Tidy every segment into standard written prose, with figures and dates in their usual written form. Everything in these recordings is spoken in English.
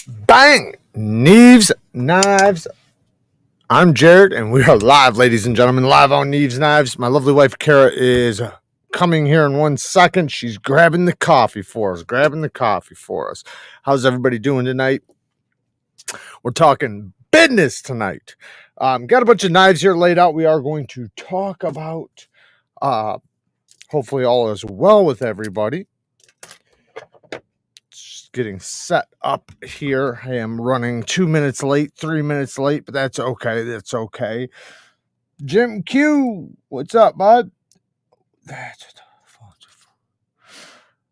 Bang! Neevesknives. I'm Jared, and we are live, ladies and gentlemen, live on Neevesknives. My lovely wife, Kara, is coming here in 1 second. She's grabbing the coffee for us. How's everybody doing tonight? We're talking business tonight. Got a bunch of knives here laid out. We are going to talk about, hopefully all is well with everybody. Getting set up here. I am running 2 minutes late, 3 minutes late, but that's okay. Jim Q, what's up, bud?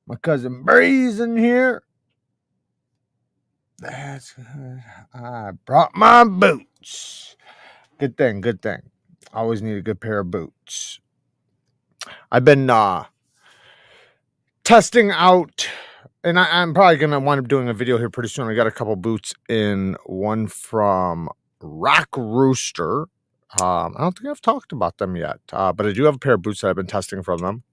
My cousin Breeze in here. That's good. I brought my boots. Good thing. I always need a good pair of boots. I've been testing out, and I'm probably going to wind up doing a video here pretty soon. I got a couple boots in, one from Rock Rooster. I don't think I've talked about them yet, but I do have a pair of boots that I've been testing from them.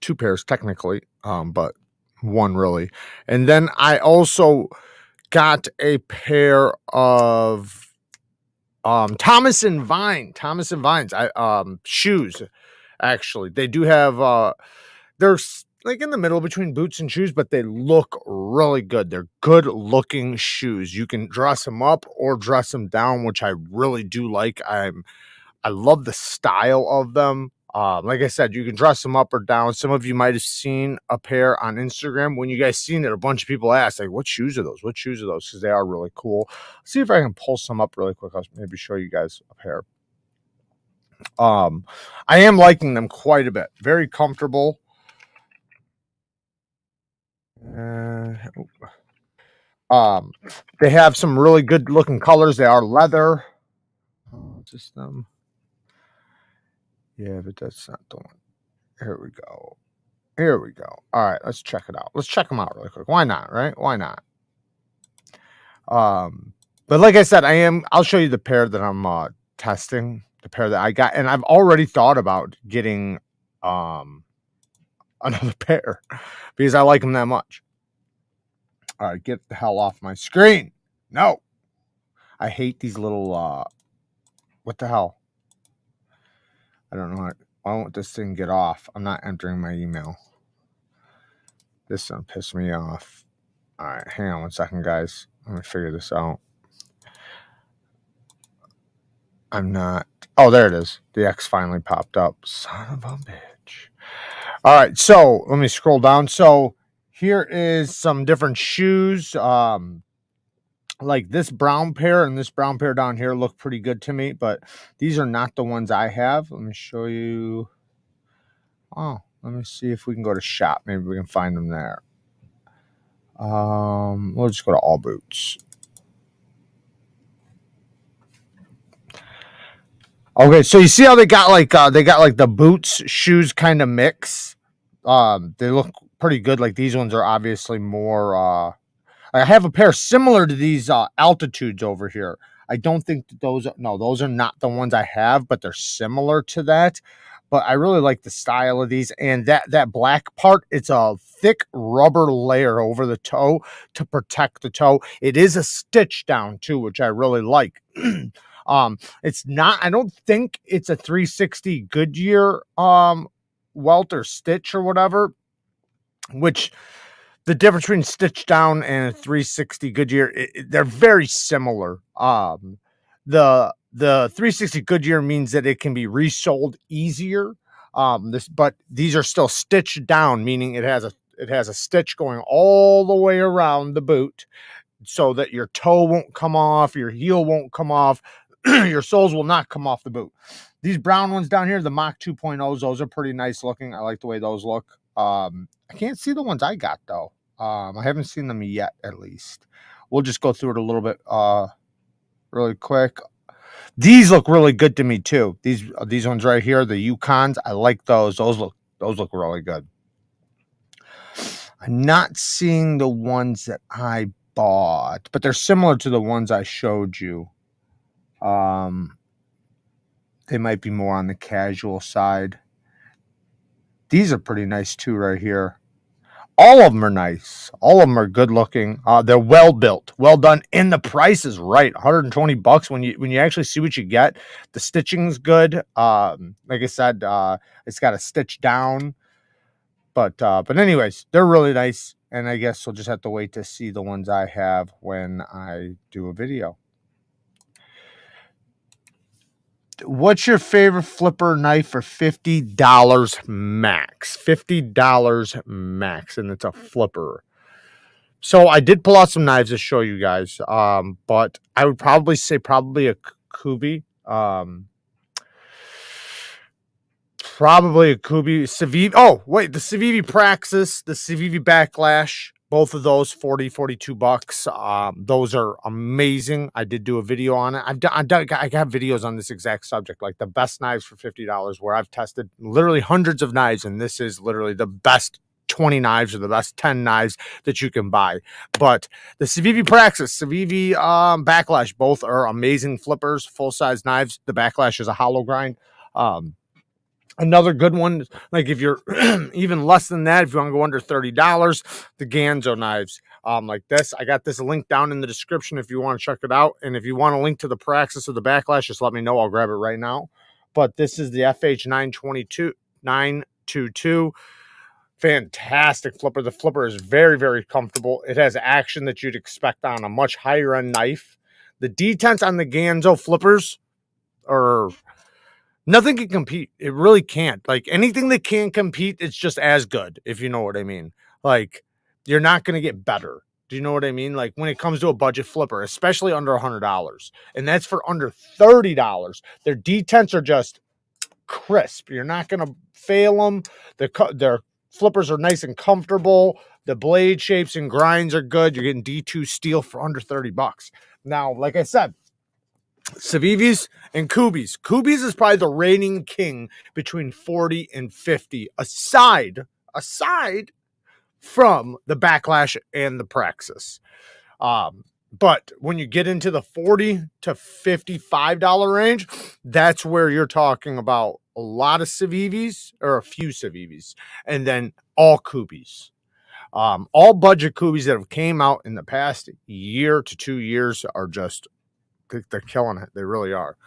2 pairs technically, but one really. And then I also got a pair of Thomas and Vines shoes. Actually, they do have they're like in the middle between boots and shoes, but they look really good. They're good looking shoes. You can dress them up or dress them down, which I really do like. I love the style of them. Like I said, you can dress them up or down. Some of you might have seen a pair on Instagram. When you guys seen it, a bunch of people asked, like, what shoes are those? Because they are really cool. Let's see if I can pull some up really quick. I'll maybe show you guys a pair. I am liking them quite a bit. Very comfortable. They have some really good looking colors. They are leather. System. Yeah, but that's not the one. Here we go. All right, let's check it out. Let's check them out really quick. Why not, right? Why not? But like I said, I'll show you the pair that I'm testing, the pair that I got, and I've already thought about getting another pair because I like them that much. All right, get the hell off my screen. No. I hate these little what the hell? I don't know. Why won't this thing get off? I'm not entering my email. This one pissed me off. All right, hang on 1 second, guys. Let me figure this out. I'm not. Oh, there it is. The X finally popped up. Son of a bitch. All right, so let me scroll down. So here is some different shoes. Like this brown pair and this brown pair down here look pretty good to me, but these are not the ones I have. Let me show you. Oh, let me see if we can go to shop. Maybe we can find them there. We'll just go to all boots. Okay, so you see how they got like the boots shoes kind of mix. They look pretty good. Like these ones are obviously more. I have a pair similar to these altitudes over here. I don't think that those are not the ones I have, but they're similar to that. But I really like the style of these, and that black part, it's a thick rubber layer over the toe to protect the toe. It is a stitch down too, which I really like. It's not, I don't think it's a 360 Goodyear welt or stitch or whatever, which the difference between stitch down and a 360 Goodyear, they're very similar. The 360 Goodyear means that it can be resold easier. But these are still stitched down, meaning it has a stitch going all the way around the boot, so that your toe won't come off, your heel won't come off, your soles will not come off the boot. These brown ones down here, the Mach 2.0s, those are pretty nice looking. I like the way those look. I can't see the ones I got though. I haven't seen them yet, at least. We'll just go through it a little bit really quick. These look really good to me too. These ones right here, the Yukons, I like those. Those look really good. I'm not seeing the ones that I bought, but they're similar to the ones I showed you. They might be more on the casual side. These are pretty nice too right here. All of them are nice. All of them are good looking. They're well built, well done, and the price is right. $120 when you actually see what you get. The stitching's good. Like I said, it's got a stitch down, but anyways, they're really nice. And I guess we'll just have to wait to see the ones I have when I do a video. What's your favorite flipper knife for $50 max? $50 max, and it's a flipper. So I did pull out some knives to show you guys, but I would probably say a Kubi. Probably a Kubi. Civivi. Oh, wait, the Civivi Praxis, the Civivi Backlash. Both of those, $42. Those are amazing. I did do a video on it. I got videos on this exact subject, like the best knives for $50, where I've tested literally hundreds of knives, and this is literally the best 20 knives or the best 10 knives that you can buy. But the Civivi Praxis, Civivi Backlash, both are amazing flippers, full-size knives. The Backlash is a hollow grind. Another good one, like if you're even less than that, if you want to go under $30, the GANZO knives, like this. I got this link down in the description if you want to check it out. And if you want a link to the Praxis or the Backlash, just let me know. I'll grab it right now. But this is the FH922. Fantastic flipper. The flipper is very, very comfortable. It has action that you'd expect on a much higher end knife. The detents on the GANZO flippers are... nothing can compete. It really can't. Like anything that can compete, it's just as good, if you know what I mean. Like you're not going to get better. Do you know what I mean? Like when it comes to a budget flipper, especially under $100, and that's for under $30, their detents are just crisp. You're not going to fail them. Their flippers are nice and comfortable. The blade shapes and grinds are good. You're getting D2 steel for under $30. Now, like I said, Civivis and Kubis. Kubis is probably the reigning king between 40 and 50, aside from the Backlash and the Praxis. But when you get into the $40 to $55 range, that's where you're talking about a lot of Civivis or a few Civivis, and then all Kubis. All budget Kubis that have came out in the past year to 2 years are just... they're killing it. They really are.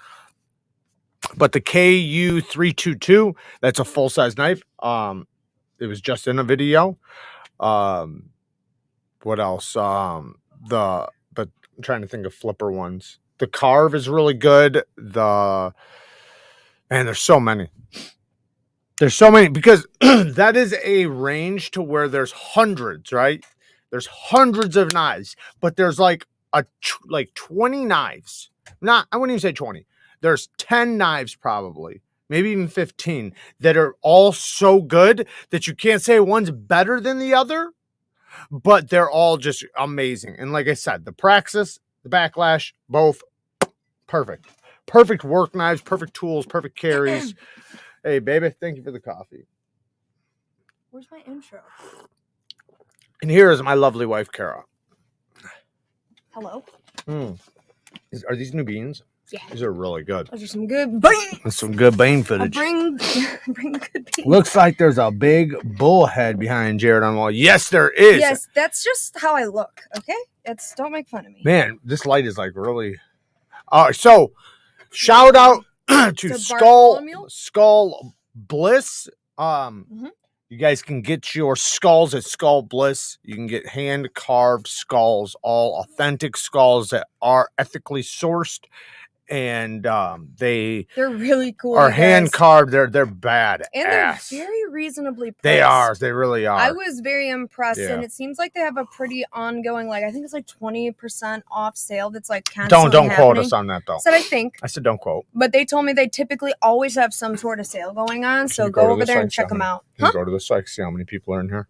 But the KU322, that's a full-size knife. It was just in a video. What else? But I'm trying to think of flipper ones. The Carve is really good. Man, there's so many. There's so many because that is a range to where there's hundreds, right? There's hundreds of knives, but there's like 20 knives. I wouldn't even say 20. There's 10 knives probably, maybe even 15 that are all so good that you can't say one's better than the other, but they're all just amazing. And like I said, the Praxis, the Backlash, both perfect. Perfect work knives, perfect tools, perfect carries. Hey, baby, thank you for the coffee. Where's my intro? And here is my lovely wife, Kara. Hello. Are these new beans? Yeah. These are really good. Those are some good beans. That's some good bean footage. Bring the good beans. Looks like there's a big bullhead behind Jerad on the wall. Yes, there is. Yes, that's just how I look, okay? Don't make fun of me. Man, this light is like really... so, shout out to Skull Bliss. You guys can get your skulls at Skull Bliss. You can get hand-carved skulls, all authentic skulls that are ethically sourced. And they're really cool. Are hand carved. They're bad. And they're very reasonably priced. They are. They really are. I was very impressed, and it seems like they have a pretty ongoing, like I think it's like 20% off sale. That's like constantly don't quote us on that though. I said don't quote. But they told me they typically always have some sort of sale going on. So go over there and check them out. Can you go to the site, see how many people are in here?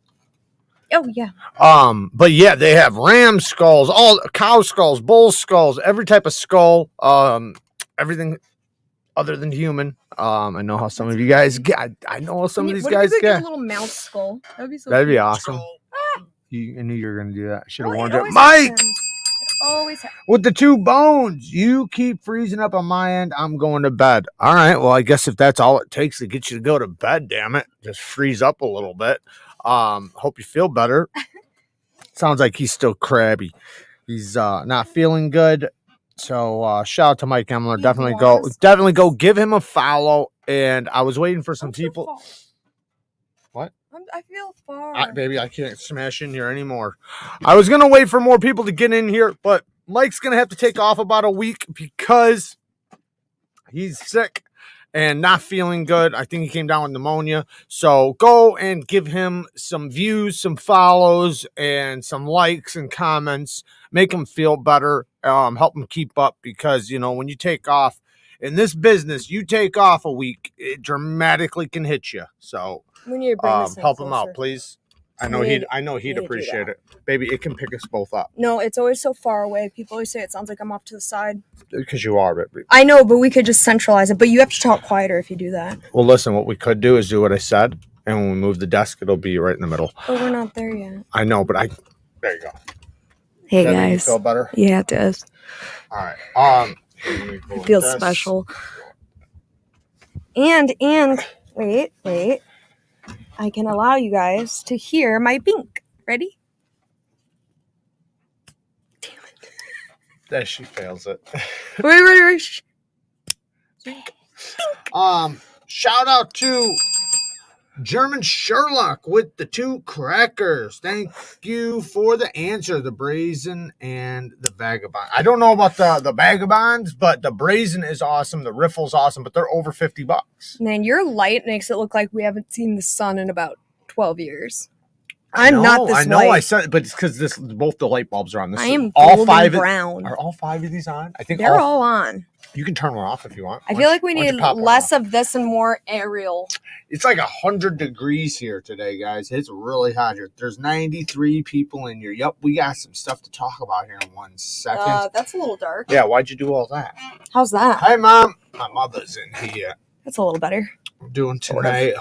Oh yeah. But yeah, they have ram skulls, all cow skulls, bull skulls, every type of skull, everything other than human. I know how some of you guys get. I know how some of these guys get. A little mouse skull. That'd be so. That'd be awesome. I knew you were gonna do that. Should have warned it. Mike. Always with the 2 bones. You keep freezing up on my end. I'm going to bed. All right. Well, I guess if that's all it takes to get you to go to bed, damn it, just freeze up a little bit. Hope you feel better. Sounds like he's still crabby. He's not feeling good. So shout out to Mike Emler. He Definitely go give him a follow. And I was waiting for some people. What? I feel far. Baby, I can't smash in here anymore. I was gonna wait for more people to get in here, but Mike's gonna have to take off about a week because he's sick and not feeling good. I think he came down with pneumonia. So go and give him some views, some follows, and some likes and comments. Make him feel better. Help him keep up because, you know, when you take off in this business, you take off a week, it dramatically can hit you. So help him out, please. I know he'd appreciate it. Baby, it can pick us both up. No, it's always so far away. People always say it sounds like I'm off to the side. Because you are, baby. I know, but we could just centralize it. But you have to talk quieter if you do that. Well, listen, what we could do is do what I said. And when we move the desk, it'll be right in the middle. But we're not there yet. I know, but there you go. Hey, Does that guys. make you feel better? Yeah, it does. All right. It feels special. And wait. I can allow you guys to hear my bink. Ready? Damn it. There, she fails it. Wait. Shout out to German Sherlock with the 2 crackers. Thank you for the answer. The Brazen and the Vagabond. I don't know about the Vagabonds, but the Brazen is awesome. The Riffle's awesome, but they're over $50. Man, your light makes it look like we haven't seen the sun in about 12 years. I know, I said, but it's because both the light bulbs are on. I am golden brown. Are all 5 of these on? I think they're all on. You can turn one off if you want. I feel like we need less of this and more aerial. It's like 100 degrees here today, guys. It's really hot here. There's 93 people in here. Yep, we got some stuff to talk about here in 1 second. That's a little dark. Yeah, why'd you do all that? How's that? Hi, Mom. My mother's in here. That's a little better. I'm doing tonight. I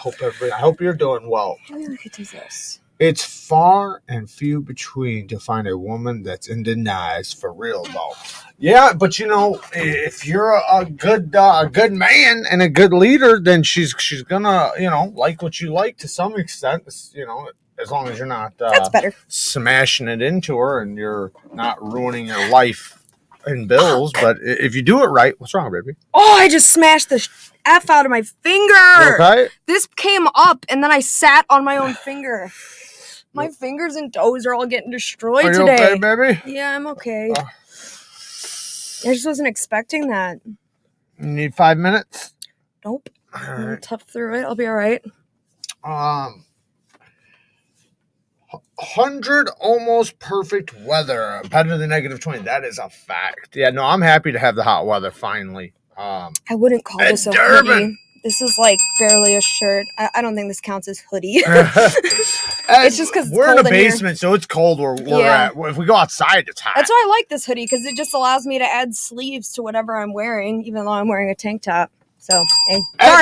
hope you're doing well. Maybe we could do this. It's far and few between to find a woman that's in the knives for real, though. Yeah, but you know, if you're a good man and a good leader, then she's gonna, you know, like what you like to some extent. You know, as long as you're not that's better. Smashing it into her and you're not ruining your life and bills. But if you do it right, what's wrong, baby? Oh, I just smashed the F out of my finger. Okay. This came up and then I sat on my own finger. My fingers and toes are all getting destroyed Are you today. okay, baby? Yeah, I'm okay. I just wasn't expecting that. You need 5 minutes? Nope. All I'm right. tough through it. I'll be all right. 100 almost perfect weather. Better than -20. That is a fact. Yeah, no, I'm happy to have the hot weather finally. I wouldn't call this a hoodie. This is like barely a shirt. I don't think this counts as hoodie. It's just because we're in a basement, so it's cold where we're at. If we go outside, it's hot. That's why I like this hoodie, because it just allows me to add sleeves to whatever I'm wearing, even though I'm wearing a tank top. So,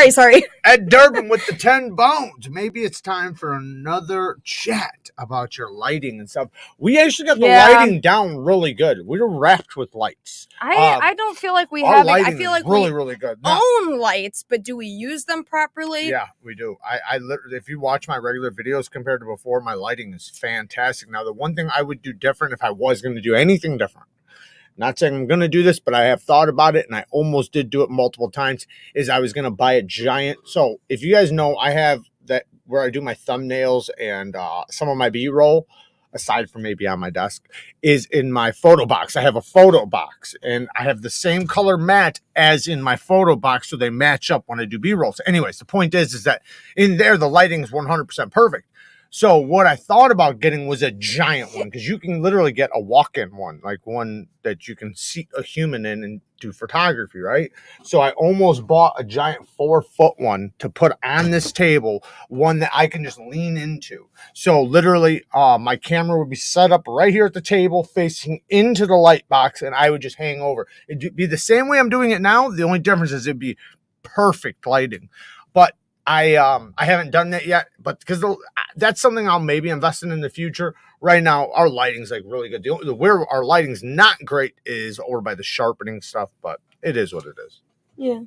sorry. Ed Durbin with the 10 bones. Maybe it's time for another chat about your lighting and stuff. We actually got the lighting down really good. We were wrapped with lights. I don't feel like we have. I feel like really, really good. Own lights, but do we use them properly? Yeah, we do. I literally, if you watch my regular videos compared to before, my lighting is fantastic. Now, the one thing I would do different if I was going to do anything different, not saying I'm going to do this, but I have thought about it, and I almost did do it multiple times, is I was going to buy a giant. So if you guys know, I have that where I do my thumbnails and some of my B-roll, aside from maybe on my desk, is in my photo box. I have a photo box, and I have the same color mat as in my photo box, so they match up when I do B-rolls. Anyways, the point is that in there, the lighting is 100% perfect. So what I thought about getting was a giant one, because you can literally get a walk-in one, like one that you can seat a human in and do photography, right? So I almost bought a giant 4-foot one to put on this table, one that I can just lean into. So literally my camera would be set up right here at the table facing into the light box, and I would just hang over. It'd be the same way I'm doing it now. The only difference is it'd be perfect lighting. But I haven't done that yet, but because that's something I'll maybe invest in the future. Right now, our lighting's like really good. Where our lighting's not great is over by the sharpening stuff, but it is what it is. Yeah.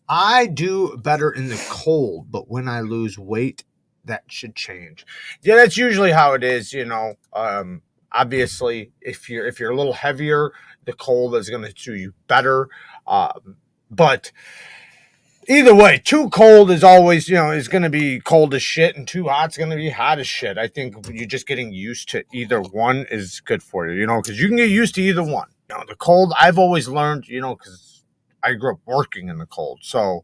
I do better in the cold, but when I lose weight, that should change. Yeah, that's usually how it is, you know. Obviously, if you're a little heavier, the cold is going to do you better. But either way, too cold is always, you know, is going to be cold as shit, and too hot is going to be hot as shit. I think you're just getting used to either one is good for you, you know, because you can get used to either one. You know, the cold, I've always learned, you know, because I grew up working in the cold, so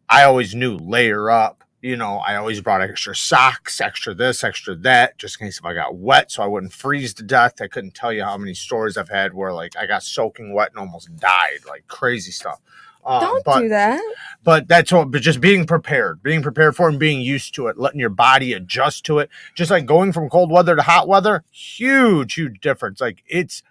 I always knew layer up. You know, I always brought extra socks, extra this, extra that, just in case if I got wet so I wouldn't freeze to death. I couldn't tell you how many stories I've had where, like, I got soaking wet and almost died, like crazy stuff. Don't do that. But that's what, but just being prepared for it and being used to it, letting your body adjust to it. Just like going from cold weather to hot weather, huge difference. Like, it's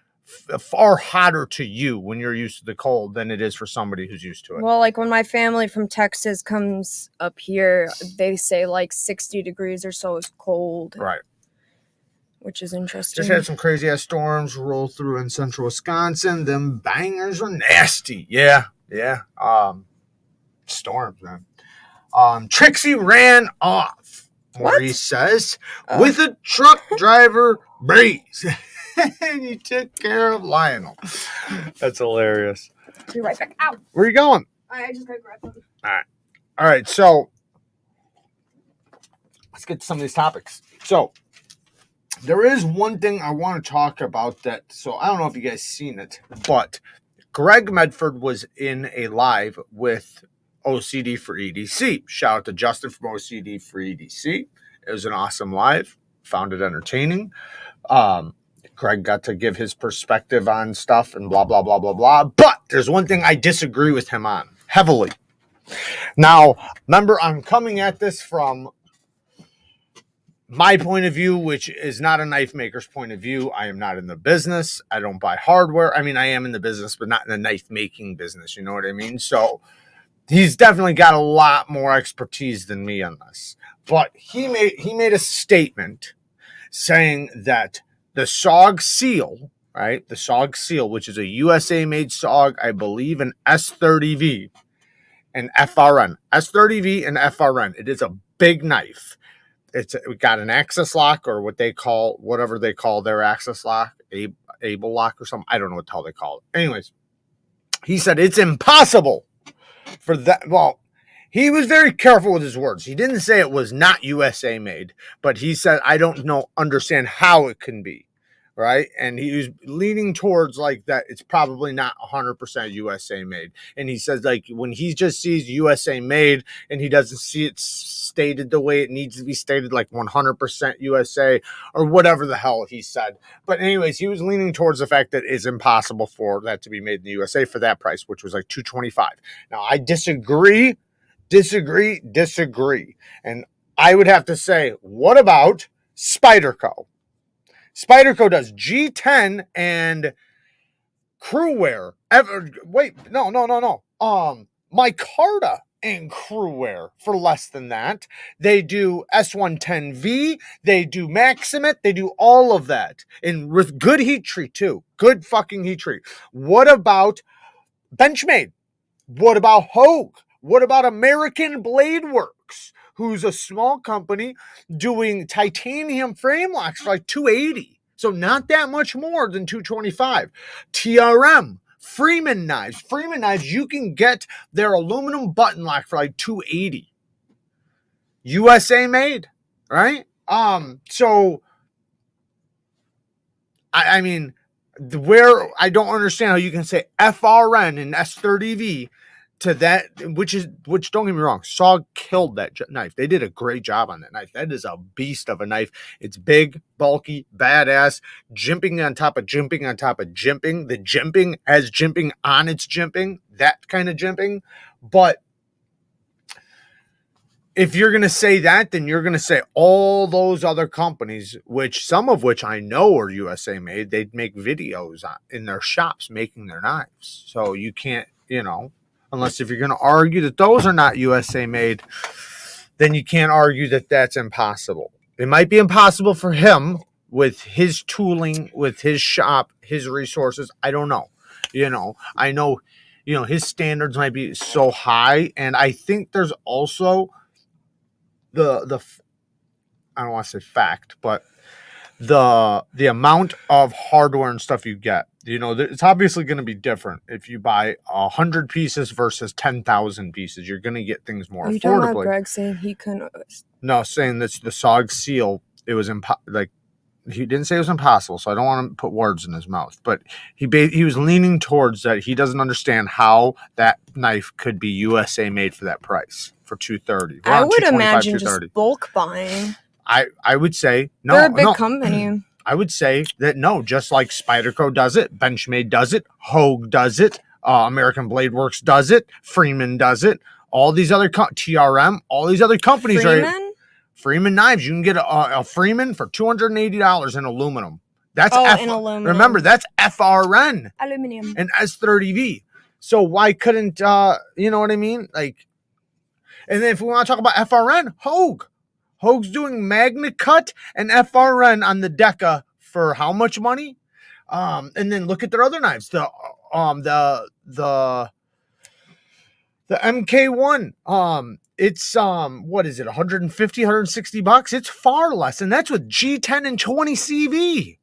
far hotter to you when you're used to the cold than it is for somebody who's used to it. Well, like when my family from Texas comes up here, they say like 60 degrees or so is cold. Right. Which is interesting. Just had some crazy ass storms roll through in central Wisconsin. Them bangers were nasty. Yeah. Storms, man. Trixie ran off, Maurice says, with a truck driver Breeze. And he took care of Lionel. That's hilarious. Be right back. Ow. Where are you going? I just gotta grab them. All right. So let's get to some of these topics. So there is one thing I want to talk about that. So I don't know if you guys seen it, but Greg Medford was in a live with OCD for EDC. Shout out to Justin from OCD for EDC. It was an awesome live. Found it entertaining. Greg got to give his perspective on stuff and blah, blah, blah, blah, blah. But there's one thing I disagree with him on heavily. Now, remember, I'm coming at this from my point of view, which is not a knife maker's point of view. I am not in the business. I don't buy hardware. I mean, I am in the business, but not in the knife making business. You know what I mean? So he's definitely got a lot more expertise than me on this. But he made a statement saying that the SOG Seal, right? The SOG Seal, which is a USA-made SOG, I believe, an S30V and FRN. S30V and FRN. It is a big knife. We got an access lock, or whatever they call their access lock, able lock or something. I don't know what the hell they call it. Anyways, he said it's impossible for that. Well, he was very careful with his words. He didn't say it was not USA made, but he said, I don't understand how it can be. Right. And he was leaning towards like that. It's probably not 100% USA made. And he says, like, when he just sees USA made and he doesn't see it stated the way it needs to be stated, like 100% USA or whatever the hell he said. But anyways, he was leaning towards the fact that it's impossible for that to be made in the USA for that price, which was like $225. Now, I disagree. And I would have to say, what about Spyderco? Spyderco does G10 and crew wear. No. Micarta and crew wear for less than that. They do S110V. They do Maximate. They do all of that. And with good heat treat too. Good fucking heat treat. What about Benchmade? What about Hogue? What about American Blade Works, who's a small company doing titanium frame locks for like $280. So not that much more than $225. TRM, Freeman Knives. Freeman Knives, you can get their aluminum button lock for like $280. USA made, right? So I mean, where I don't understand how you can say FRN and S30V to that, which don't get me wrong, SOG killed that knife. They did a great job on that knife. That is a beast of a knife. It's big, bulky, badass, jimping on top of jimping on top of jimping. The jimping has jimping on its jimping, that kind of jimping. But if you're going to say that, then you're going to say all those other companies, which some of which I know are USA made, they'd make videos in their shops making their knives. So you can't, unless if you're going to argue that those are not USA made, then you can't argue that that's impossible. It might be impossible for him with his tooling, with his shop, his resources. I don't know. I know, his standards might be so high. And I think there's also don't want to say fact, but the amount of hardware and stuff you get, it's obviously going to be different if you buy 100 pieces versus 10,000 pieces. You're going to get things more Are you talking about affordably. Greg saying he couldn't? No, saying that's the SOG seal. It was he didn't say it was impossible, so I don't want to put words in his mouth. But he was leaning towards that. He doesn't understand how that knife could be USA made for that price for $230. I would imagine just bulk buying. I would say no. They're a big company. I would say that no, just like Spyderco does it, Benchmade does it, Hogue does it, American Blade Works does it, Freeman does it. All these other TRM, all these other companies Freeman knives. You can get a Freeman for $280 in aluminum. That's in aluminum. Remember, that's FRN. Aluminum. And S30V. So why couldn't you know what I mean? Like, and then if we want to talk about FRN, Hogue. Hogue's doing Magna Cut and FRN on the Deca for how much money? And then look at their other knives. The MK1. It's what is it? $150, $160. It's far less, and that's with G10 and 20 CV,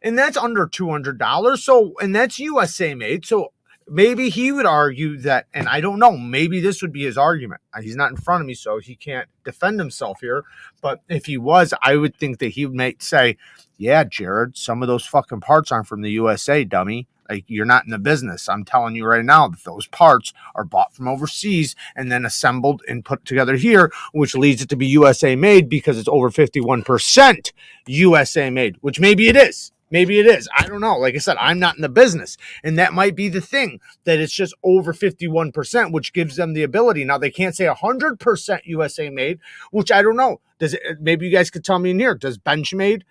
and that's under $200. So, and that's USA made. So maybe he would argue that, and I don't know, maybe this would be his argument. He's not in front of me, so he can't defend himself here. But if he was, I would think that he might say, yeah, Jerad, some of those fucking parts aren't from the USA, dummy. Like, you're not in the business. I'm telling you right now that those parts are bought from overseas and then assembled and put together here, which leads it to be USA made because it's over 51% USA made, which maybe it is. Maybe it is. I don't know. Like I said, I'm not in the business. And that might be the thing, that it's just over 51%, which gives them the ability. Now, they can't say 100% USA made, which I don't know. Does it? Maybe you guys could tell me in here. Does Benchmade,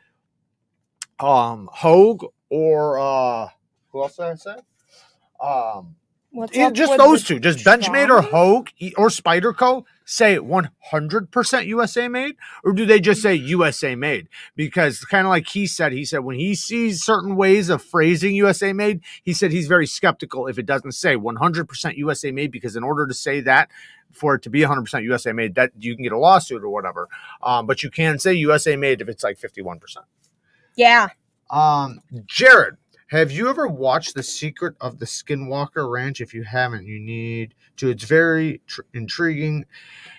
Hogue, or who else did I say? Just those two. Just Benchmade or Hogue or Spyderco say 100% USA made, or do they just say USA made? Because kind of like he said when he sees certain ways of phrasing USA made, he said he's very skeptical if it doesn't say 100% USA made, because in order to say that, for it to be 100% USA made, that you can get a lawsuit or whatever. But you can say USA made if it's like 51%. Yeah. Jerad, have you ever watched The Secret of the Skinwalker Ranch? If you haven't, you need to. It's very intriguing.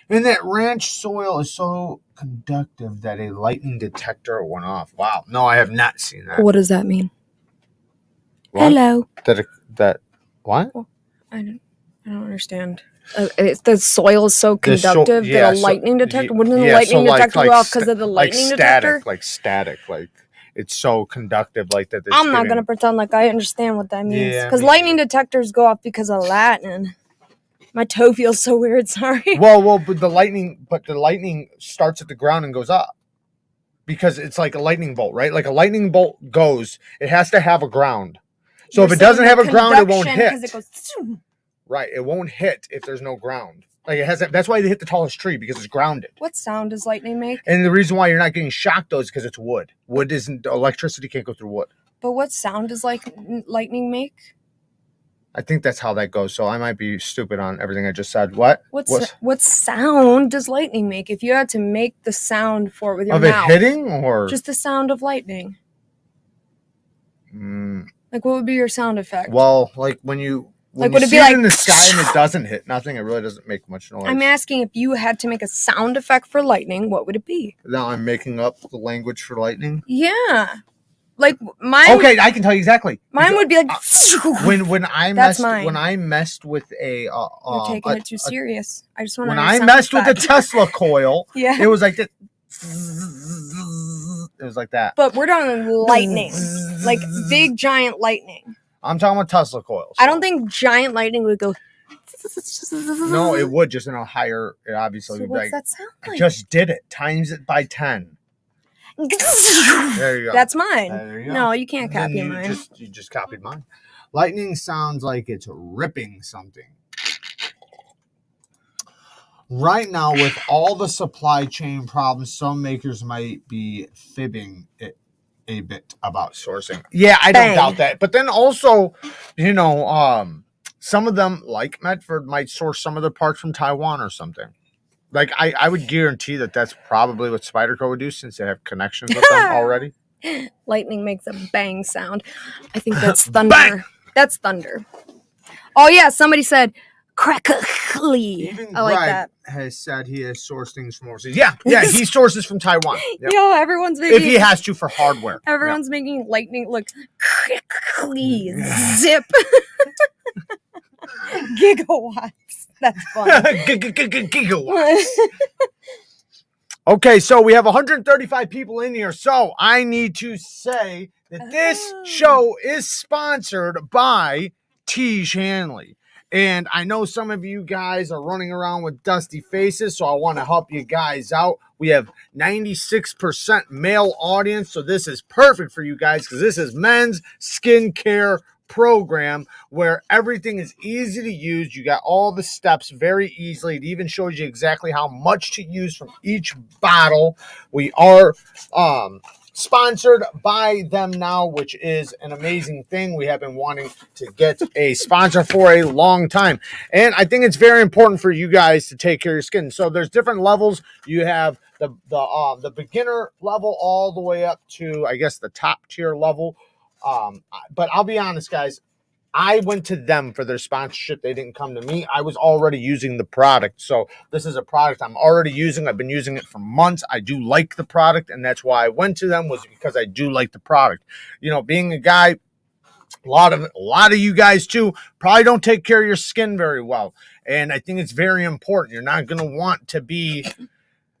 And that ranch soil is so conductive that a lightning detector went off. Wow. No, I have not seen that. What does that mean? What? Hello. That what? Well, I don't understand. The soil is so conductive that a lightning detector... Wouldn't the lightning detector go off because of the lightning detector? Like static, like... It's so conductive like that. I'm not going to pretend like I understand what that means. Because lightning detectors go off because of Latin. My toe feels so weird, sorry. Well, but the lightning starts at the ground and goes up. Because it's like a lightning bolt, right? Like a lightning bolt goes, it has to have a ground. So if it doesn't have a ground, it won't hit. It goes, right, it won't hit if there's no ground. Like it has. That's why they hit the tallest tree, because it's grounded. What sound does lightning make? And the reason why you're not getting shocked though is because it's wood. Wood isn't, electricity can't go through wood. But what sound does lightning make? I think that's how that goes. So I might be stupid on everything I just said. What sound does lightning make? If you had to make the sound for it with your mouth, of it hitting, or just the sound of lightning? Like, what would be your sound effect? Well, like when you would it see be like in the sky and it doesn't hit nothing, it really doesn't make much noise. I'm asking, if you had to make a sound effect for lightning, what would it be? Now I'm making up the language for lightning. Yeah, like mine. Okay, I can tell you exactly. Mine would be like when I messed with a. You're taking it too serious. I just want to. When I messed with the Tesla coil, yeah, it was like that. It was like that. But we're talking lightning, like big giant lightning. I'm talking about Tesla coils. I don't think giant lightning would go. No, it would, just in a higher. It obviously so would. What's that sound like? I just did it. Times it by 10. There you go. That's mine. There you go. No, you can't copy mine. You just copied mine. Lightning sounds like it's ripping something. Right now, with all the supply chain problems, some makers might be fibbing it a bit about sourcing. Yeah, I don't doubt that. But then also, some of them, like Medford, might source some of the parts from Taiwan or something. Like I would guarantee that that's probably what Spyderco would do since they have connections with them already. Lightning makes a bang sound. I think that's thunder. That's thunder. Oh yeah, somebody said crackly. Even I like Greg that. has said he has sourced things from overseas. Yeah, he sources from Taiwan. Yep. Yo, everyone's making, if he has to for hardware. Everyone's making lightning look crackly. Zip. Gigawatts. That's fun. Gigawatts. Okay, so we have 135 people in here. So I need to say that this show is sponsored by TIEGE HANLEY. And I know some of you guys are running around with dusty faces, so I want to help you guys out. We have 96% male audience, so this is perfect for you guys because this is men's skincare program where everything is easy to use. You got all the steps very easily. It even shows you exactly how much to use from each bottle. We are sponsored by them now, which is an amazing thing. We have been wanting to get a sponsor for a long time, and I think it's very important for you guys to take care of your skin. So there's different levels. You have the beginner level all the way up to, I guess, the top tier level. But I'll be honest, guys, I went to them for their sponsorship. They didn't come to me. I was already using the product. So this is a product I'm already using. I've been using it for months. I do like the product, and that's why I went to them, was because I do like the product. You know, being a guy, a lot of you guys too probably don't take care of your skin very well. And I think it's very important. You're not going to want to be...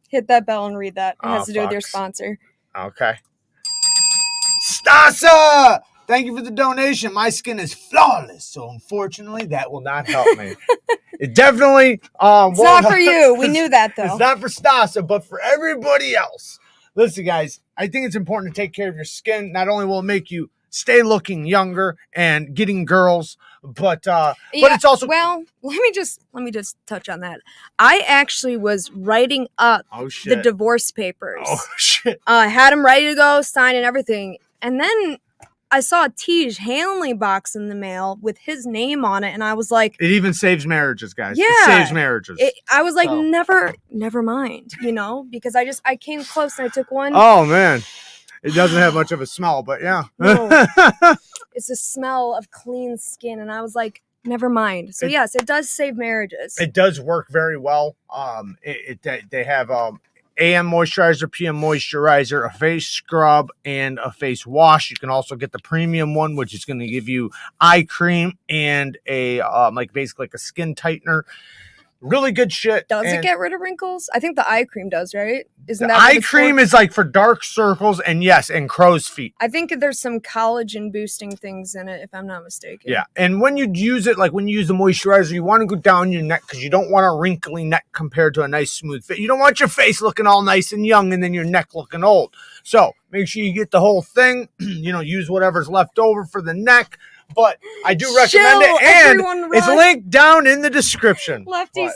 Hit that bell and read that. It has to do with your sponsor. Okay. Stasa! Thank you for the donation. My skin is flawless, so unfortunately, that will not help me. It definitely it's not for you. We knew that, though. It's not for Stasa, but for everybody else. Listen, guys, I think it's important to take care of your skin. Not only will it make you stay looking younger and getting girls, but it's also... Well, let me just touch on that. I actually was writing up the divorce papers. Oh, shit. I had them ready to go, signed and everything. And then I saw a TIEGE HANLEY box in the mail with his name on it, and I was like... It even saves marriages, guys. Yeah. It saves marriages. I was like, never mind, you know? Because I came close and I took one. Oh, man. It doesn't have much of a smell, but yeah. No. It's a smell of clean skin, and I was like, never mind. So yes, it does save marriages. It does work very well. They have AM moisturizer, PM moisturizer, a face scrub, and a face wash. You can also get the premium one, which is going to give you eye cream and a basically like a skin tightener. Really good shit. Does it get rid of wrinkles? I think the eye cream does, right? Isn't that eye cream is like for dark circles and crow's feet. I think there's some collagen boosting things in it, if I'm not mistaken. Yeah, and when you use it, like when you use the moisturizer, you want to go down your neck because you don't want a wrinkly neck compared to a nice smooth face. You don't want your face looking all nice and young and then your neck looking old. So make sure you get the whole thing. Use whatever's left over for the neck. But I do recommend it, and it's linked down in the description. Lefty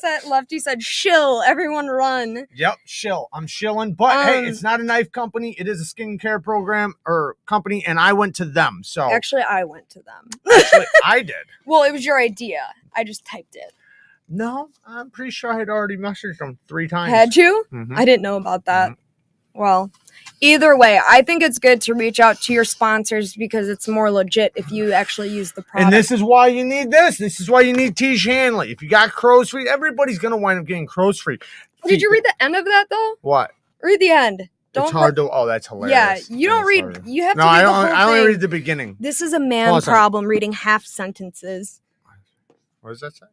said, "Shill, everyone run." Yep, shill. I'm shilling, but hey, it's not a knife company. It is a skincare program or company, and I went to them. So actually, I went to them. Actually, I did. Well, it was your idea. I just typed it. No, I'm pretty sure I had already messaged them 3 times. Had you? Mm-hmm. I didn't know about that. Mm-hmm. Well. Either way, I think it's good to reach out to your sponsors because it's more legit if you actually use the product. And this is why you need this. This is why you need TIEGE HANLEY. If you got crow's feet, everybody's going to wind up getting crow's feet. Did you read the end of that, though? What? Read the end. It's hard to... Oh, that's hilarious. Yeah, you don't read... Hilarious. You have to read the whole thing. I only read the beginning. This is a man problem, reading half sentences. What does that say?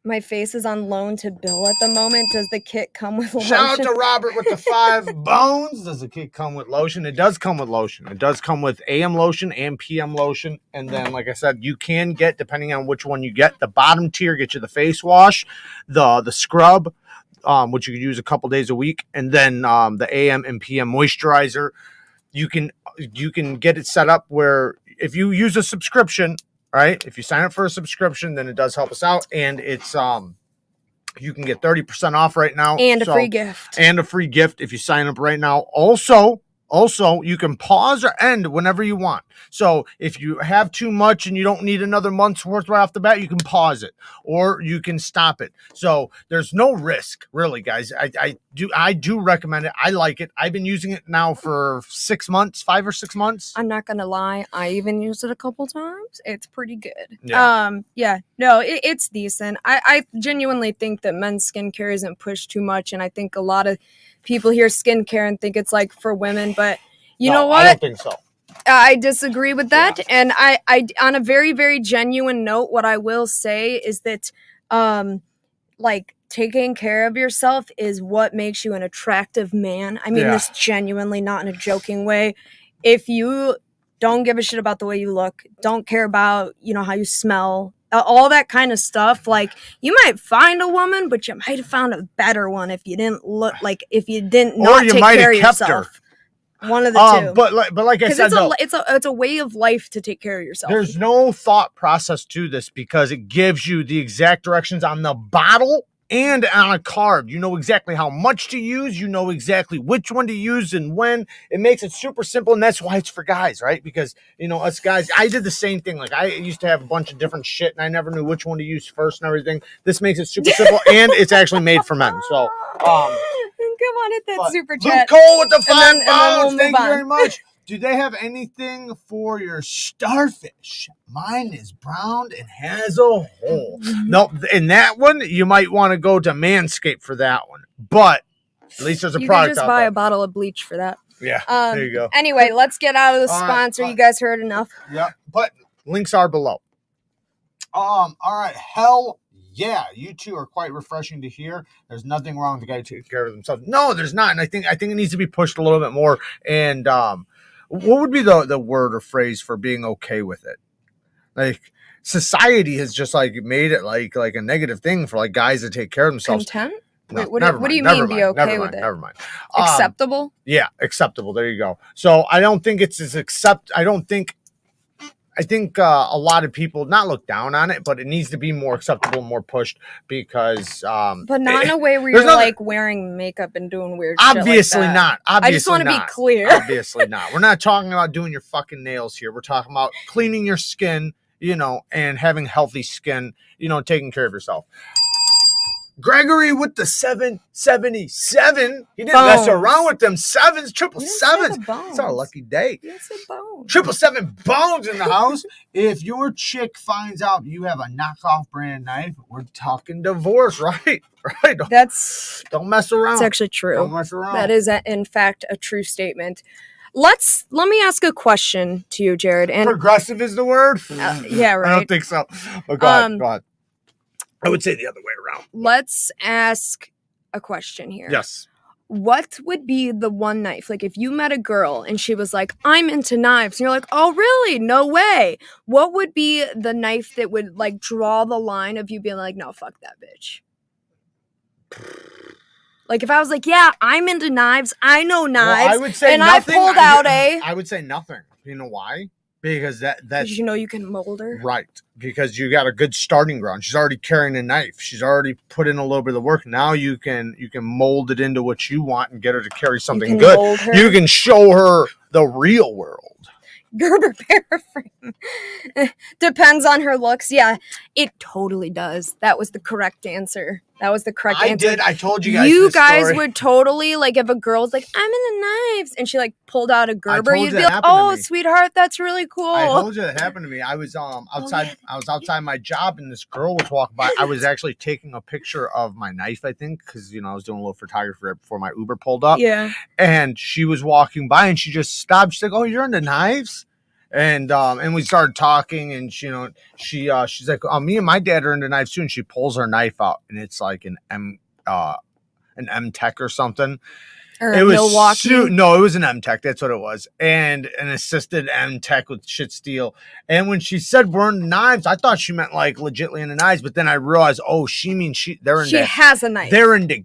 My face is on loan to Bill at the moment. Does the kit come with lotion? Shout out to Robert with the 5 bones. Does the kit come with lotion? It does come with lotion. It does come with AM lotion and PM lotion. And then, like I said, you can get, depending on which one you get, the bottom tier gets you the face wash, the scrub, which you can use a couple days a week, and then the AM and PM moisturizer. You can get it set up where if you use a subscription, right? If you sign up for a subscription, then it does help us out, and it's you can get 30% off right now and a free gift. And a free gift if you sign up right now. Also, Also, you can pause or end whenever you want. So if you have too much and you don't need another month's worth right off the bat, you can pause it or you can stop it. So there's no risk, really, guys. I do recommend it. I like it. I've been using it now for 6 months, 5 or 6 months. I'm not gonna lie, I even used it a couple times. It's pretty good. Yeah. No, it's decent. I genuinely think that men's skincare isn't pushed too much, and I think a lot of people hear skincare and think it's like for women, but you know what? I don't think so. I disagree with that. Yeah. And I on a very, very genuine note, what I will say is that like taking care of yourself is what makes you an attractive man. I mean this genuinely, not in a joking way. If you don't give a shit about the way you look, don't care about, you know, how you smell, all that kind of stuff, like you might find a woman, but you might have found a better one if you didn't look like, if you didn't not take care of yourself. One of the two. But like I said, it's a way of life to take care of yourself. There's no thought process to this because it gives you the exact directions on the bottle and on a card. You know exactly how much to use. You know exactly which one to use and when. It makes it super simple, and that's why it's for guys, right? Because, you know, us guys, I did the same thing. Like, I used to have a bunch of different shit, and I never knew which one to use first and everything. This makes it super simple, and it's actually made for men. So, come on, hit that super chat. Luke Cole with the $5. Thank you very much. Do they have anything for your starfish? Mine is brown and has a hole. No, in that one, you might want to go to Manscaped for that one. But at least there's a product. You can just buy a bottle of bleach for that. Yeah, there you go. Anyway, let's get out of the sponsor. You guys heard enough. Yeah, but links are below. All right, hell yeah, you two are quite refreshing to hear. There's nothing wrong with the guy taking care of themselves. No, there's not, and I think it needs to be pushed a little bit more. And what would be the word or phrase for being okay with it? Like, society has just like made it like a negative thing for like guys to take care of themselves. Content? No, Wait, what do you mean be okay with it? Never mind. Acceptable? Yeah, acceptable. There you go. So I don't think it's as I think a lot of people not look down on it, but it needs to be more acceptable, more pushed because. But not in a way where you're like wearing makeup and doing weird shit obviously like that. Not. I just want to be clear. Obviously not. We're not talking about doing your fucking nails here. We're talking about cleaning your skin, you know, and having healthy skin, you know, taking care of yourself. Gregory with the 777. He didn't mess around with them sevens, triple sevens. It's our lucky day. Triple seven bones in the house. If your chick finds out you have a knockoff brand knife, we're talking divorce, right? Right. Don't mess around. It's actually true. Don't mess around. That is, in fact, a true statement. Let me ask a question to you, Jerad. And progressive is the word? Yeah, right. I don't think so. But go ahead. I would say the other way around. Let's ask a question here. Yes. What would be the one knife? Like if you met a girl and she was like, I'm into knives. And you're like, oh, really? No way. What would be the knife that would like draw the line of you being like, no, fuck that bitch? Like if I was like, yeah, I'm into knives. I know knives. Well, I would say and nothing. I pulled out I would say nothing. You know why? Because that's you know you can mold her. Right. Because you got a good starting ground. She's already carrying a knife. She's already put in a little bit of the work. Now you can mold it into what you want and get her to carry something good. You can show her the real world. Gerber paraphrase. Depends on her looks. Yeah, it totally does. That was the correct answer. I told you guys. You guys would totally like if a girl's like, I'm into knives, and she like pulled out a Gerber, you'd be like, oh, sweetheart, that's really cool. I told you that happened to me. I was outside. I was outside my job, and this girl was walking by. I was actually taking a picture of my knife, I think, because I was doing a little photography right before my Uber pulled up. Yeah. And she was walking by, and she just stopped. She's like, "Oh, you're into knives?" And we started talking, and she's like, "Oh, me and my dad are into knives too." And she pulls her knife out, and it's like an M Tech or something. Or it was Milwaukee. No, it was an M Tech. That's what it was, and an assisted M Tech with shit steel. And when she said we're into knives, I thought she meant like legitly into knives. But then I realized, oh, she means they're into. She has a knife. They're into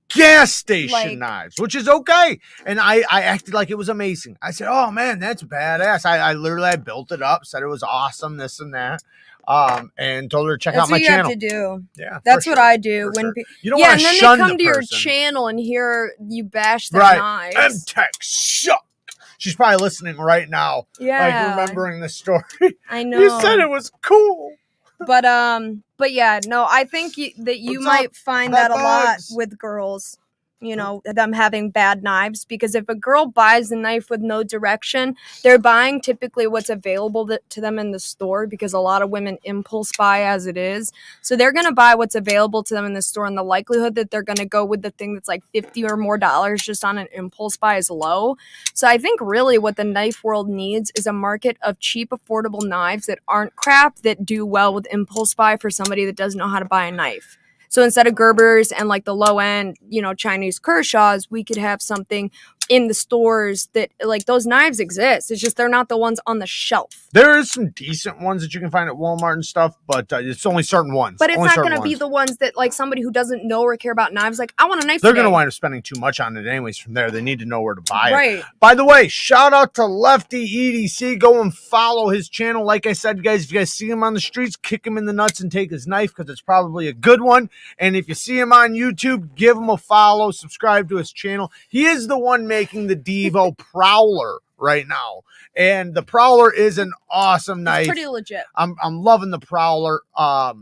gas station knives, which is okay. And I acted like it was amazing. I said, oh man, that's badass. I literally built it up, said it was awesome, this and that. and told her to check That's out my what you channel. have to do. Yeah, That's for what sure, I do. for When sure. You don't yeah, want and to then shun they come the to your person. channel and hear you bash their Right. knives. MTech suck. She's probably listening right now. Yeah. Like remembering the story. I know. You said it was cool. But yeah, no, I think that you What's might up, find Bad that a lot Bugs? with girls. You know, them having bad knives, because if a girl buys a knife with no direction, they're buying typically what's available to them in the store, because a lot of women impulse buy as it is. So they're going to buy what's available to them in the store, and the likelihood that they're going to go with the thing that's like $50 or more just on an impulse buy is low. So I think really what the knife world needs is a market of cheap, affordable knives that aren't crap, that do well with impulse buy for somebody that doesn't know how to buy a knife. So instead of Gerbers and like the low end, you know, Chinese Kershaws, we could have something in the stores that, like, those knives exist. It's just they're not the ones on the shelf. There is some decent ones that you can find at Walmart and stuff, but it's only certain ones. But it's only not certain going to be ones. the ones that, like, somebody who doesn't know or care about knives, like, I want a knife They're today. going to wind up spending too much on it anyways from there. They need to know where to buy Right. it. By the way, shout out to Lefty EDC. Go and follow his channel. Like I said, guys, if you guys see him on the streets, kick him in the nuts and take his knife, because it's probably a good one. And if you see him on YouTube, give him a follow, subscribe to his channel. He is the one making the Devo Prowler right now. And the Prowler is an awesome knife. It's pretty legit. I'm loving the Prowler. For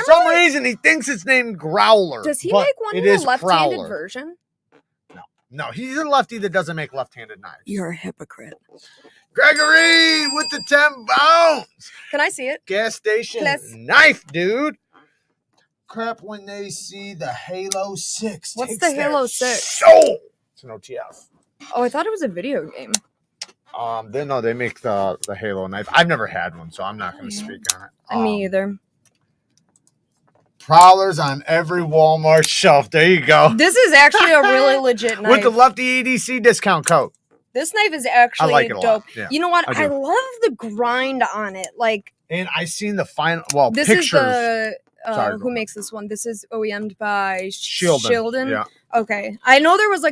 some reason, he thinks it's named Growler. Does he but make one it with is a left-handed Prowler. version? No, he's a lefty that doesn't make left-handed knives. You're a hypocrite. Gregory with the 10 bones. Can I see it? Gas station Yes. knife, dude. Crap when they see the Halo 6. What's takes the their Halo 6? soul. It's an OTF. Oh, I thought it was a video game. They make the Halo knife. I've never had one, so I'm not going to speak on it. Me either. Prowlers on every Walmart shelf. There you go. This is actually a really legit knife. With the Lefty EDC discount code. This knife is actually I like it a dope. lot. Yeah, you know what? I I do. love the grind on it. Like, And I seen the final, this pictures. is the Sorry, who makes this one? This is OEM'd by Shieldin. Yeah. Okay. I know there was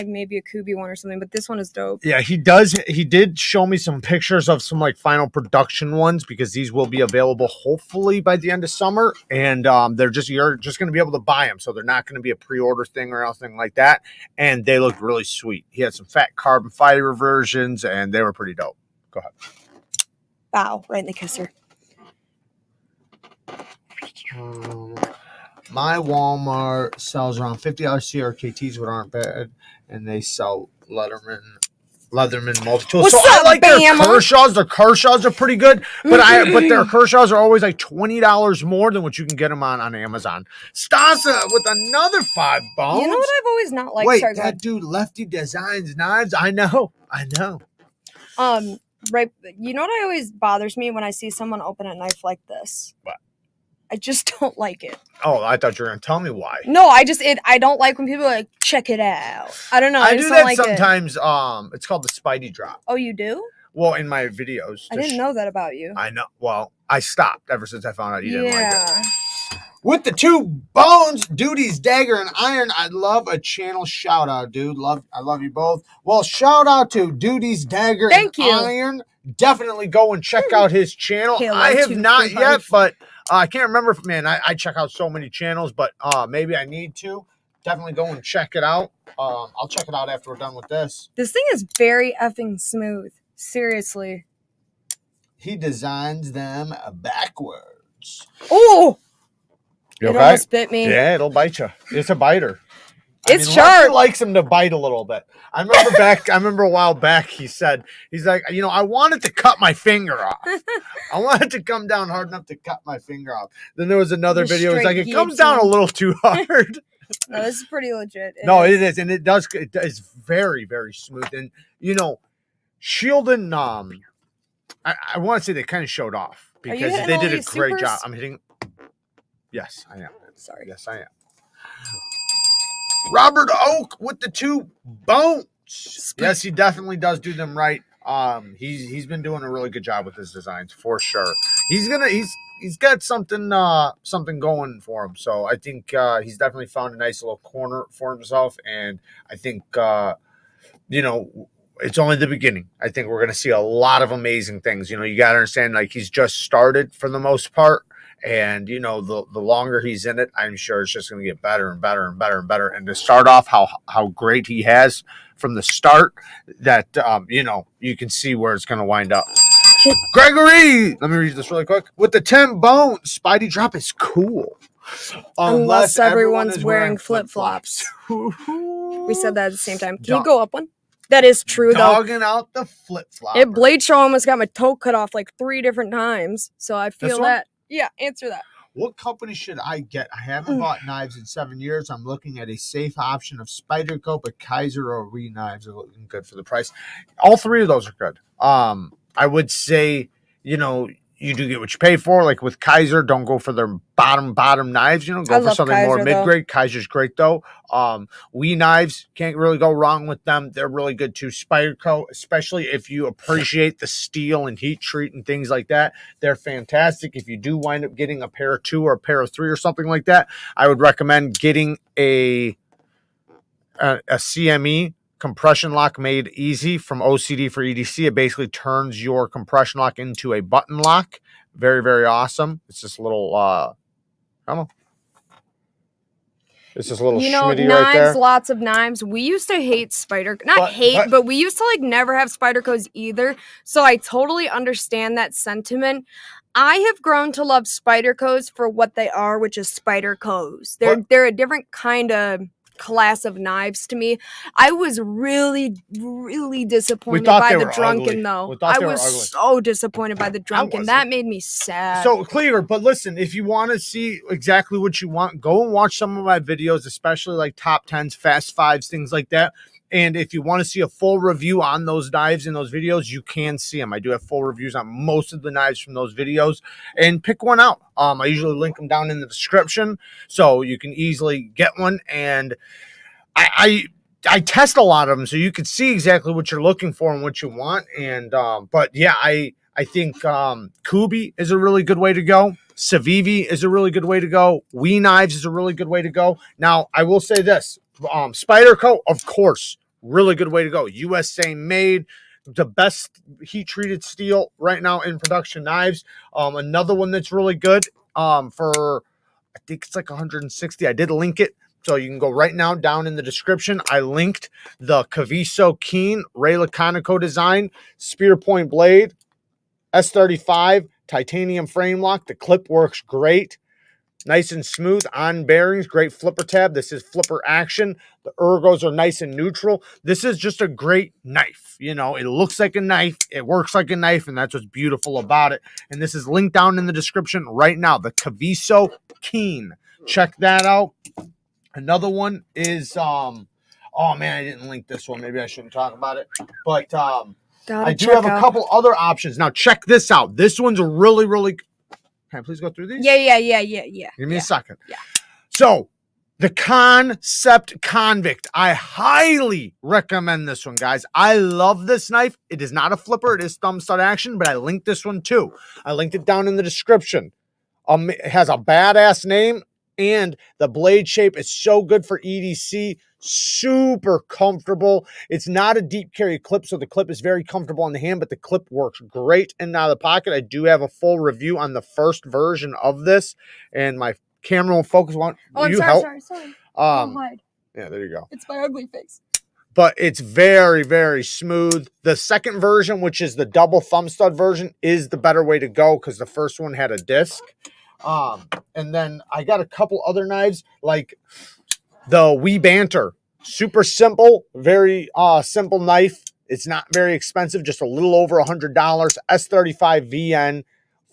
maybe a Kubi one or something, but this one is dope. Yeah, he did show me some pictures of some like final production ones, because these will be available hopefully by the end of summer, and you're just going to be able to buy them, so they're not going to be a pre-order thing or anything like that. And they look really sweet. He had some fat carbon fiber versions, and they were pretty dope. Go ahead. Bow right in the kisser. My Walmart sells around $50 CRKTs, which aren't bad, and they sell Leatherman multi-tools. What's so up, I like their Bama? Kershaws. Their Kershaws are pretty good, but their Kershaws are always like $20 more than what you can get them on Amazon. Stasa with another 5 bones. You know what I've always not liked? Wait, Sorry, go that ahead. dude Lefty designs knives. I know. Right. You know what always bothers me when I see someone open a knife like this? What? I just don't like it. Oh, I thought you were gonna tell me why. No, I don't like when people are like, check it out. I don't know. I just do don't that like sometimes. It's called the Spidey drop. Oh, you do? Well, in my videos. I didn't know that about you. I know. Well, I stopped ever since I found out you didn't like it. Yeah. With the 2 bones, Duty's Dagger and Iron. I'd love a channel shout out, dude. I love you both. Well, shout out to Duty's Dagger Thank and you. Iron. Definitely go and check out his channel. Halo I have 2, not 3, yet, 5. but I can't remember if, man, I check out so many channels, but maybe I need to. Definitely go and check it out. I'll check it out after we're done with this. This thing is very effing smooth. Seriously. He designs them backwards. Oh! You It okay? almost bit me. Yeah, it'll bite you. It's a biter. It's Lefty sharp. likes him to bite a little bit. I remember a while back he's like, I wanted to cut my finger off. I wanted to come down hard enough to cut my finger off. Then there was another The video. It's like, it straight comes down a guillotine. little too hard. No, this is pretty legit. It is. And it is very, very smooth. And, Shieldin, I want to say they kind of showed off because hitting they all did a these great supers? job. I'm hitting. Yes, I am. Sorry. Yes, I am. Robert Oak with the 2 bones. Yes, he definitely does do them right. He's been doing a really good job with his designs for sure. He's got something going for him. So I think he's definitely found a nice little corner for himself. And I think it's only the beginning. I think we're going to see a lot of amazing things. You know, you got to understand, like, he's just started for the most part. And, you know, the longer he's in it, I'm sure it's just going to get better and better and better and better. And to start off how great he has from the start, that, you know, you can see where it's going to wind up. Gregory, let me read this really quick. With the 10 bones, Spidey drop is cool. Unless everyone's wearing flip-flops. We said that at the same time. Can you go up one? That is true, though. Dogging out the flip-flop. Blade Show almost got my toe cut off like 3 different times. So I feel that. Yeah, answer that. What company should I get? I haven't bought knives in 7 years. I'm looking at a safe option of Spyderco, but Kaiser or Wee knives are looking good for the price. All 3 of those are good. I would say, you know, you do get what you pay for. Like with Kaiser, don't go for their bottom knives. You know, go for something more mid-grade. Kaiser's great though. Wee knives, can't really go wrong with them. They're really good too. Spyderco, especially if you appreciate the steel and heat treat and things like that, they're fantastic. If you do wind up getting a pair of 2 or a pair of 3 or something like that, I would recommend getting a CME. Compression lock made easy from OCD for EDC. It basically turns your compression lock into a button lock. Very, very awesome. It's just a little, come on. It's just a little schmitty knives, right there. Lots of knives. We used to hate but we used to like never have Spydercos either. So I totally understand that sentiment. I have grown to love Spydercos for what they are, which is Spydercos. They're a different kind of class of knives to me. I was really disappointed by the Drunken though. I was so disappointed by the Drunken. That made me sad. So clear, but listen, if you want to see exactly what you want, go and watch some of my videos, especially like top 10s, fast 5s, things like that. And if you want to see a full review on those knives in those videos, you can see them. I do have full reviews on most of the knives from those videos, and pick one out. I usually link them down in the description so you can easily get one. And I test a lot of them so you can see exactly what you're looking for and what you want. And but yeah, I think Kubi is a really good way to go. Civivi is a really good way to go. Wee knives is a really good way to go. Now, I will say this. Spyderco, of course, really good way to go. USA made, the best heat-treated steel right now in production knives. Another one that's really good for, I think it's like 160. I did link it, so you can go right now down in the description. I linked the KAVISO Keen Ray Laconico design, spear point blade, S35, titanium frame lock. The clip works great. Nice and smooth on bearings, great flipper tab. This is flipper action. The ergos are nice and neutral. This is just a great knife. You know, it looks like a knife. It works like a knife, and that's what's beautiful about it. And this is linked down in the description right now. The KAVISO Keen. Check that out. Another one is, oh man, I didn't link this one. Maybe I shouldn't talk about it. But I do have a couple other options. Now, check this out. This one's really Can I please go through these? Yeah. Give me a second. Yeah. So, the KANSEPT Convict. I highly recommend this one, guys. I love this knife. It is not a flipper. It is thumb stud action, but I linked this one too. I linked it down in the description. It has a badass name, and the blade shape is so good for EDC. Super comfortable. It's not a deep carry clip, so the clip is very comfortable in the hand, but the clip works great in and out of the pocket. I do have a full review on the first version of this, and my camera won't focus on. Oh, I'm sorry. Don't hide. Yeah, there you go. It's my ugly face. But it's very smooth. The second version, which is the double thumb stud version, is the better way to go because the first one had a disc. And then I got a couple other knives like the Wee BANTER. Super simple, very simple knife. It's not very expensive, just a little over $100. S35 VN,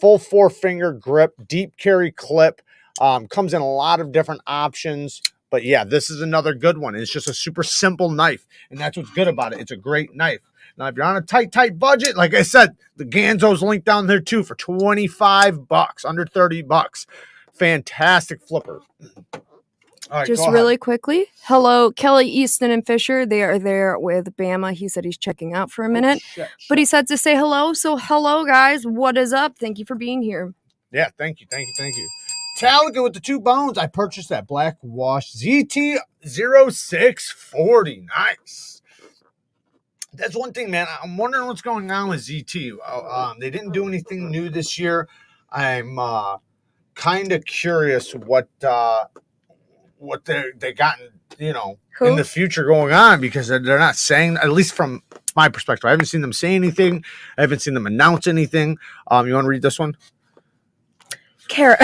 full 4-finger grip, deep carry clip. Comes in a lot of different options. But yeah, this is another good one. It's just a super simple knife, and that's what's good about it. It's a great knife. Now, if you're on a tight budget, like I said, the GANZO's linked down there too for $25, under $30. Fantastic flipper. All right, just really quickly. Hello, Kelly, Easton, and Fisher. They are there with Bama. He said he's checking out for a minute. But he said to say hello. So hello, guys. What is up? Thank you for being here. Yeah, thank you. Talkin with the 2 bones. I purchased that black wash ZT0640. Nice. That's one thing, man. I'm wondering what's going on with ZT. They didn't do anything new this year. I'm kind of curious what they got, in the future going on, because they're not saying, at least from my perspective, I haven't seen them say anything. I haven't seen them announce anything. You want to read this one? Kara,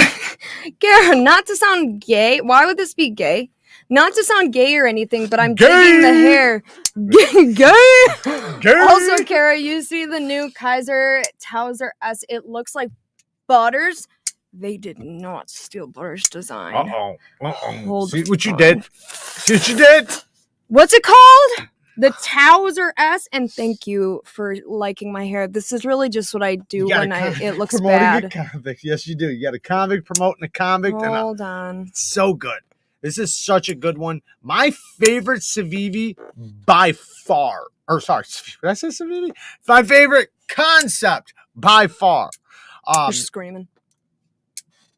not to sound gay. Why would this be gay? Not to sound gay or anything, but I'm digging the hair. Gay. Also, Kara, you see the new Kaiser Towser S. It looks like Butters. They did not steal Butters' design. See what you did? See what you did? What's it called? The Towser S. And thank you for liking my hair. This is really just what I do when it looks bad. Promoting a convict. Yes, you do. You got a convict promoting a convict. Hold on. It's so good. This is such a good one. My favorite Civivi by far. Or sorry, did I say Civivi? My favorite concept by far. You're screaming.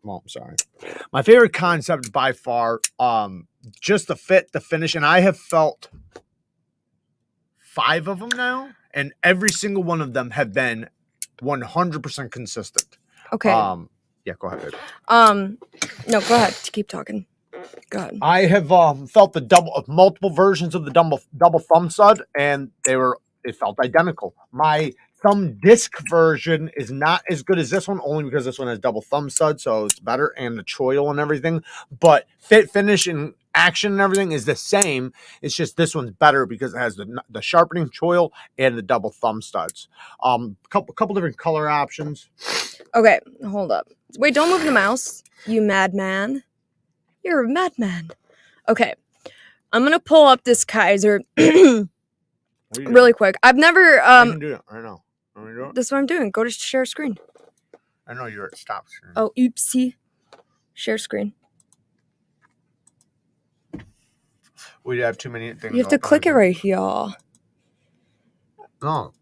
Well, I'm sorry. My favorite concept by far. Just the fit, the finish, and I have felt 5 of them now, and every single one of them have been 100% consistent. Okay. Yeah, go ahead. No, go ahead. Keep talking. Go ahead. I have felt the multiple versions of the double thumb stud, and it felt identical. My thumb disc version is not as good as this one, only because this one has double thumb stud, so it's better, and the choil and everything. But fit, finish, and action and everything is the same. It's just this one's better because it has the sharpening choil and the double thumb studs. Couple different color options. Okay, hold up. Wait, don't move the mouse, you madman. You're a madman. Okay, I'm gonna pull up this Kaiser really quick. I've never I can do it right now. That's what I'm doing. Go to share screen. I know you're at stop screen. Oh, oopsie. Share screen. We have too many things. You have to click it right here. No, hold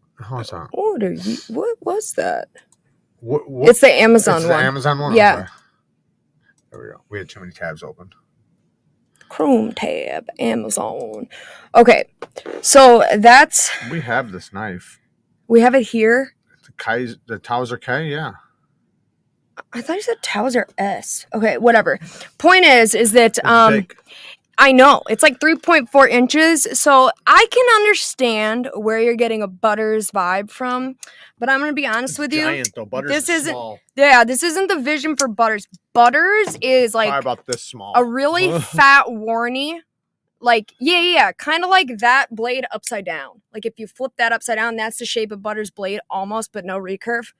on. What was that? What? It's the Amazon it's one. The Amazon one? Yeah. Okay. There we go. We had too many tabs open. Chrome tab, Amazon. Okay, so that's... We have this knife. We have it here? The Towser K, yeah. I thought you said Towser S. Okay, whatever. Point is that... big. I know. It's like 3.4 inches. So I can understand where you're getting a Butters vibe from. But I'm going to be honest with you. Giant, though. Butters is small. Yeah, this isn't the vision for Butters. Butters is like... Probably about this small. A really fat warny. Like, yeah. Kind of like that blade upside down. Like if you flip that upside down, that's the shape of Butters' blade almost, but no recurve.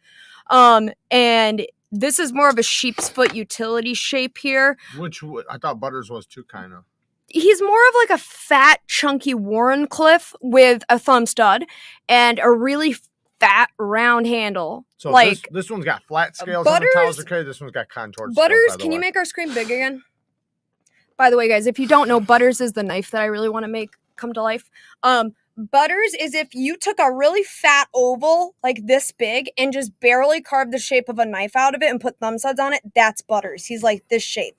And... This is more of a sheep's foot utility shape here. I thought Butters was too, kind of. He's more of like a fat, chunky Warrenclyffe with a thumb stud and a really fat, round handle. So like this one's got flat scales on the Towser K. This one's got contoured Butters, scales, can you make our screen big again? By the way, guys, if you don't know, Butters is the knife that I really want to make come to life. Butters is if you took a really fat oval, like this big, and just barely carved the shape of a knife out of it and put thumb studs on it, that's Butters. He's like this shape.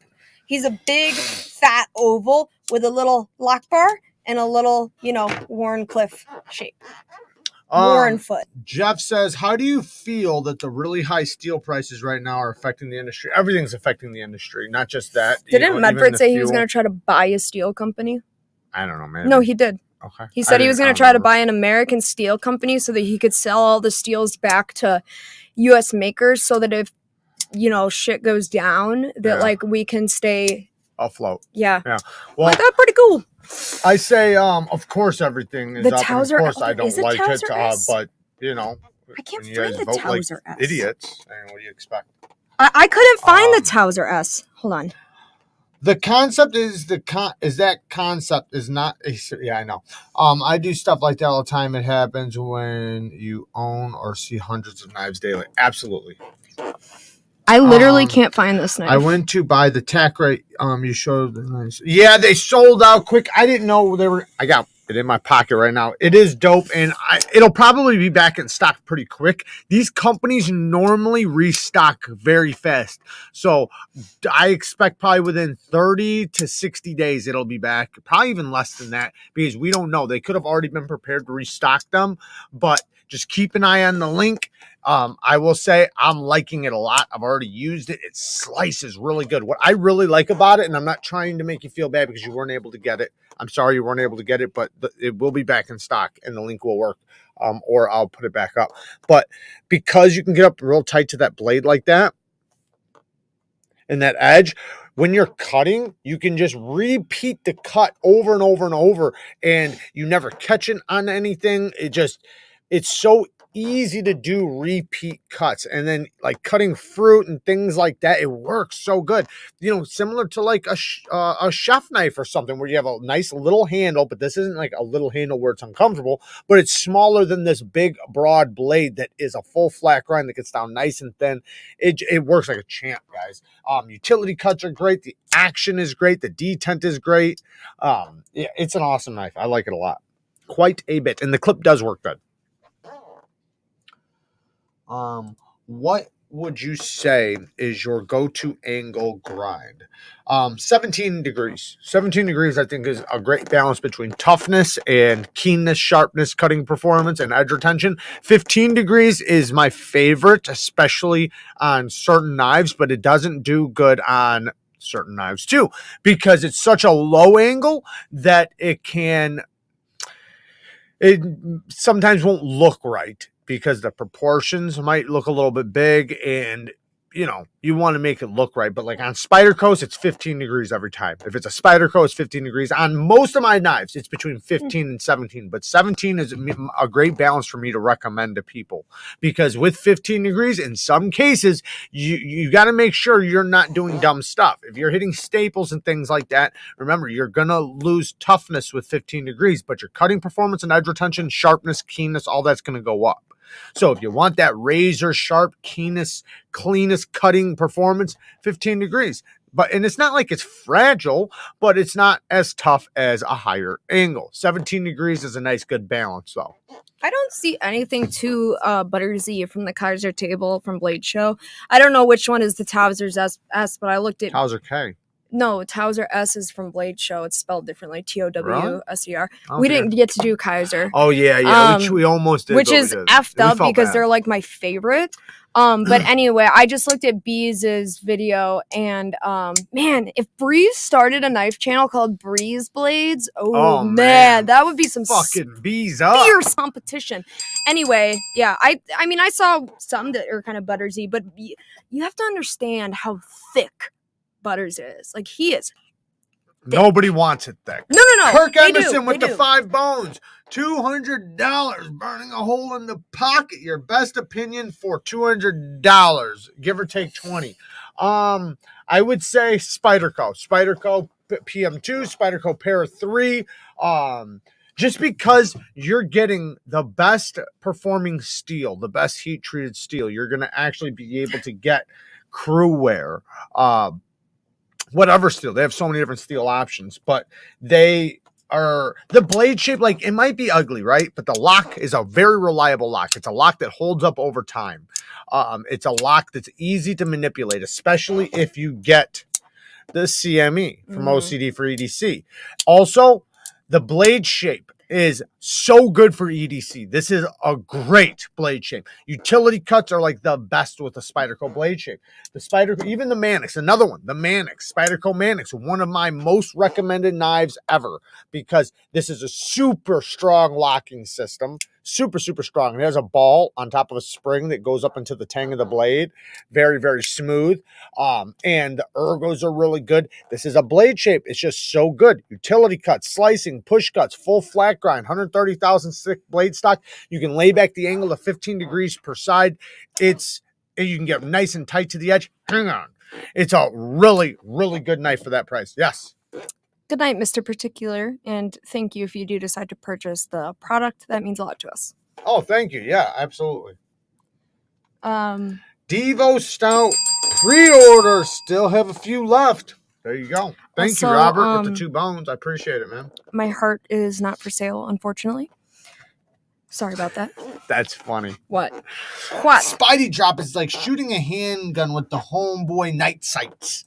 He's a big, fat oval with a little lock bar and a little, Warrenclyffe shape. Warrenfoot. Jeff says, how do you feel that the really high steel prices right now are affecting the industry? Everything's affecting the industry, not just that. Didn't Medford say he was going to try to buy a steel company? I don't know, man. No, he did. Okay. He said he was going to try to buy an American steel company so that he could sell all the steels back to U.S. makers so that if, shit goes down, that, we can stay afloat. Yeah. Well, that's pretty cool. I say, of course, everything is the up. Towser, of course, I don't like it, but, I can't find the Towser S. Idiots. I mean, what do you expect? I couldn't find the Towser S. Hold on. The concept is that concept is not yeah, I know. I do stuff like that all the time. It happens when you own or see hundreds of knives daily. Absolutely. I literally can't find this knife. I went to buy the tack rate. You showed the knives. Yeah, they sold out quick. I didn't know they were. I got it in my pocket right now. It is dope, and it'll probably be back in stock pretty quick. These companies normally restock very fast, so I expect probably within 30 to 60 days it'll be back. Probably even less than that, because we don't know. They could have already been prepared to restock them, but just keep an eye on the link. I will say I'm liking it a lot. I've already used it. It slices really good. What I really like about it, and I'm not trying to make you feel bad because you weren't able to get it. I'm sorry you weren't able to get it, but it will be back in stock and the link will work, or I'll put it back up. But because you can get up real tight to that blade like that and that edge, when you're cutting, you can just repeat the cut over and over and over, and you never catch it on anything. It's so easy to do repeat cuts, and then like cutting fruit and things like that, it works so good. Similar to like a chef knife or something, where you have a nice little handle, but this isn't like a little handle where it's uncomfortable, but it's smaller than this big broad blade that is a full flat grind that gets down nice and thin. It works like a champ, guys. Utility cuts are great. The action is great. The detent is great. Yeah, it's an awesome knife. I like it a lot, quite a bit, and the clip does work good. What would you say is your go-to angle grind? 17 degrees. 17 degrees, I think, is a great balance between toughness and keenness, sharpness, cutting performance, and edge retention. 15 degrees is my favorite, especially on certain knives, but it doesn't do good on certain knives too, because it's such a low angle that it sometimes won't look right, because the proportions might look a little bit big, and you want to make it look right. But like on Spydercos, it's 15 degrees every time. If it's a Spyderco, it's 15 degrees. On most of my knives, it's between 15 and 17, but 17 is a great balance for me to recommend to people, because with 15 degrees, in some cases, you got to make sure you're not doing dumb stuff. If you're hitting staples and things like that, remember, you're going to lose toughness with 15 degrees, but your cutting performance and edge retention, sharpness, keenness, all that's going to go up. So if you want that razor sharp, keenest, cleanest cutting performance, 15 degrees. And it's not like it's fragile, but it's not as tough as a higher angle. 17 degrees is a nice, good balance, though. I don't see anything too buttersy from the Kaiser table from Blade Show. I don't know which one is the Towser's S, but I looked at Towser K. No, Towser S is from Blade Show. It's spelled differently. TOWSER. Oh, we didn't get to do Kaiser. Oh, yeah. Which we almost did. Which is effed up because they're like my favorite. But anyway, I just looked at Beeze's video, and man, if Breeze started a knife channel called Breeze Blades, oh man, that would be some fucking bees up. Fierce competition. Anyway, yeah, I mean, I saw some that are kind of buttersy, but you have to understand how thick Butters is. Like, he is thick. Nobody wants it thick. No. Kirk Emerson with the 5 bones. $200, burning a hole in the pocket. Your best opinion for $200, give or take 20. I would say Spyderco PM2, Spyderco Para 3. Just because you're getting the best performing steel, the best heat treated steel, you're going to actually be able to get crew wear, whatever steel. They have so many different steel options, but they are the blade shape. Like, it might be ugly, right? But the lock is a very reliable lock. It's a lock that holds up over time. It's a lock that's easy to manipulate, especially if you get the CME from OCD for EDC. Also, the blade shape is so good for EDC. This is a great blade shape. Utility cuts are like the best with the Spyderco blade shape. The Spyderco, even the Mannix, another one, the Mannix, Spyderco Mannix, one of my most recommended knives ever, because this is a super strong locking system. Super, super strong. It has a ball on top of a spring that goes up into the tang of the blade. Very, very smooth. And the ergos are really good. This is a blade shape. It's just so good. Utility cuts, slicing, push cuts, full flat grind, 130,000 thick blade stock. You can lay back the angle to 15 degrees per side. You can get nice and tight to the edge. Hang on. It's a really, really good knife for that price. Yes. Good night, Mr. Particular, and thank you if you do decide to purchase the product. That means a lot to us. Oh, thank you. Yeah, absolutely. Devo Stout pre-order. Still have a few left. There you go. Thank you, Robert, with the 2 bones. I appreciate it, man. My heart is not for sale, unfortunately. Sorry about that. That's funny. What? Spidey drop is like shooting a handgun with the homeboy night sights.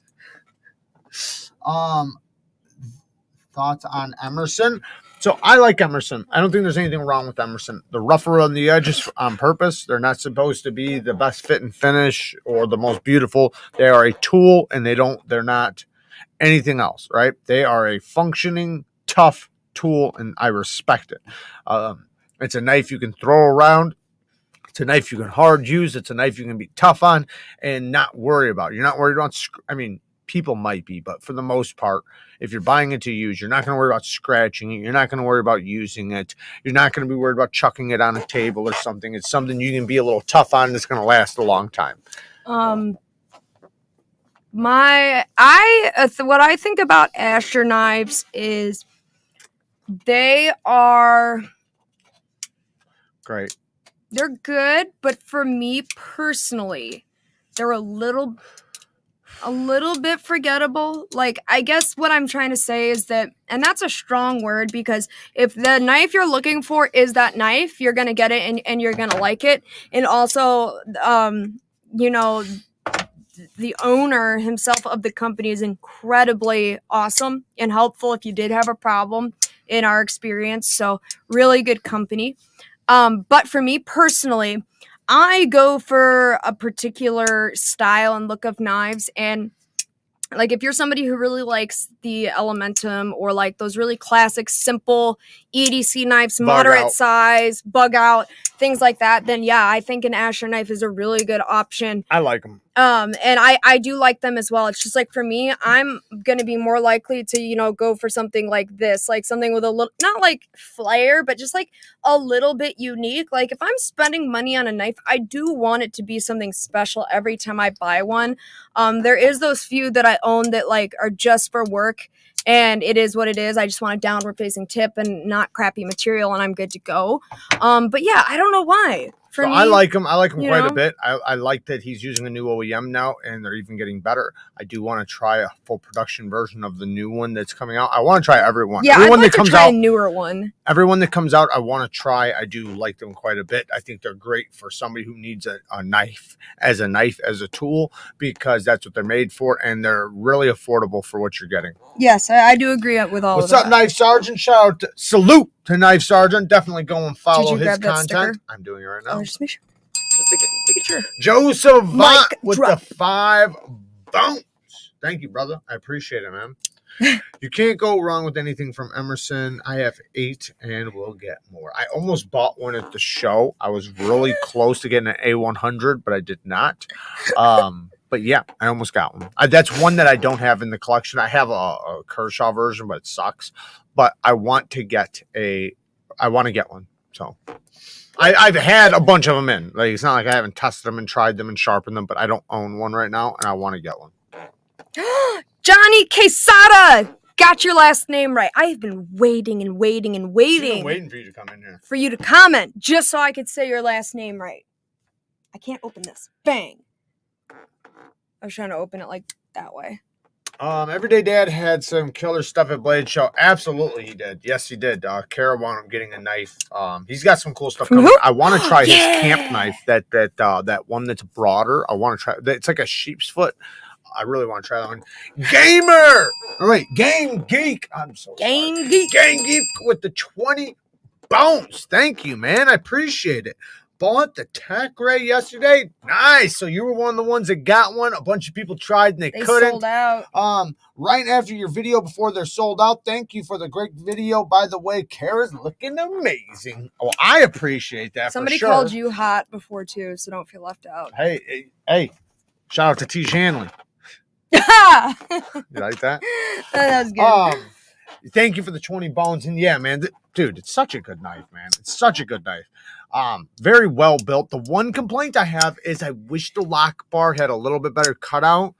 Thoughts on Emerson? So I like Emerson. I don't think there's anything wrong with Emerson. They're rougher on the edges on purpose. They're not supposed to be the best fit and finish or the most beautiful. They are a tool, and they're not anything else, right? They are a functioning, tough tool, and I respect it. It's a knife you can throw around. It's a knife you can hard use. It's a knife you can be tough on and not worry about. You're not worried about, people might be, but for the most part, if you're buying it to use, you're not going to worry about scratching it. You're not going to worry about using it. You're not going to be worried about chucking it on a table or something. It's something you can be a little tough on that's going to last a long time. What I think about Asher knives is they are great. They're good, but for me personally, they're a little bit forgettable. Like, I guess what I'm trying to say is that, and that's a strong word, because if the knife you're looking for is that knife, you're going to get it and you're going to like it. And also, the owner himself of the company is incredibly awesome and helpful if you did have a problem, in our experience. So really good company. But for me personally, I go for a particular style and look of knives, and like if you're somebody who really likes the Elementum or like those really classic, simple EDC knives, moderate size, bug out, things like that, then yeah, I think an Asher knife is a really good option. I like them. And I do like them as well. It's just like, for me, I'm going to be more likely to, go for something like this, like something with a little, not like flair, but just like a little bit unique. Like if I'm spending money on a knife, I do want it to be something special every time I buy one. There is those few that I own that like are just for work, and it is what it is. I just want a downward facing tip and not crappy material, and I'm good to go. But yeah, I don't know why. For me, I like him. I like him quite a bit. I like that he's using a new OEM now, and they're even getting better. I do want to try a full production version of the new one that's coming out. I want to try everyone. Yeah, everyone I'd like that comes to try out, a newer one. Everyone that comes out, I want to try. I do like them quite a bit. I think they're great for somebody who needs a knife as a tool, because that's what they're made for, and they're really affordable for what you're getting. Yes, I do agree with all What's of up, that. Knife Sergeant? Salute to Knife Sergeant. Definitely go and follow his content. Sticker? I'm doing it right now. Just make sure. Make sure. Joe Savant with the 5 bones. Thank you, brother. I appreciate it, man. You can't go wrong with anything from Emerson. I have 8 and we'll get more. I almost bought one at the show. I was really close to getting an A100, but I did not. But yeah, I almost got one. That's one that I don't have in the collection. I have a Kershaw version, but it sucks. But I want to get one. So I've had a bunch of them in. Like, it's not like I haven't tested them and tried them and sharpened them, but I don't own one right now, and I want to get one. Johnny Quesada, got your last name right. I have been waiting and waiting and waiting. I've been waiting for you to come in here. For you to comment, just so I could say your last name right. I can't open this. Bang. I was trying to open it like that way. Everyday Dad had some killer stuff at Blade Show. Absolutely, he did. Yes, he did. Kara wound up getting a knife. He's got some cool stuff coming. I want to try his camp knife. That one that's broader. I want to try. It's like a sheep's foot. I really want to try that one. Gamer. All right, Game Geek. I'm so Game sorry. Geek. Game Geek with the 20 bones. Thank you, man. I appreciate it. Bought the Tech Ray yesterday. Nice. So you were one of the ones that got one. A bunch of people tried and they couldn't. Sold out. Right after your video before they're sold out. Thank you for the great video. By the way, Kara's looking amazing. Oh, I appreciate that. Somebody for sure. called you hot before too, so don't feel left out. Hey. Shout out to TIEGE HANLEY. You like that? That was good. Thank you for the 20 bones. And yeah, man, dude, it's such a good knife, man. It's such a good knife. Very well built. The one complaint I have is I wish the lock bar had a little bit better cutout.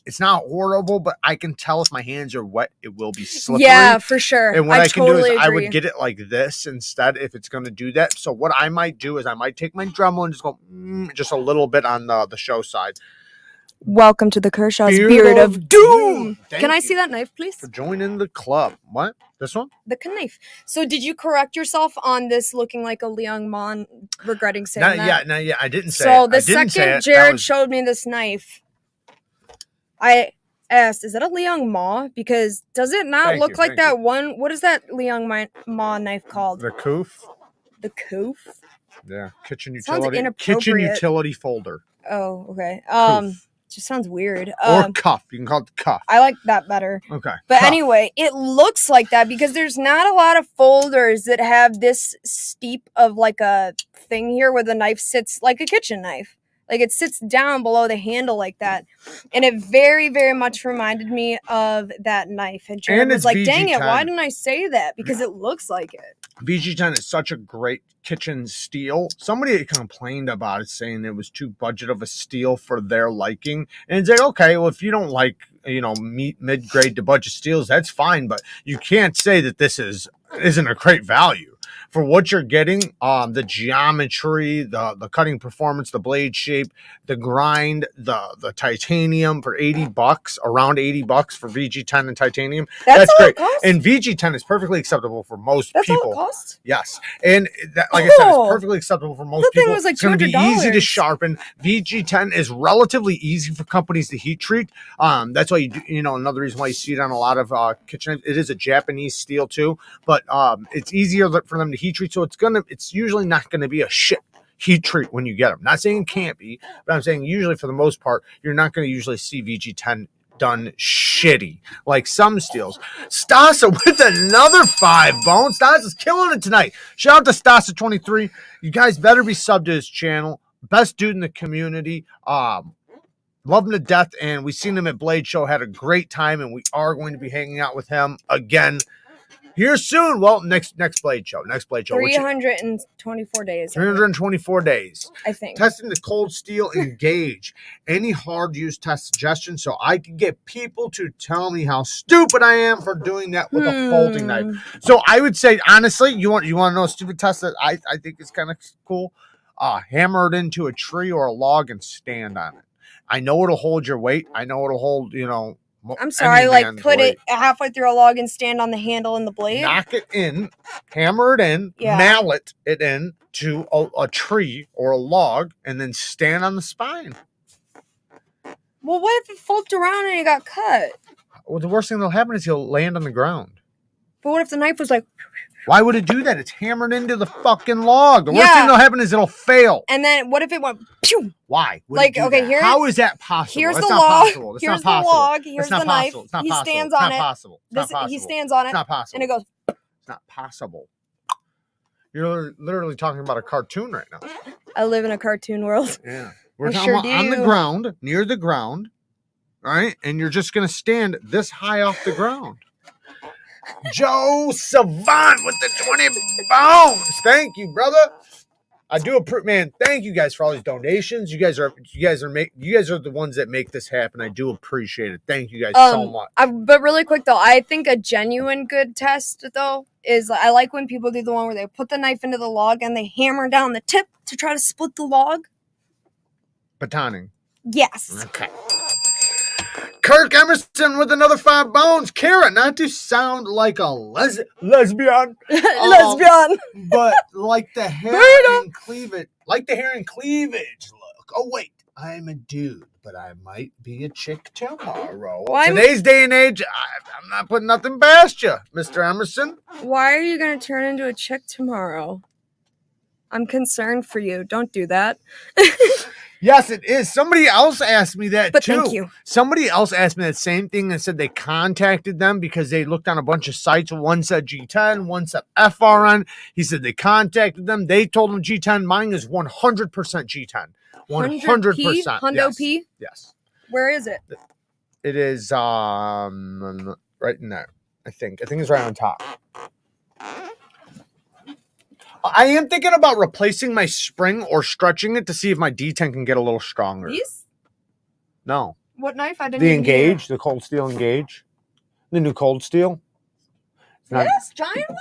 It's not horrible, but I can tell if my hands are wet, it will be slippery. Yeah, for sure. And what I can totally do is agree. I would get it like this instead if it's going to do that. So what I might do is I might take my Dremel and just go just a little bit on the show side. Welcome to the Kershaw's Beard of Doom. Can I see that knife, please? For joining the club. What? This one? The knife. So did you correct yourself on this looking like a Liang Mon regretting saying that? Not yet. I didn't say so it. the second Jerad showed me this knife, I asked, is that a Liang Ma? Because does it not look like that one? What is that Liang Ma knife called? The Koof. The Koof? Yeah. Kitchen Sounds utility. inappropriate. Kitchen utility folder. Oh, okay. Koof. Just sounds weird. Or cuff. You can call it the cuff. I like that better. Okay. But cuff. anyway, it looks like that because there's not a lot of folders that have this steep of like a thing here where the knife sits like a kitchen knife. Like it sits down below the handle like that. And it very, very much reminded me of that knife. And Jerad was like, dang it, why didn't I say that? Because it looks like it. VG10 is such a great kitchen steel. Somebody complained about it, saying it was too budget of a steel for their liking. And it's like, okay, well, if you don't like, mid-grade to budget steels, that's fine. But you can't say that this isn't a great value. For what you're getting, the geometry, the cutting performance, the blade shape, the grind, the titanium for $80, around $80 for VG10 and titanium. That's great. And VG10 is perfectly acceptable for most people. That's all it costs? Yes. And that, like I said, it's perfectly acceptable for most people. Was like it's going to be easy to sharpen. VG10 is relatively easy for companies to heat treat. That's why another reason why you see it on a lot of kitchen. It is a Japanese steel too, but it's easier for them to heat treat, so it's usually not going to be a shit heat treat when you get them. Not saying it can't be, but I'm saying usually for the most part, you're not going to usually see VG10 done shitty like some steels. Stasa with another 5 bones. Stasa's killing it tonight. Shout out to Stasa23. You guys better be subbed to his channel. Best dude in the community. Love him to death, and we seen him at Blade Show, had a great time, and we are going to be hanging out with him again here soon. Well, next Blade Show. 324 days. 324 days. I think. Testing the cold steel Engage. Any hard use test suggestions so I can get people to tell me how stupid I am for doing that with a folding knife. So I would say, honestly, you want to know a stupid test that I think is kind of cool? Hammer it into a tree or a log and stand on it. I know it'll hold your weight. I know it'll hold, I'm sorry, like put it halfway through a log and stand on the handle and the blade. Knock it in, hammer it in, mallet it in to a tree or a log, and then stand on the spine. Well, what if it flipped around and it got cut? Well, the worst thing that'll happen is he'll land on the ground. But what if the knife was like... Why would it do that? It's hammered into the fucking log. The worst thing that'll happen is it'll fail. And then what if it went... Pew! Why? Like, okay, here... How is that possible? Here's That's the not log. possible. That's Here's not the possible. log. Here's the knife. It's not he possible. stands It's on not it. possible. It's not possible. He stands on it. It's not possible. And it goes... It's not possible. You're literally talking about a cartoon right now. I live in a cartoon world. Yeah. We're talking about on the ground, near the ground, right? And you're just going to stand this high off the ground. Joe Savant with the 20 bones. Thank you, brother. I do appreciate, man. Thank you guys for all these donations. You guys are the ones that make this happen. I do appreciate it. Thank you guys so much. But really quick though, I think a genuine good test though is I like when people do the one where they put the knife into the log and they hammer down the tip to try to split the log. Batoning. Yes. Okay. Kirk Emerson with another 5 bones. Kara, not to sound like a lesbian. Lesbian. But like the hair and cleavage. Like the hair and cleavage look. Oh, wait. I'm a dude, but I might be a chick tomorrow. Well, today's day and age, I'm not putting nothing past you, Mr. Emerson. Why are you going to turn into a chick tomorrow? I'm concerned for you. Don't do that. Yes, it is. Somebody else asked me that too. Thank you. Somebody else asked me that same thing and said they contacted them because they looked on a bunch of sites. One said G10, one said FRN. He said they contacted them. They told them G10. Mine is 100% G10. 100%. Hundo P? Yes. Where is it? It is right in there. I think it's right on top. I am thinking about replacing my spring or stretching it to see if my D10 can get a little stronger. These? No. What knife? I didn't The Engage, the cold steel Engage. The new cold steel. This giant one?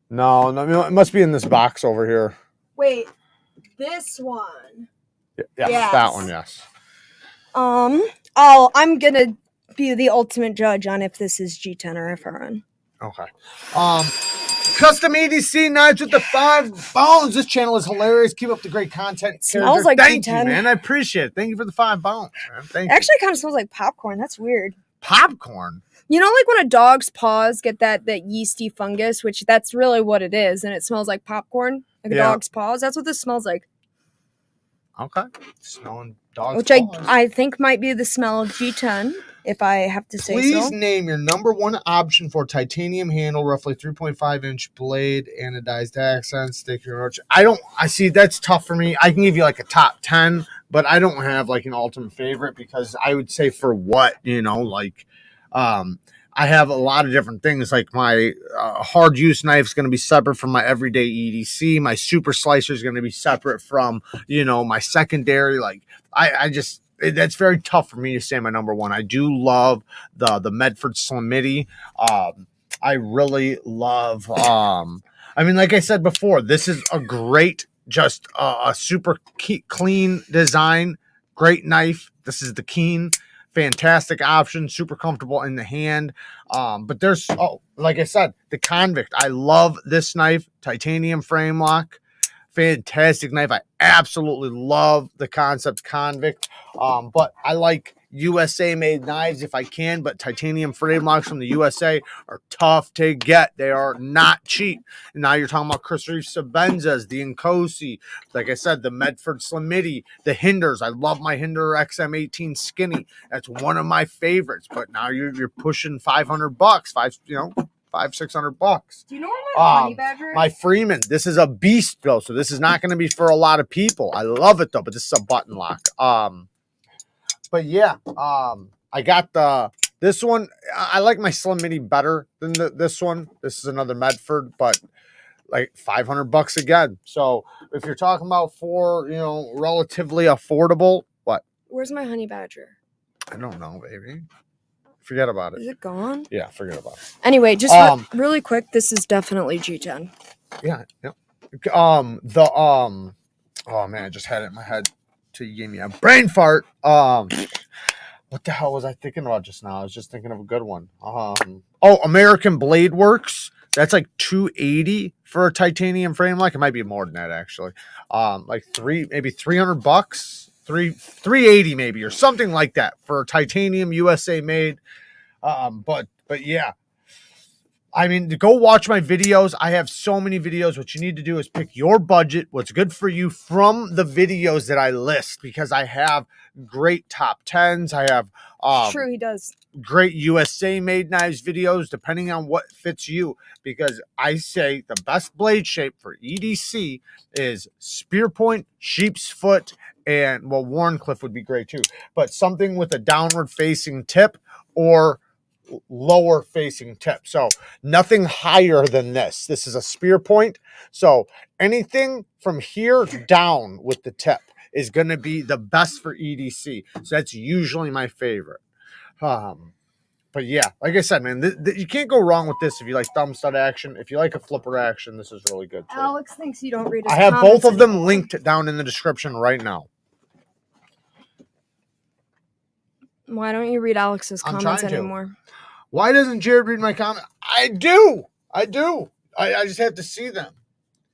No, it must be in this box over here. Wait, this one. Yes, that one, yes. I'm gonna be the ultimate judge on if this is G10 or FRN. Okay. Custom EDC knives with the 5 bones. This channel is hilarious. Keep up the great content. Smells like Thank G10. you, man. I appreciate it. Thank you for the 5 bones, man. Thank you. Actually, kind of smells like popcorn. That's weird. Popcorn? You know, like when a dog's paws get that yeasty fungus, which that's really what it is, and it smells like popcorn, like a dog's paws. That's what this smells like. Okay. Smelling dog's Which paws. I think might be the smell of G10, if I have to say so. Please name your number 1 option for titanium handle, roughly 3.5-inch blade, anodized accents, sticker. I see that's tough for me. I can give you like a top 10, but I don't have like an ultimate favorite because I would say for what, I have a lot of different things. Like my hard use knife is going to be separate from my everyday EDC. My super slicer is going to be separate from, my secondary. Like that's very tough for me to say my number 1. I do love the Medford Slimity. I really love, like I said before, this is a great, just a super clean design, great knife. This is the Keen. Fantastic option, super comfortable in the hand. But there's, like I said, the Convict. I love this knife, titanium frame lock. Fantastic knife. I absolutely love the Concept Convict. But I like USA made knives if I can, but titanium frame locks from the USA are tough to get. They are not cheap. And now you're talking about Chris Reeve Sabenzas, the Nkosi, like I said, the Medford Slimity, the Hinders. I love my Hinder XM18 Skinny. That's one of my favorites. But now you're pushing $500, $500-$600. Do you know where my honey badger is? My Freeman. This is a beast though, so this is not going to be for a lot of people. I love it though, but this is a button lock. But yeah, I got this one. I like my Slim Mini better than this one. This is another Medford, but like $500 again. So if you're talking about for relatively affordable, what? Where's my honey badger? I don't know, baby. Forget about it. Is it gone? Yeah, forget about it. Anyway, just really quick, this is definitely G10. Yeah. Oh man, I just had it in my head. You gave me a brain fart. What the hell was I thinking about just now? I was just thinking of a good one. American Blade Works. That's like $280 for a titanium frame lock. It might be more than that actually. Like maybe $300, $380 maybe or something like that for a titanium USA made. But yeah. I mean, to go watch my videos. I have so many videos. What you need to do is pick your budget, what's good for you from the videos that I list, because I have great top 10s. I have True, he does. Great USA made knives videos, depending on what fits you. Because I say the best blade shape for EDC is spear point, sheep's foot, and Warncliffe would be great too. But something with a downward facing tip or lower facing tip. So nothing higher than this. This is a spear point. So anything from here down with the tip is going to be the best for EDC. So that's usually my favorite. But yeah, like I said, man, you can't go wrong with this if you like thumb stud action. If you like a flipper action, this is really good too. Alex thinks you don't read his I have comments both of them anymore. linked down in the description right now. Why don't you read Alex's comments anymore? Why doesn't Jerad read my comment? I do. I just have to see them.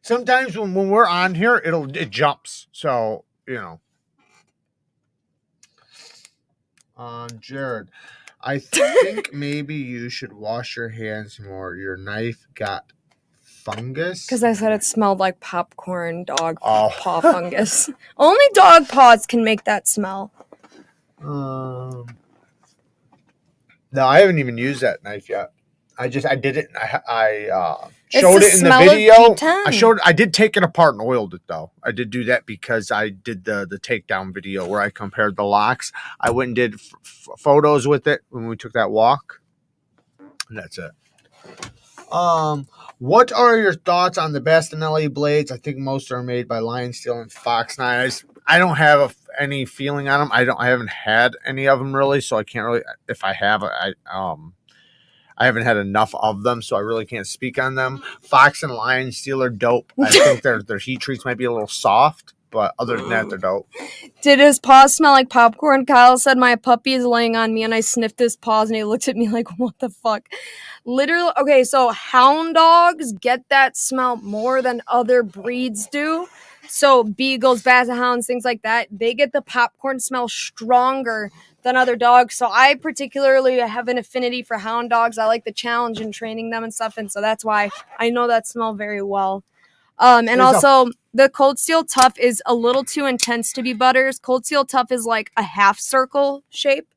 Sometimes when we're on here, it jumps. So, Jerad, I think maybe you should wash your hands more. Your knife got fungus. Because I said it smelled like popcorn dog paw fungus. Only dog paws can make that smell. No, I haven't even used that knife yet. I did it. I showed it in the video. I did take it apart and oiled it though. I did do that because I did the takedown video where I compared the locks. I went and did photos with it when we took that walk. And that's it. What are your thoughts on the Bastinelli blades? I think most are made by Lion Steel and Fox Knives. I don't have any feeling on them. I haven't had any of them really, so I can't really. If I have, I haven't had enough of them, so I really can't speak on them. Fox and Lion Steel are dope. I think their heat treats might be a little soft, but other than that, they're dope. Did his paws smell like popcorn? Kyle said my puppy is laying on me and I sniffed his paws and he looked at me like, what the fuck? Literally, okay, so hound dogs get that smell more than other breeds do. So beagles, basset hounds, things like that, they get the popcorn smell stronger than other dogs. So I particularly have an affinity for hound dogs. I like the challenge in training them and stuff, and so that's why I know that smell very well. And also the Cold Steel Tough is a little too intense to be Butters. Cold Steel Tough is like a half circle shape,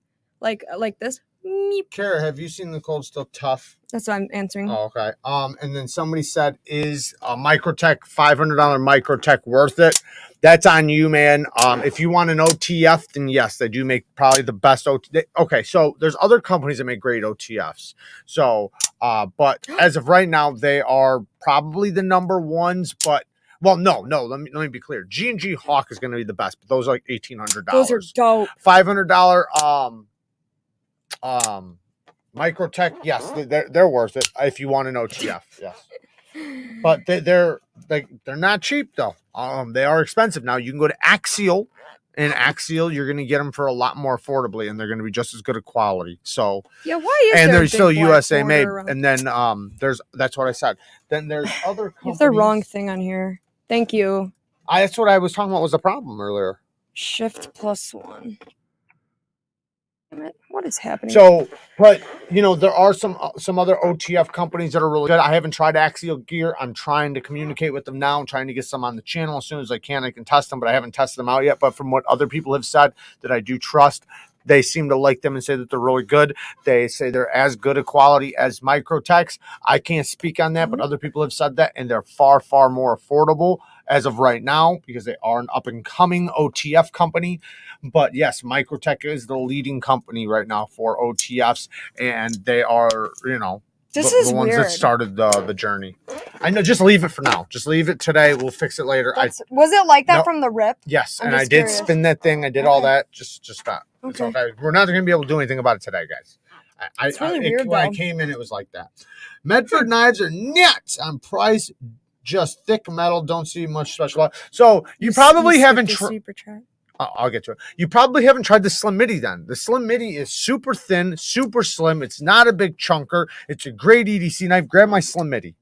like this. Meep. Kara, have you seen the Cold Steel Tough? That's what I'm answering. Oh, okay. And then somebody said, is a Microtech $500 Microtech worth it? That's on you, man. If you want an OTF, then yes, they do make probably the best OTF. Okay, so there's other companies that make great OTFs. So, but as of right now, they are probably the number ones. But well, no. Let me be clear. G&G Hawk is going to be the best, but those are like $1,800. Those are dope. $500. Microtech, yes, they're worth it if you want an OTF, yes. But they're not cheap though. They are expensive. Now you can go to Axial, and Axial you're going to get them for a lot more affordably, and they're going to be just as good a quality. So yeah, why is and there they're still USA made. around? And then that's what I said. Then there's other companies. You have the wrong thing on here. Thank you. That's what I was talking about was the problem earlier. Shift +1. What is happening? So, but you know, there are some other OTF companies that are really good. I haven't tried Axial Gear. I'm trying to communicate with them now. I'm trying to get some on the channel as soon as I can test them, but I haven't tested them out yet. But from what other people have said that I do trust, they seem to like them and say that they're really good. They say they're as good a quality as Microtechs. I can't speak on that, but other people have said that, and they're far, far more affordable as of right now because they are an up-and-coming OTF company. But yes, Microtech is the leading company right now for OTFs, and they are, you know, the ones that started the journey. I know, just leave it for now. Just leave it today. We'll fix it later. Was it like that from the rip? Yes, and I did spin that thing. I did all that. Just stop. Okay. It's okay. We're not going to be able to do anything about it today, guys. It's really weird, when I came in, it was like that. Medford knives are nuts on price. Just thick metal. Don't see much special. So you probably haven't tried. I'll get to it. You probably haven't tried the Slim Midi then. The Slim Midi is super thin, super slim. It's not a big chunker. It's a great EDC knife. Grab my Slim Midi.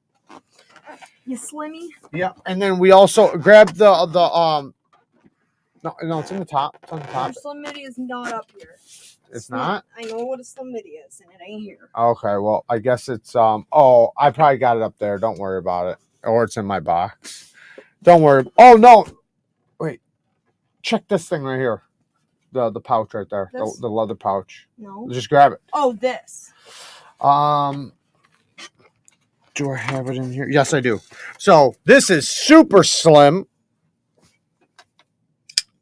You slimmy? Yeah. And then we also grabbed the no, it's in the top. It's on the top. Your Slim Midi is not up here. It's not? I know what a Slim Midi is, and it ain't here. Okay, well, I guess it's oh, I probably got it up there. Don't worry about it. Or it's in my box. Don't worry. Oh no. Wait. Check this thing right here. The pouch right there. The leather pouch. No. Just grab it. Oh, this. Do I have it in here? Yes, I do. So this is super slim.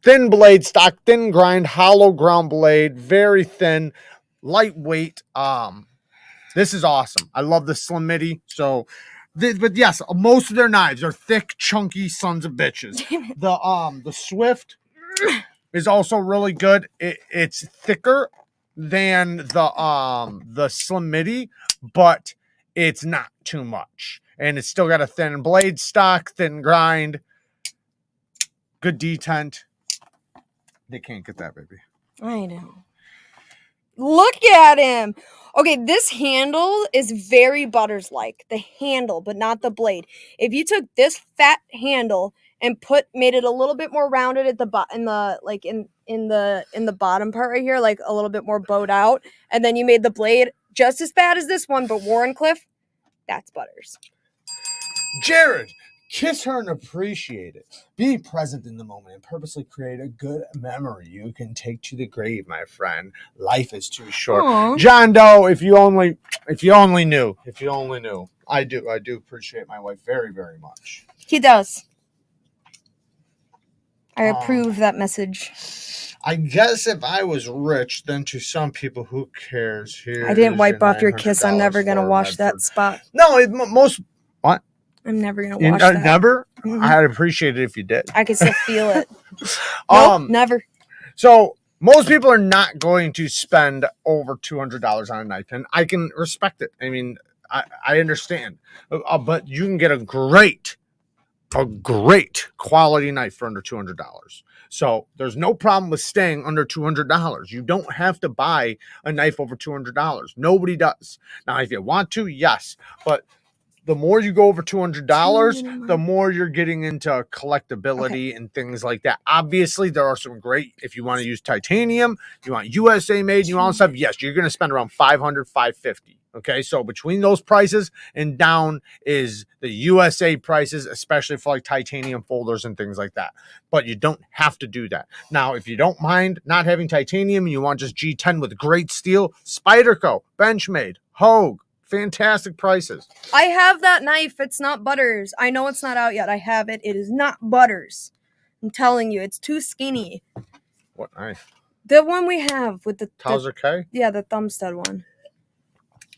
Thin blade stock, thin grind, hollow ground blade, very thin, lightweight. This is awesome. I love the Slim Midi. So but yes, most of their knives are thick, chunky sons of bitches. The Swift is also really good. It's thicker than the Slim Midi, but it's not too much. And it's still got a thin blade stock, thin grind, good detent. They can't get that, baby. I know. Look at him. Okay, this handle is very Butters-like. The handle, but not the blade. If you took this fat handle and made it a little bit more rounded at the in the bottom part right here, like a little bit more bowed out, and then you made the blade just as fat as this one, but Warrenclyffe, that's Butters. Jerad, kiss her and appreciate it. Be present in the moment and purposely create a good memory you can take to the grave, my friend. Life is too short. Aww. John Doe, if you only knew. I do appreciate my wife very, very much. He does. I approve that message. I guess if I was rich, then to some people, who cares? Here, I didn't wipe off your kiss. I'm never gonna wash that spot. No, what? I'm never gonna wash that. Never? Mm-hmm. I'd appreciate it if you did. I could still feel it. Nope, never. So most people are not going to spend over $200 on a knife, and I can respect it. I mean, I understand, but you can get a great a great quality knife for under $200. So there's no problem with staying under $200. You don't have to buy a knife over $200. Nobody does. Now, if you want to, yes, but the more you go over $200, the more you're getting into collectability and things like that. Obviously, there are some great, if you want to use titanium, you want USA made, you want stuff, yes, you're going to spend around $500, $550. Okay, so between those prices and down is the USA prices, especially for like titanium folders and things like that. But you don't have to do that. Now, if you don't mind not having titanium and you want just G10 with great steel, Spyderco, Benchmade, Hogue, fantastic prices. I have that knife. It's not Butters. I know it's not out yet. I have it. It is not Butters. I'm telling you, it's too skinny. What knife? The one we have with the Towser K? Yeah, the thumb stud one.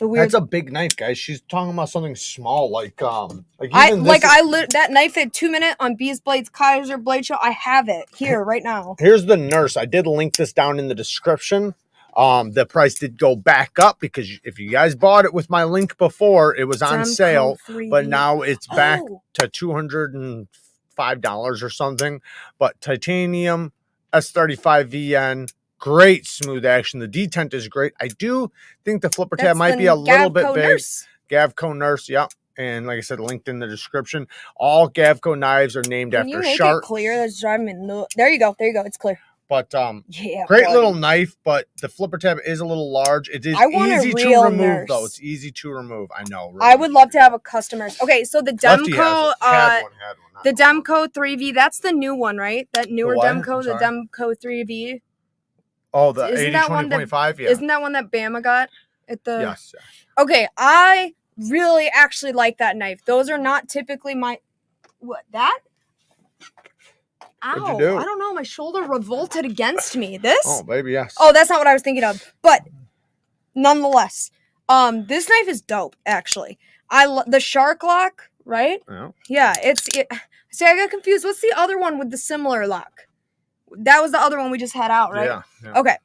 The weird. That's a big knife, guys. She's talking about something small, like that knife at 2 minute on Bees Blades Kaiser Blade Show. I have it here right now. Here's the nurse. I did link this down in the description. The price did go back up because if you guys bought it with my link before, it was on sale, but now it's back to $205 or something. But titanium S35VN, great smooth action. The detent is great. I do think the flipper tab might be a little bit big. GAVKO nurse, yep. And like I said, linked in the description. All GAVKO knives are named after sharks. Can you make it clear? That's driving me. There you go. There you go. It's clear. But great little knife, but the flipper tab is a little large. It is easy to remove, though. It's easy to remove. I know. Really. I would love to have a customer. Okay, so the Demco, the Demco 3V, that's the new one, right? That newer Demco, the Demco 3V. Oh, the 80-20.5? Yeah. Isn't that one that Bama got at the? Yes. Okay, I really actually like that knife. Those are not typically my. What, that? Ow, I don't know. My shoulder revolted against me. This? Oh, baby, yes. Oh, that's not what I was thinking of. But nonetheless, this knife is dope, actually. The shark lock, right? Yeah. See, I got confused. What's the other one with the similar lock? That was the other one we just had out, right? Yeah. Okay.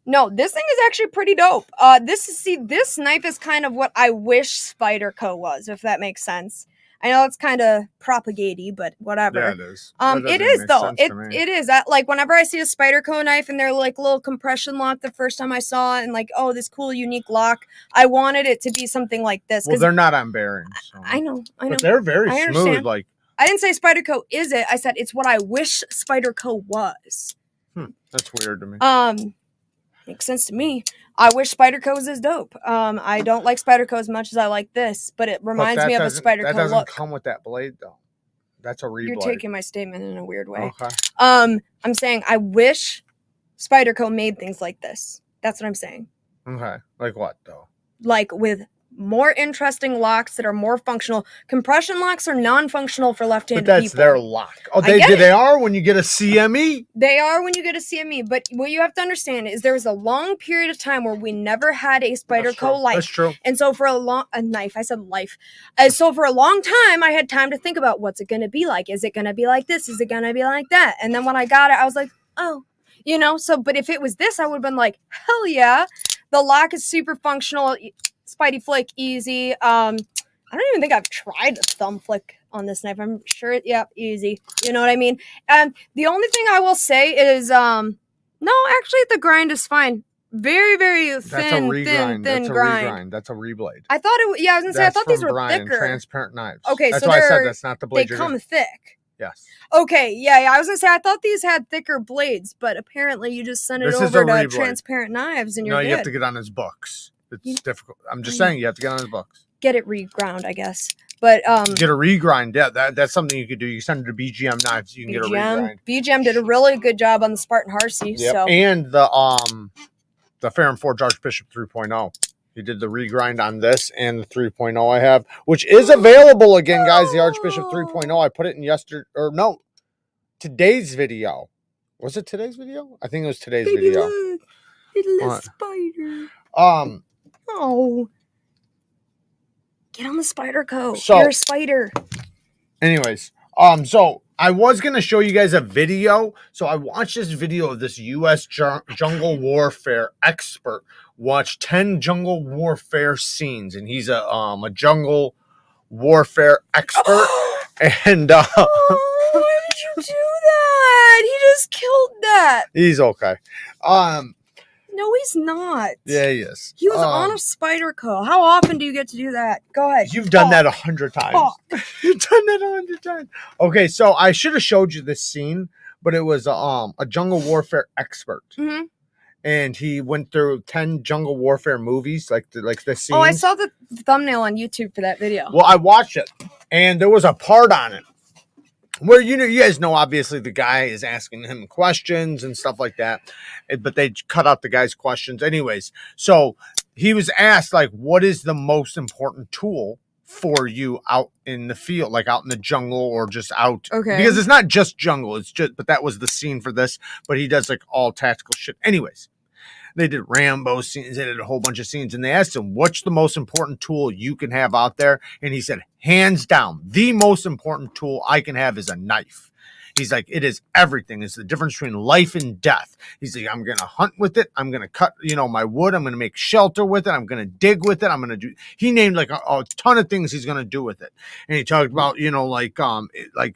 No, this thing is actually pretty dope. This knife is kind of what I wish Spyderco was, if that makes sense. I know it's kind of propagate-y, but whatever. Yeah, it is. It is, though. It is. Like, whenever I see a Spyderco knife and they're, like, little compression lock the first time I saw it and, like, oh, this cool, unique lock, I wanted it to be something like this. Well, they're not on bearings. So. I know. But they're very smooth. Like, I didn't say Spyderco is it. I said it's what I wish Spyderco was. That's weird to me. Makes sense to me. I wish Spyderco is dope. I don't like Spyderco as much as I like this, but it reminds me of a Spyderco look. That doesn't come with that blade, though. That's a reblade. You're taking my statement in a weird way. Okay. I'm saying I wish Spyderco made things like this. That's what I'm saying. Okay. Like what, though? Like with more interesting locks that are more functional. Compression locks are non-functional for left-handed people. But that's their lock. Oh, they are when you get a CME? They are when you get a CME. But what you have to understand is there was a long period of time where we never had a Spyderco life. That's true. And so for a knife, I said life. So for a long time, I had time to think about what's it going to be like? Is it going to be like this? Is it going to be like that? And then when I got it, I was like, oh, but if it was this, I would have been like, hell yeah. The lock is super functional. Spidey flick, easy. I don't even think I've tried a thumb flick on this knife. I'm sure, easy. You know what I mean? And the only thing I will say is, no, actually the grind is fine. Very, very thin grind. That's a reblade. I thought I was gonna say, I thought these were thicker. Transparent knives. Okay, that's so why I said that's not the blade. They come thick. Yes. Okay, yeah, I was gonna say I thought these had thicker blades, but apparently you just sent it over to Transparent Knives and you're good. No, you have to get on his books. It's difficult. I'm just saying you have to get on his books. Get it reground, I guess. But get a regrind. Yeah, that's something you could do. You send it to BGM Knives. You can get a regrind. BGM did a really good job on the Spartan Harsey. Yep. So. And the Fair and Forge Archbishop 3.0. He did the regrind on this and the 3.0 I have, which is available again, guys. The Archbishop 3.0. I put it in today's video. Was it today's video? I think it was today's video. Little spider. Oh. Get on the Spyderco. So, you're a spider. Anyways, so I was going to show you guys a video. So I watched this video of this U.S. jungle warfare expert watch 10 jungle warfare scenes. And he's a jungle warfare expert. And Oh, why did you do that? He just killed that. he's okay. No, he's not. Yeah, he is. He was on a Spyderco. How often do you get to do that? Go ahead. You've done that 100 times. You've done that 100 times. Okay, so I should have showed you this scene, but it was a jungle warfare expert. Mm-hmm. And he went through 10 jungle warfare movies, like the scenes. Oh, I saw the thumbnail on YouTube for that video. Well, I watched it, and there was a part on it where you guys know, obviously the guy is asking him questions and stuff like that, but they cut out the guy's questions anyways. So he was asked, like, what is the most important tool for you out in the field, like out in the jungle or just out? Okay. Because it's not just jungle, it's just, but that was the scene for this, but he does like all tactical shit. Anyways, they did Rambo scenes, they did a whole bunch of scenes, and they asked him, what's the most important tool you can have out there? And he said, hands down, the most important tool I can have is a knife. He's like, it is everything. It's the difference between life and death. He's like, I'm going to hunt with it. I'm going to cut, my wood. I'm going to make shelter with it. I'm going to dig with it. I'm going to do, he named like a ton of things he's going to do with it. And he talked about, like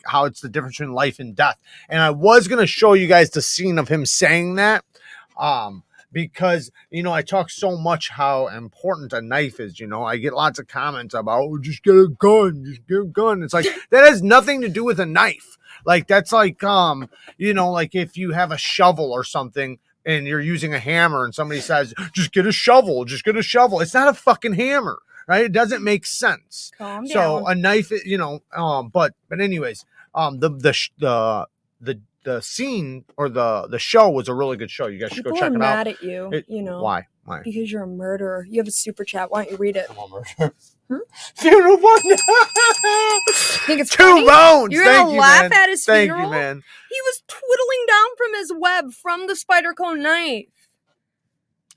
how it's the difference between life and death. And I was going to show you guys the scene of him saying that. Because, I talk so much how important a knife is, I get lots of comments about, just get a gun, It's like, that has nothing to do with a knife. Like, that's like, like if you have a shovel or something and you're using a hammer and somebody says, just get a shovel. It's not a fucking hammer, right? It doesn't make sense. Calm down. So a knife, but anyways, the scene or the show was a really good show. You guys should go check it out. People are mad at you, Why? Because you're a murderer. You have a super chat. Why don't you read it? I'm a murderer. Funeral one. Think it's Two funny? bones. You're gonna laugh man. at his Thank funeral? you, man. He was twiddling down from his web from the Spyderco knife.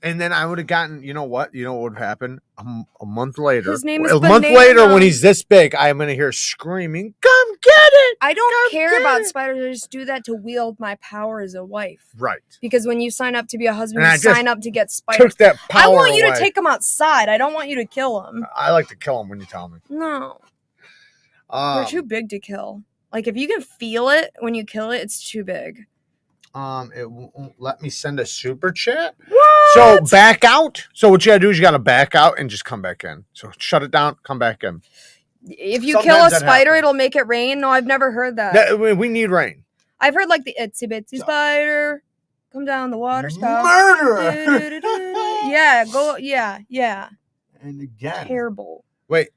And then I would have gotten, you know what would happen? A month later. His name is a month Banana. later, when he's this big, I'm going to hear screaming, come get it! I don't Come care get about it! spiders. I just do that to wield my power as a wife. Right. Because when you sign up to be a husband, And I you just sign up to get spiders. Took that power I want you away. to take them outside. I don't want you to kill them. I like to kill them when you tell me. No. They're too big to kill. Like, if you can feel it when you kill it, it's too big. It won't let me send a super chat. What? So back out. So what you gotta do is you gotta back out and just come back in. So shut it down, come back in. If you Sometimes kill a that spider, happens. it'll make it rain. No, I've never heard that. We need rain. I've heard like the itsy bitsy spider come down the water spout. Murderer. Yeah, go. Yeah. And again. Terrible. Wait.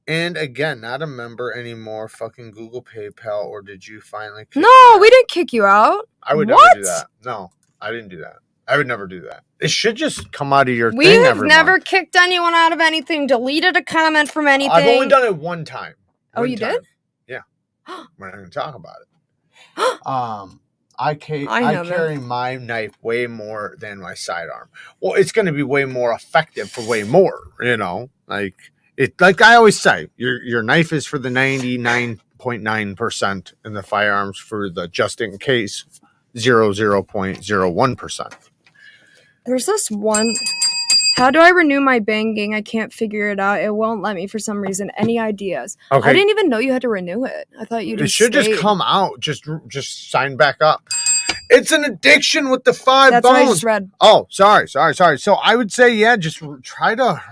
And again, not a member anymore. Fucking Google PayPal, or did you finally? No, we didn't kick you out. I would What? never do that. No, I didn't do that. I would never do that. It should just come out of your We thing have every never month. kicked anyone out of anything, deleted a comment from anything. I've only done it one time. Oh, One you time. did? Yeah. We're not going to talk about it. I carry my knife way more than my sidearm. Well, it's going to be way more effective for way more, like I always say, your knife is for the 99.9% and the firearms for the just in case 0.01%. There's this one. How do I renew my banging? I can't figure it out. It won't let me for some reason. Any ideas? Okay. I didn't even know you had to renew it. I thought you just It should just come out. Just sign back up. It's an addiction with the 5 That's bones. what I just read. Oh, sorry. So I would say, yeah, just try to,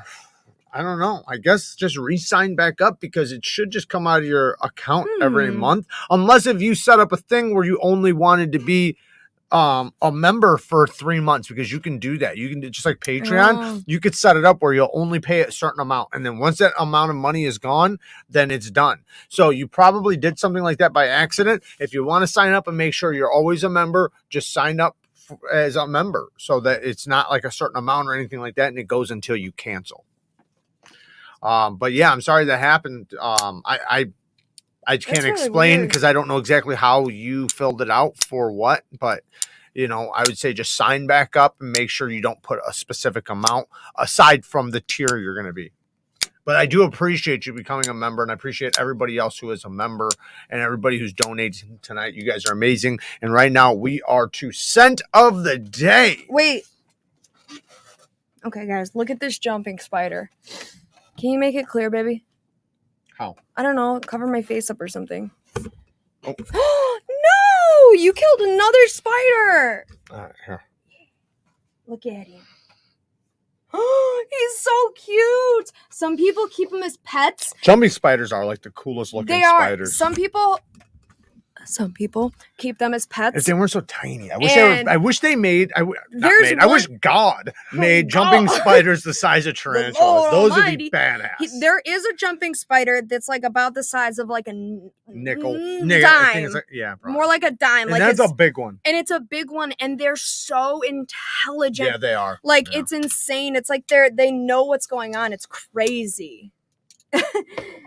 I don't know, I guess just re-sign back up because it should just come out of your account every month. Unless if you set up a thing where you only wanted to be a member for 3 months, because you can do that. You can do just like Patreon. You could set it up where you'll only pay a certain amount. And then once that amount of money is gone, then it's done. So you probably did something like that by accident. If you want to sign up and make sure you're always a member, just sign up as a member so that it's not like a certain amount or anything like that. And it goes until you cancel. But yeah, I'm sorry that happened. I can't really explain weird. because I don't know exactly how you filled it out for what, but I would say just sign back up and make sure you don't put a specific amount aside from the tier you're going to be. But I do appreciate you becoming a member, and I appreciate everybody else who is a member and everybody who's donating tonight. You guys are amazing. And right now we are to scent of the day. Wait. Okay, guys, look at this jumping spider. Can you make it clear, baby? How? I don't know. Cover my face up or something. Oh. No! You killed another spider! Here. Look at him. He's so cute! Some people keep him as pets. Jumping spiders are like the coolest looking They are. spiders. Some people keep them as pets. If they weren't so tiny, I wish they made. I wish God made jumping spiders the size of tarantulas. Those would be badass. There is a jumping spider that's like about the size of like a nickel dime. I think it's like, yeah, probably. More like a dime. And like that's a big one. And it's a big one, and they're so intelligent. Yeah, they are. Like it's insane. It's like they know what's going on. It's crazy.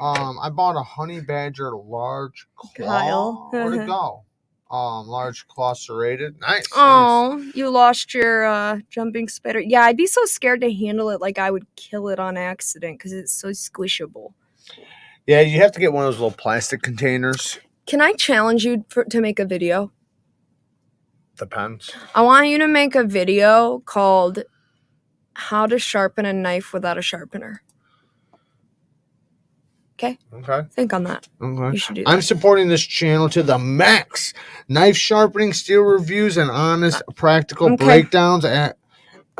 I bought a honey badger large claw. Kyle. Where'd it go? Large claw serrated. Nice. Oh, nice. You lost your jumping spider. Yeah, I'd be so scared to handle it. Like I would kill it on accident because it's so squishable. Yeah, you have to get one of those little plastic containers. Can I challenge you to make a video? Depends. I want you to make a video called "How to Sharpen a Knife Without a Sharpener." Okay. Think on that. Okay. You should do that. I'm supporting this channel to the max. Knife sharpening, steel reviews, and honest, practical breakdowns at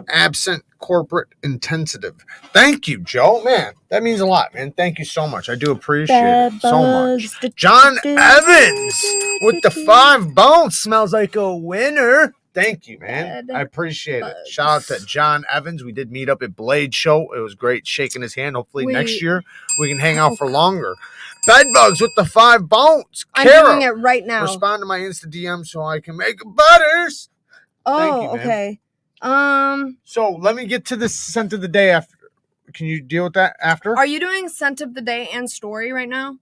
absent corporate intensive. Thank you, Joe. Man, that means a lot, man. Thank you so much. I do appreciate it so much. John Evans with the 5 bones. Smells like a winner. Thank you, man. I appreciate it. Shout out to John Evans. We did meet up at Blade Show. It was great shaking his hand. Hopefully next year we can hang out for longer. Bedbugs with the 5 bones. I'm Kara, doing it right now. respond to my Insta DM so I can make butters. Oh, you, okay. So let me get to the scent of the day after. Can you deal with that after? Are you doing scent of the day and story right now?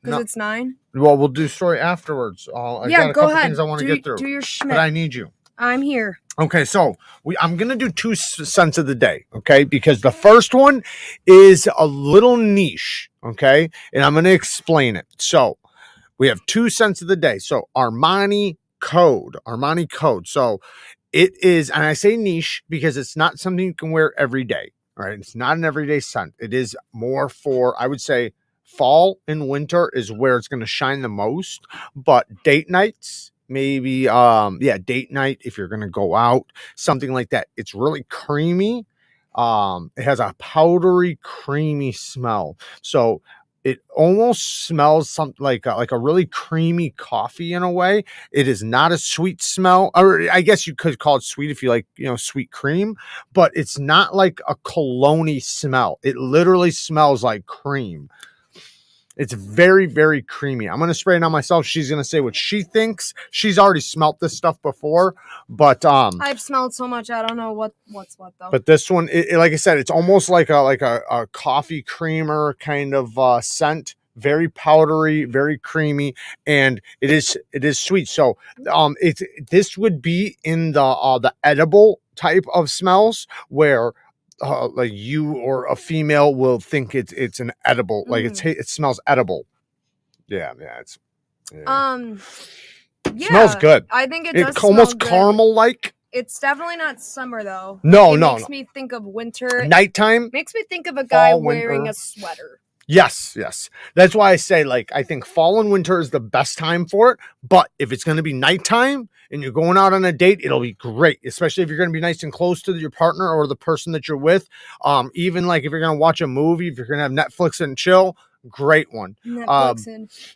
Because it's 9. Well, we'll do story afterwards. I got a couple things I want to get through. Do your schmidt. But I need you. I'm here. Okay, so I'm going to do 2 scents of the day, okay? Because the first one is a little niche, okay? And I'm going to explain it. So we have 2 scents of the day. So Armani Code. So it is, and I say niche because it's not something you can wear every day, all right? It's not an everyday scent. It is more for, I would say, fall and winter is where it's going to shine the most. But date nights, maybe date night if you're going to go out, something like that. It's really creamy. It has a powdery creamy smell, so it almost smells something like a really creamy coffee in a way. It is not a sweet smell, or I guess you could call it sweet if you like, sweet cream, but it's not like a cologne-y smell. It literally smells like cream. It's very, very creamy. I'm going to spray it on myself. She's going to say what she thinks. She's already smelt this stuff before, but I've smelled so much. I don't know what's what though. But this one, like I said, it's almost like a coffee creamer kind of scent. Very powdery, very creamy, and it is sweet. So this would be in the edible type of smells where like you or a female will think it's an edible, like it smells edible. Yeah. Smells good. I think it does almost smell caramel like. It's definitely not summer though. No, it makes me think of winter. Nighttime Makes me think of a guy wearing a sweater. Yes. That's why I say, I think fall and winter is the best time for it. But if it's going to be nighttime and you're going out on a date, it'll be great, especially if you're going to be nice and close to your partner or the person that you're with. Even like if you're going to watch a movie, if you're going to have Netflix and chill, great one.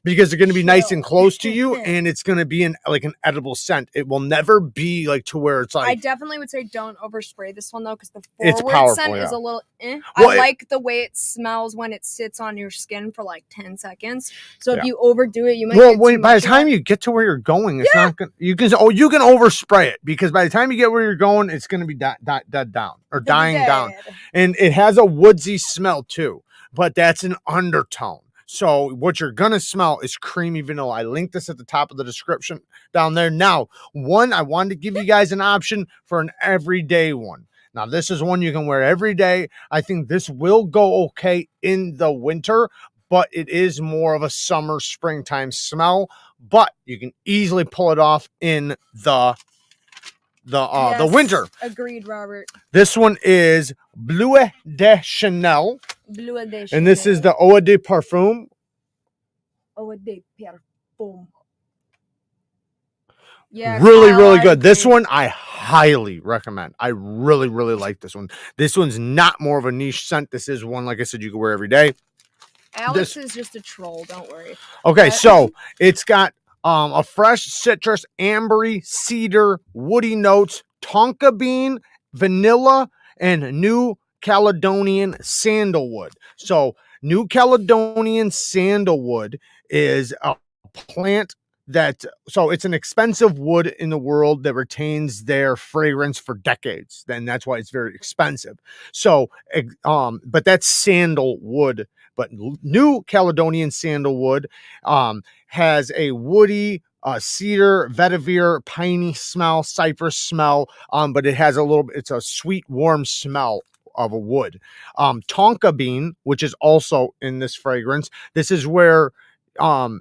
Because they're going to be nice and close to you, and it's going to be an edible scent. It will never be to where it's like. I definitely would say don't overspray this one though, because the it's forward powerful, scent is a little. Well, I like the way it smells when it sits on your skin for 10 seconds. So if you overdo it, you might. Well, by the time you get to where you're going, it's not gonna. You can overspray it, because by the time you get where you're going, it's going to be dead down or dying down, and it has a woodsy smell too. But that's an undertone. So what you're going to smell is creamy vanilla. I linked this at the top of the description down there. Now, I wanted to give you guys an option for an everyday one. Now, this is one you can wear every day. I think this will go okay in the winter, but it is more of a summer, springtime smell. But you can easily pull it off in the winter. Agreed, Robert. This one is Bleu de Chanel. Bleu de And this is Chanel. the Eau de Parfum. Eau de Parfum. Yeah, Really, Kyle, really I good. This agree. one I highly recommend. I really, really like this one. This one's not more of a niche scent. This is one, like I said, you can wear every day. Alex is just a troll. Don't worry. Okay, But- so it's got a fresh citrus, ambery, cedar, woody notes, tonka bean, vanilla, and New Caledonian sandalwood. So New Caledonian sandalwood is a plant that, so it's an expensive wood in the world that retains their fragrance for decades. Then that's why it's very expensive. So but that's sandalwood. But New Caledonian sandalwood has a woody, cedar, vetiver, piney smell, cypress smell, but it has it's a sweet, warm smell of a wood. Tonka bean, which is also in this fragrance. This is where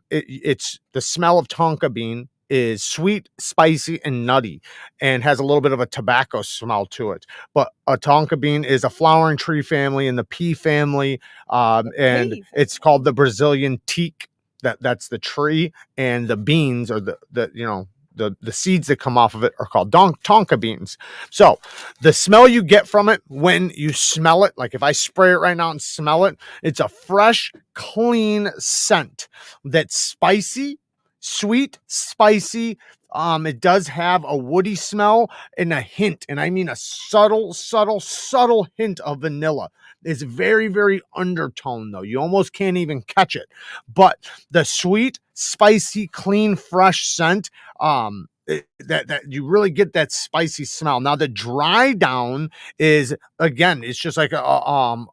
it's the smell of tonka bean is sweet, spicy, and nutty, and has a little bit of a tobacco smell to it. But a tonka bean is a flowering tree family in the pea family, and it's called the Brazilian teak. That's the tree, and the beans or the seeds that come off of it are called tonka beans. So the smell you get from it when you smell it, like if I spray it right now and smell it, it's a fresh, clean scent that's spicy, sweet, spicy. It does have a woody smell and a hint, and I mean a subtle, subtle, subtle hint of vanilla. It's very, very undertone though. You almost can't even catch it. But the sweet, spicy, clean, fresh scent, that you really get that spicy smell. Now the dry down is, again, it's just like a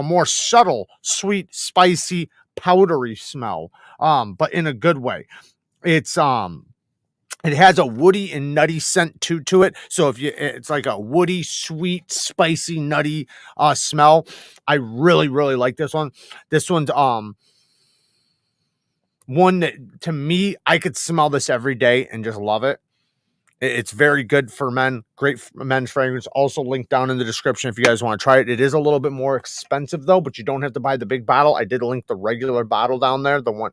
more subtle, sweet, spicy, powdery smell, but in a good way. It's it has a woody and nutty scent to it. So it's like a woody, sweet, spicy, nutty smell. I really, really like this one. This one's one that, to me, I could smell this every day and just love it. It's very good for men. Great men's fragrance. Also linked down in the description if you guys want to try it. It is a little bit more expensive though, but you don't have to buy the big bottle. I did link the regular bottle down there. The one,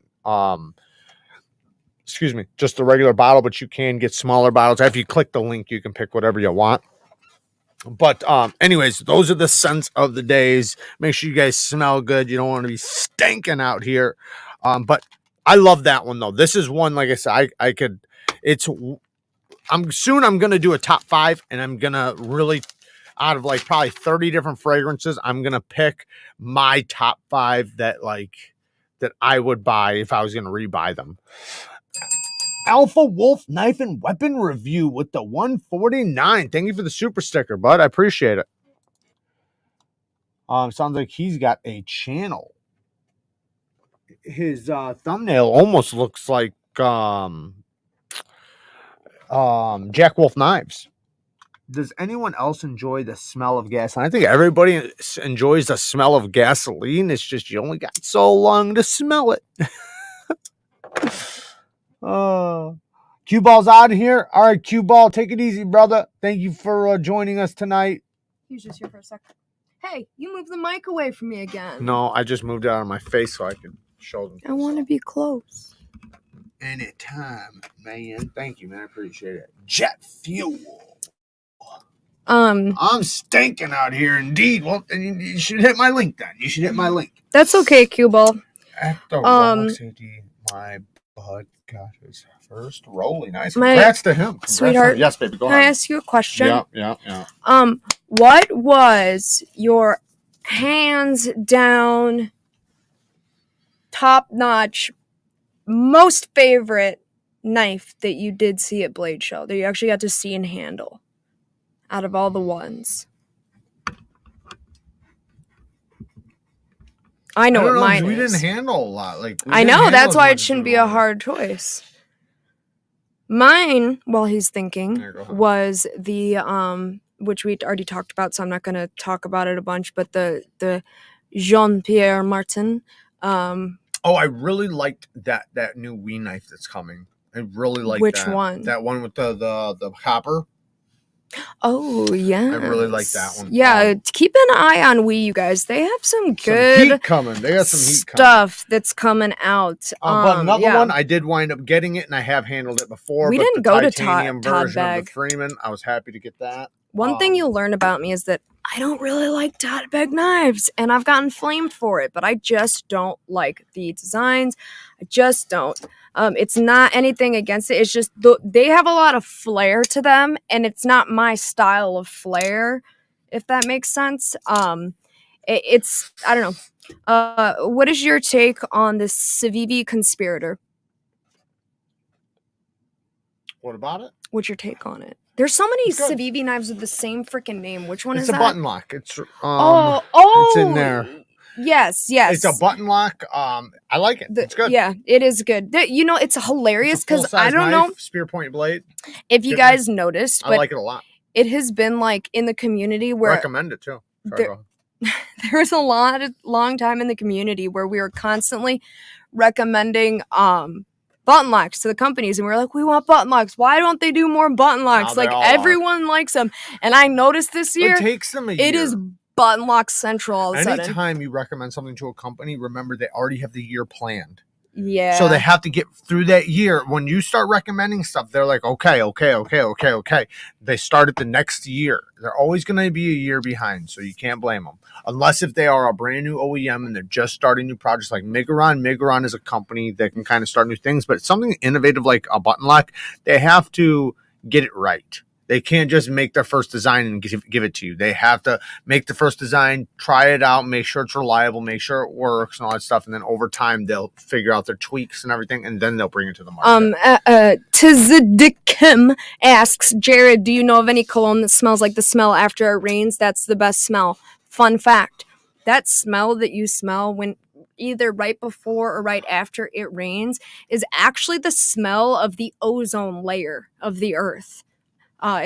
excuse me, just the regular bottle, but you can get smaller bottles. If you click the link, you can pick whatever you want. But anyways, those are the scents of the days. Make sure you guys smell good. You don't want to be stinking out here. But I love that one though. This is one, like I said, I could, I'm gonna do a top 5, and I'm gonna really, out of like probably 30 different fragrances, I'm gonna pick my top 5 that I would buy if I was gonna rebuy them. Alpha Wolf Knife and Weapon review with the 149. Thank you for the super sticker, bud. I appreciate it. Sounds like he's got a channel. His thumbnail almost looks like Jack Wolf Knives. Does anyone else enjoy the smell of gasoline? I think everybody enjoys the smell of gasoline. It's just you only got so long to smell it. Cue Ball's out of here. All right, Cue Ball, take it easy, brother. Thank you for joining us tonight. He was just here for a second. Hey, you moved the mic away from me again. No, I just moved it out of my face so I can show them. I want to be close. Anytime, man. Thank you, man. I appreciate it. Jet fuel. I'm stinking out here indeed. Well, you should hit my link then. You should hit my link. That's okay, Cue Ball. At the my bud got his first rolling. Nice. Congrats to him. Sweetheart. Yes, baby. Go Can ahead. I ask you a question? Yeah. What was your hands down, top notch, most favorite knife that you did see at Blade Show that you actually got to see and handle out of all the ones? I know what mine is. We didn't handle a lot. I know, that's why it shouldn't be a hard choice. Mine, while he's thinking, was the which we already talked about, so I'm not going to talk about it a bunch, but the Jean-Pierre Martin. I really liked that new Wii knife that's coming. I really like Which that. one? That one with the copper. Oh yeah, I really like that one. Yeah, keep an eye on Wii, you guys. They have some good heat coming. They got some heat stuff that's coming out. But another one, I did wind up getting it, and I have handled it before. We but didn't the go to titanium Todd version Bag. of the Freeman, I was happy to get that. One thing you'll learn about me is that I don't really like Todd Bag knives, and I've gotten flamed for it, but I just don't like the designs. I just don't. It's not anything against it. It's just they have a lot of flair to them, and it's not my style of flair, if that makes sense. It's I don't know. What is your take on this Civivi Conspirator? What about it? What's your take on it? There's so many Civivi knives with the same freaking name. Which one is that? It's a button lock. It's it's in there. Yes. It's a button lock. I like it. It's good. Yeah, it is good. It's hilarious because I don't know spear point blade. If you guys noticed, but I like it a lot. It has been like in the community where recommend it too. There was a long time in the community where we were constantly recommending button locks to the companies, and we were like, we want button locks. Why don't they do more button locks? Like everyone likes them. And I noticed this year it takes them a year. It is button lock central all of a sudden. Anytime you recommend something to a company, remember they already have the year planned. Yeah. So they have to get through that year. When you start recommending stuff, they're like, okay. They start it the next year. They're always going to be a year behind, so you can't blame them. Unless if they are a brand new OEM and they're just starting new projects like Migron. Migron is a company that can kind of start new things, but something innovative like a button lock, they have to get it right. They can't just make their first design and give it to you. They have to make the first design, try it out, make sure it's reliable, make sure it works and all that stuff. And then over time, they'll figure out their tweaks and everything, and then they'll bring it to the market. Tzidikim asks, Jerad, do you know of any cologne that smells like the smell after it rains? That's the best smell. Fun fact, that smell that you smell when either right before or right after it rains is actually the smell of the ozone layer of the earth.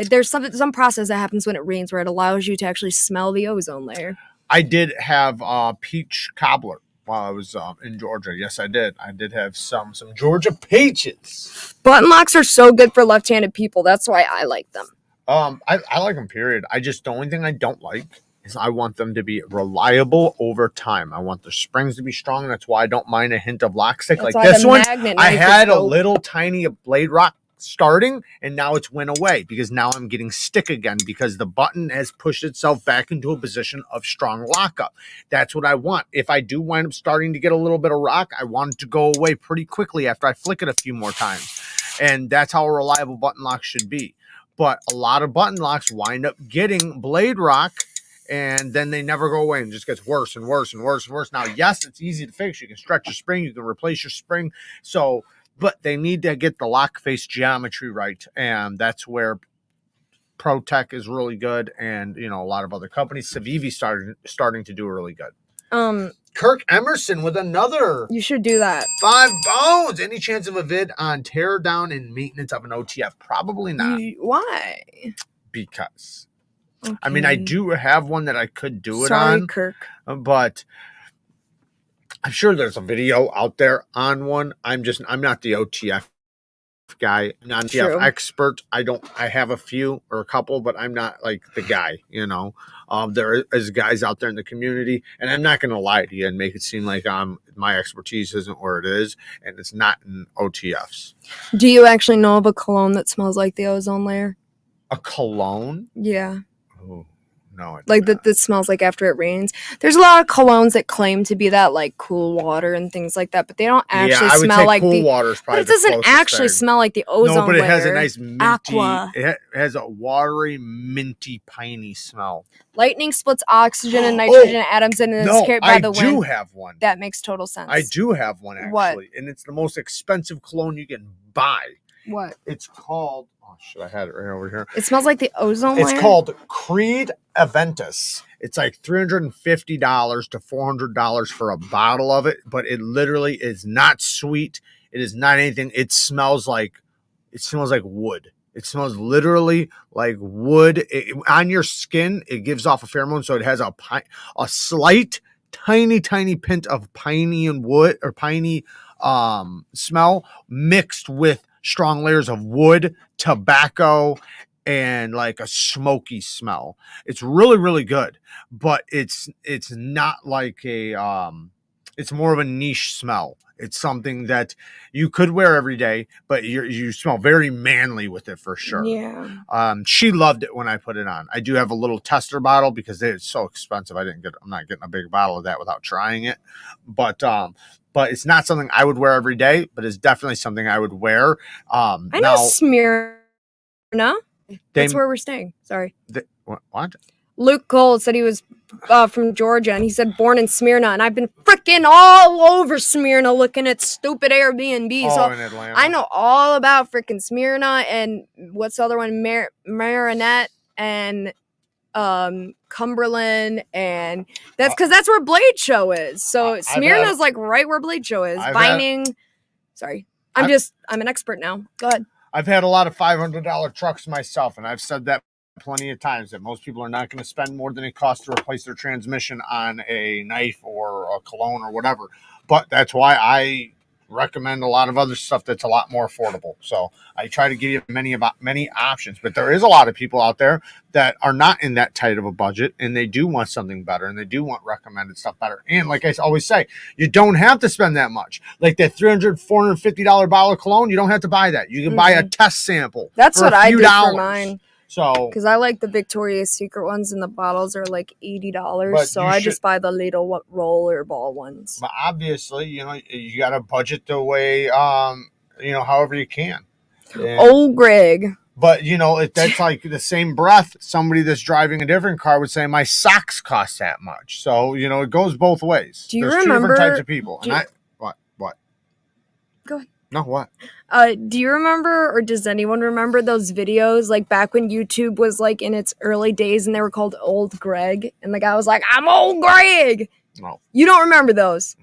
There's some process that happens when it rains where it allows you to actually smell the ozone layer. I did have peach cobbler while I was in Georgia. Yes, I did. I did have some Georgia peaches. Button locks are so good for left-handed people. That's why I like them. I like them, period. The only thing I don't like is I want them to be reliable over time. I want the springs to be strong. That's why I don't mind a hint of lock stick. Like this one, I had a little tiny blade rock starting, and now it's went away because now I'm getting stick again because the button has pushed itself back into a position of strong lockup. That's what I want. If I do wind up starting to get a little bit of rock, I want it to go away pretty quickly after I flick it a few more times. And that's how a reliable button lock should be. But a lot of button locks wind up getting blade rock, and then they never go away and just gets worse and worse and worse and worse. Now, yes, it's easy to fix. You can stretch your spring. You can replace your spring. But they need to get the lock face geometry right, and that's where ProTech is really good, and a lot of other companies. Civivi starting to do really good. Kirk Emerson with another. You should do that. 5 bones. Any chance of a vid on tear down and maintenance of an OTF? Probably not. Why? Because okay. I mean, I do have one that I could do it on. Sorry, Kirk, but I'm sure there's a video out there on one. I'm not the OTF guy. I'm not an OTF expert. I have a few or a couple, but I'm not like the guy, there is guys out there in the community, and I'm not going to lie to you and make it seem like my expertise isn't where it is, and it's not in OTFs. Do you actually know of a cologne that smells like the ozone layer? A cologne? Yeah. Oh. No, like that smells like after it rains. There's a lot of colognes that claim to be that like cool water and things like that, but they don't actually smell like cool water's probably but it doesn't actually smell like the ozone layer. No, but it has a nice minty, aqua. It has a watery, minty, piney smell. Lightning splits oxygen and nitrogen atoms and is carried by the wind. I do have one. That makes total sense. I do have one actually. What? And it's the most expensive cologne you can buy. What? It's called I had it right over here. It smells like the ozone layer? It's called Creed Aventis. It's like $350 to $400 for a bottle of it, but it literally is not sweet. It is not anything. It smells like wood. It smells literally like wood. On your skin, it gives off a pheromone, so it has a slight, tiny hint of piney and wood or piney smell mixed with strong layers of wood, tobacco, and like a smoky smell. It's really, really good, but it's not like it's more of a niche smell. It's something that you could wear every day, but you smell very manly with it for sure. Yeah. She loved it when I put it on. I do have a little tester bottle because it's so expensive. I'm not getting a big bottle of that without trying it. But it's not something I would wear every day, but it's definitely something I would wear. I know Smyrna. That's where we're staying. Sorry. What? Luke Cole said he was from Georgia, and he said born in Smyrna, and I've been freaking all over Smyrna looking at stupid Airbnb. So in Atlanta. I know all about freaking Smyrna and what's the other one, Marinette and Cumberland, and that's because that's where Blade Show is. So Smyrna's like right where Blade Show is. Vining. Sorry, I'm an expert now. Go ahead. I've had a lot of $500 trucks myself, and I've said that plenty of times that most people are not going to spend more than it costs to replace their transmission on a knife or a cologne or whatever. But that's why I recommend a lot of other stuff that's a lot more affordable. So I try to give you many options, but there is a lot of people out there that are not in that tight of a budget, and they do want something better, and they do want recommended stuff better. And like I always say, you don't have to spend that much. Like that $300, $450 bottle of cologne, you don't have to buy that. You can buy a test sample. That's for what a few I did dollars. for mine. So, because I like the Victoria's Secret ones, and the bottles are like $80. So I just buy the little roller ball ones. But obviously, you got to budget the way, however you can. And, old Greg. But that's like the same breath. Somebody that's driving a different car would say my socks cost that much. So it goes both ways. Do you There's remember? Two different types of people. What? Go ahead. No, what? Do you remember, or does anyone remember those videos like back when YouTube was like in its early days, and they were called Old Greg, and the guy was like, "I'm Old Greg." No. You don't remember those?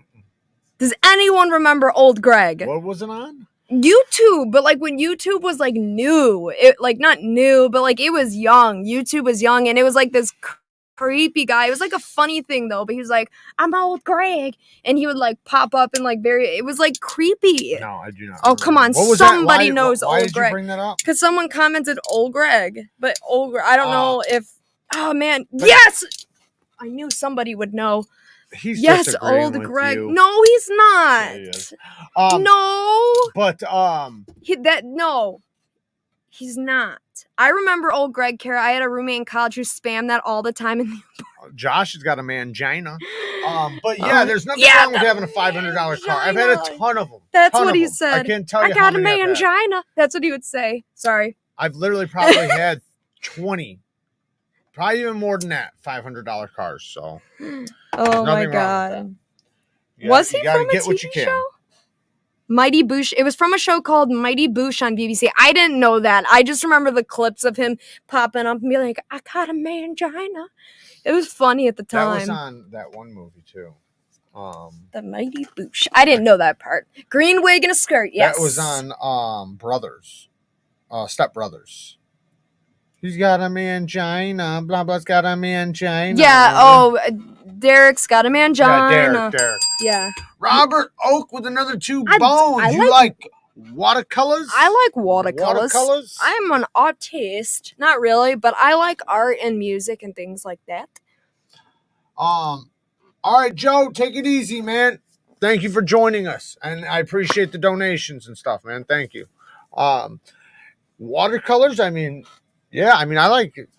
Does anyone remember Old Greg? What was it on? YouTube, but like when YouTube was like new, it like not new, but like it was young. YouTube was young, and it was like this creepy guy. It was like a funny thing though, but he was like, "I'm Old Greg," and he would like pop up and like it was like creepy. No, I do not. Oh, come on, somebody knows why Old did Greg. You bring that up? Because someone commented Old Greg, but Old Greg, I don't know if. Oh man, yes, I knew somebody would know. He's Old Greg. You. No, he's not. Yeah, he is. No, but he's not. I remember Old Greg, Kara. I had a roommate in college who spammed that all the time. Josh has got a mangina. But yeah, there's nothing wrong with having a $500 car. I've had a ton of them. That's what he said. I can't tell you. I got a mangina. That's what he would say. Sorry. I've literally probably had 20, probably even more than that, $500 cars. So. Oh my God. Was he from a TV show? Mighty Boosh. It was from a show called Mighty Boosh on BBC. I didn't know that. I just remember the clips of him popping up and being like, "I got a mangina." It was funny at the time. That was on that one movie too. The Mighty Boosh. I didn't know that part. Green wig and a skirt. Yes. That was on Brothers, Step Brothers. He's got a mangina. Blah blah's got a mangina. Yeah. Derek's got a mangina. Yeah, Derek. Yeah. Robert Oak with another 2 bones. You like watercolors? I like watercolors. I'm an artist. Not really, but I like art and music and things like that. All right, Joe, take it easy, man. Thank you for joining us. And I appreciate the donations and stuff, man. Thank you. Watercolors, I like it.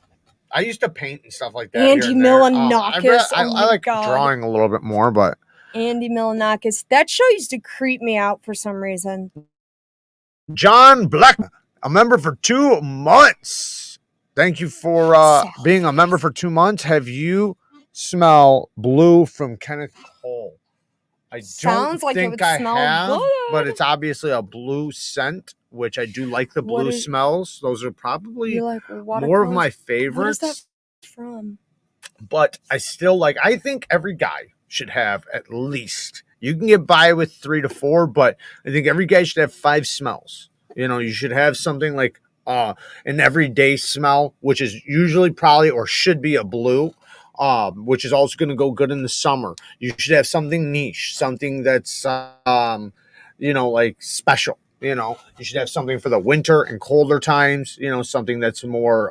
I used to paint and stuff like that. Andy Milonakis. I like drawing a little bit more, but Andy Milonakis. That show used to creep me out for some reason. John Black, a member for 2 months. Thank you for being a member for 2 months. Have you smelled Blue from Kenneth Cole? I don't think I have, but it's obviously a blue scent, which I do like the blue smells. Those are probably more of my favorites. What is that from? But I still I think every guy should have at least, you can get by with 3 to 4, but I think every guy should have 5 smells. You should have something like an everyday smell, which is usually probably or should be a blue. Which is also going to go good in the summer. You should have something niche, something that's, like special. You know, you should have something for the winter and colder times. You know, something that's more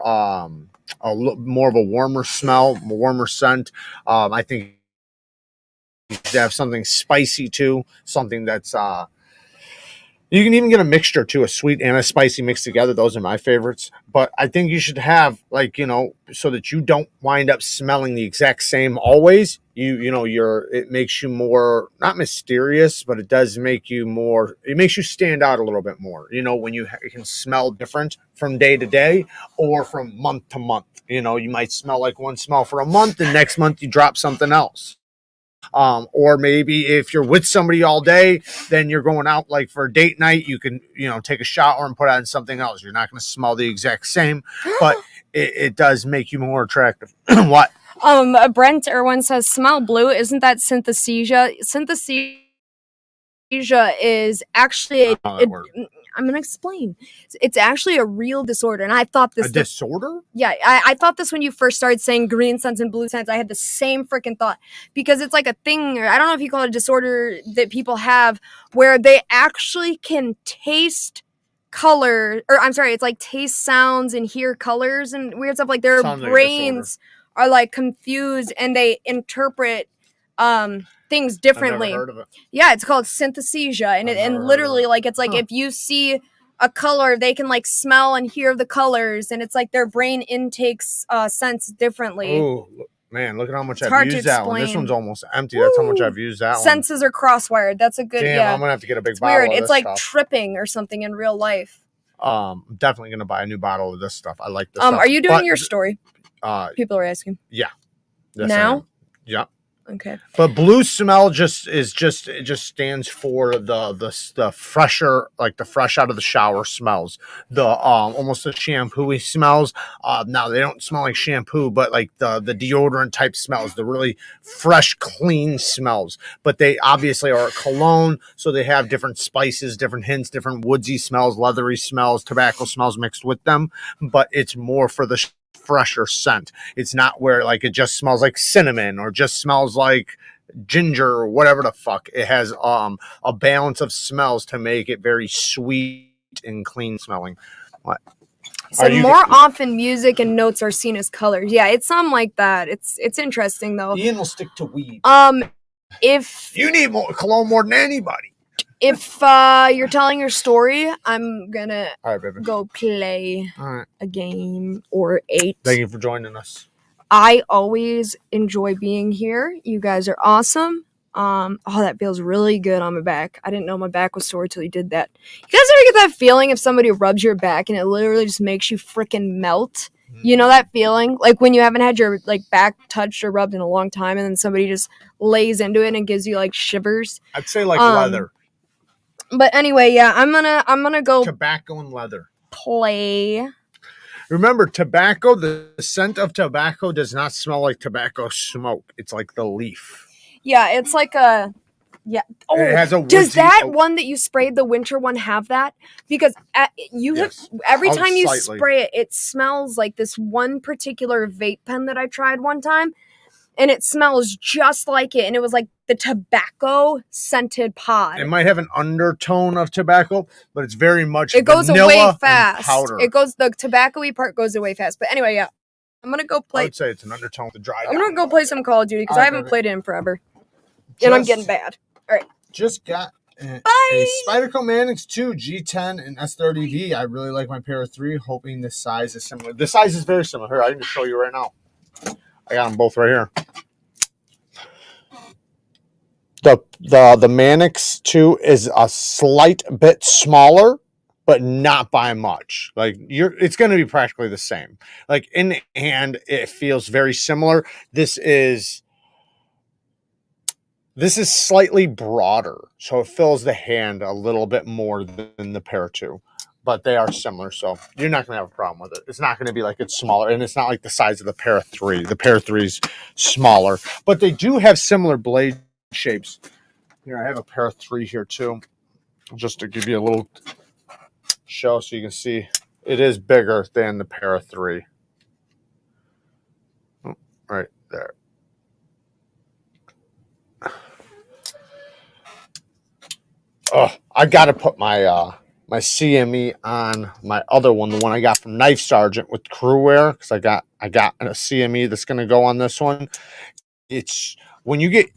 more of a warmer smell, warmer scent. I think you should have something spicy too, something that's you can even get a mixture too, a sweet and a spicy mixed together. Those are my favorites. But I think you should have, like, you know, so that you don't wind up smelling the exact same always. You know, it makes you more, not mysterious, but it does make you more, it makes you stand out a little bit more, you know, when you can smell different from day to day or from month to month. You know, you might smell like one smell for a month and next month you drop something else. Or maybe if you're with somebody all day, then you're going out like for a date night, you can, you know, take a shower and put on something else. You're not going to smell the exact same, but it does make you more attractive. What? Brent Irwin says, smell blue. Isn't that synesthesia? Synesthesia is actually I'm gonna explain. It's actually a real disorder, and I thought this disorder. Yeah, I thought this when you first started saying green sense and blue sense. I had the same freaking thought because it's like a thing. I don't know if you call it a disorder that people have where they actually can taste color, or I'm sorry, it's like taste sounds and hear colors and weird stuff. Like their brains are like confused and they interpret things differently. I've never heard of it. Yeah, it's called synesthesia, and literally like it's like if you see a color, they can like smell and hear the colors, and it's like their brain intakes sense differently. Oh man, look at how much I've used that one. This one's almost empty. That's how much I've used that one. Senses are crosswired. That's a good. Damn, yeah. I'm gonna have to get a big it's bottle. Weird. Of it's this like stuff. Tripping or something in real life. I'm definitely gonna buy a new bottle of this stuff. I like this. Stuff. Are you doing your story? People are asking. Yeah. Yes, now. Yeah. Okay. But blue smell it just stands for the fresher, like the fresh out of the shower smells, the almost the shampoo-y smells. Now they don't smell like shampoo, but like the deodorant type smells, the really fresh, clean smells. But they obviously are a cologne, so they have different spices, different hints, different woodsy smells, leathery smells, tobacco smells mixed with them. But it's more for the fresher scent. It's not where like it just smells like cinnamon or just smells like ginger or whatever the fuck. It has a balance of smells to make it very sweet and clean smelling. What? So more often music and notes are seen as colors. Yeah, it's something like that. It's interesting though. Ian will stick to weed. If you need more cologne more than anybody. If you're telling your story, I'm gonna go play a game or 8. Thank you for joining us. I always enjoy being here. You guys are awesome. That feels really good on my back. I didn't know my back was sore till you did that. You guys ever get that feeling if somebody rubs your back and it literally just makes you freaking melt? You know that feeling? Like when you haven't had your like back touched or rubbed in a long time and then somebody just lays into it and gives you like shivers. I'd say like leather. But anyway, yeah, I'm gonna go tobacco and leather. Play. Remember, tobacco, the scent of tobacco does not smell like tobacco smoke. It's like the leaf. Yeah, it's like a Oh, it has a woodsy, does that one that you sprayed, the winter one, have that? Because every time you spray it, it smells like this one particular vape pen that I tried one time. And it smells just like it. And it was like the tobacco scented pod. It might have an undertone of tobacco, but it's very much it goes away fast. Powder. The tobacco-y part goes away fast. But anyway, yeah. I'm going to go play. I would say it's an undertone of the dry. I'm going to go play some Call of Duty because I haven't played it in forever. And I'm getting bad. All right. Just got a Spyderco Manix 2 G10 and S30V. I really like my pair of 3, hoping the size is similar. The size is very similar. Here, I can just show you right now. I got them both right here. The Manix 2 is a slight bit smaller, but not by much. Like it's going to be practically the same. Like in hand, it feels very similar. This is slightly broader, so it fills the hand a little bit more than the Pair 2. But they are similar, so you're not going to have a problem with it. It's not going to be like it's smaller, and it's not like the size of the Pair 3. The Pair 3 is smaller, but they do have similar blade shapes. Here, I have a Pair 3 here too, just to give you a little show so you can see. It is bigger than the Pair 3. Oh, right there. Oh, I got to put my my CME on my other one, the one I got from Knife Sergeant with crew wear, because I got a CME that's going to go on this one. It's when you get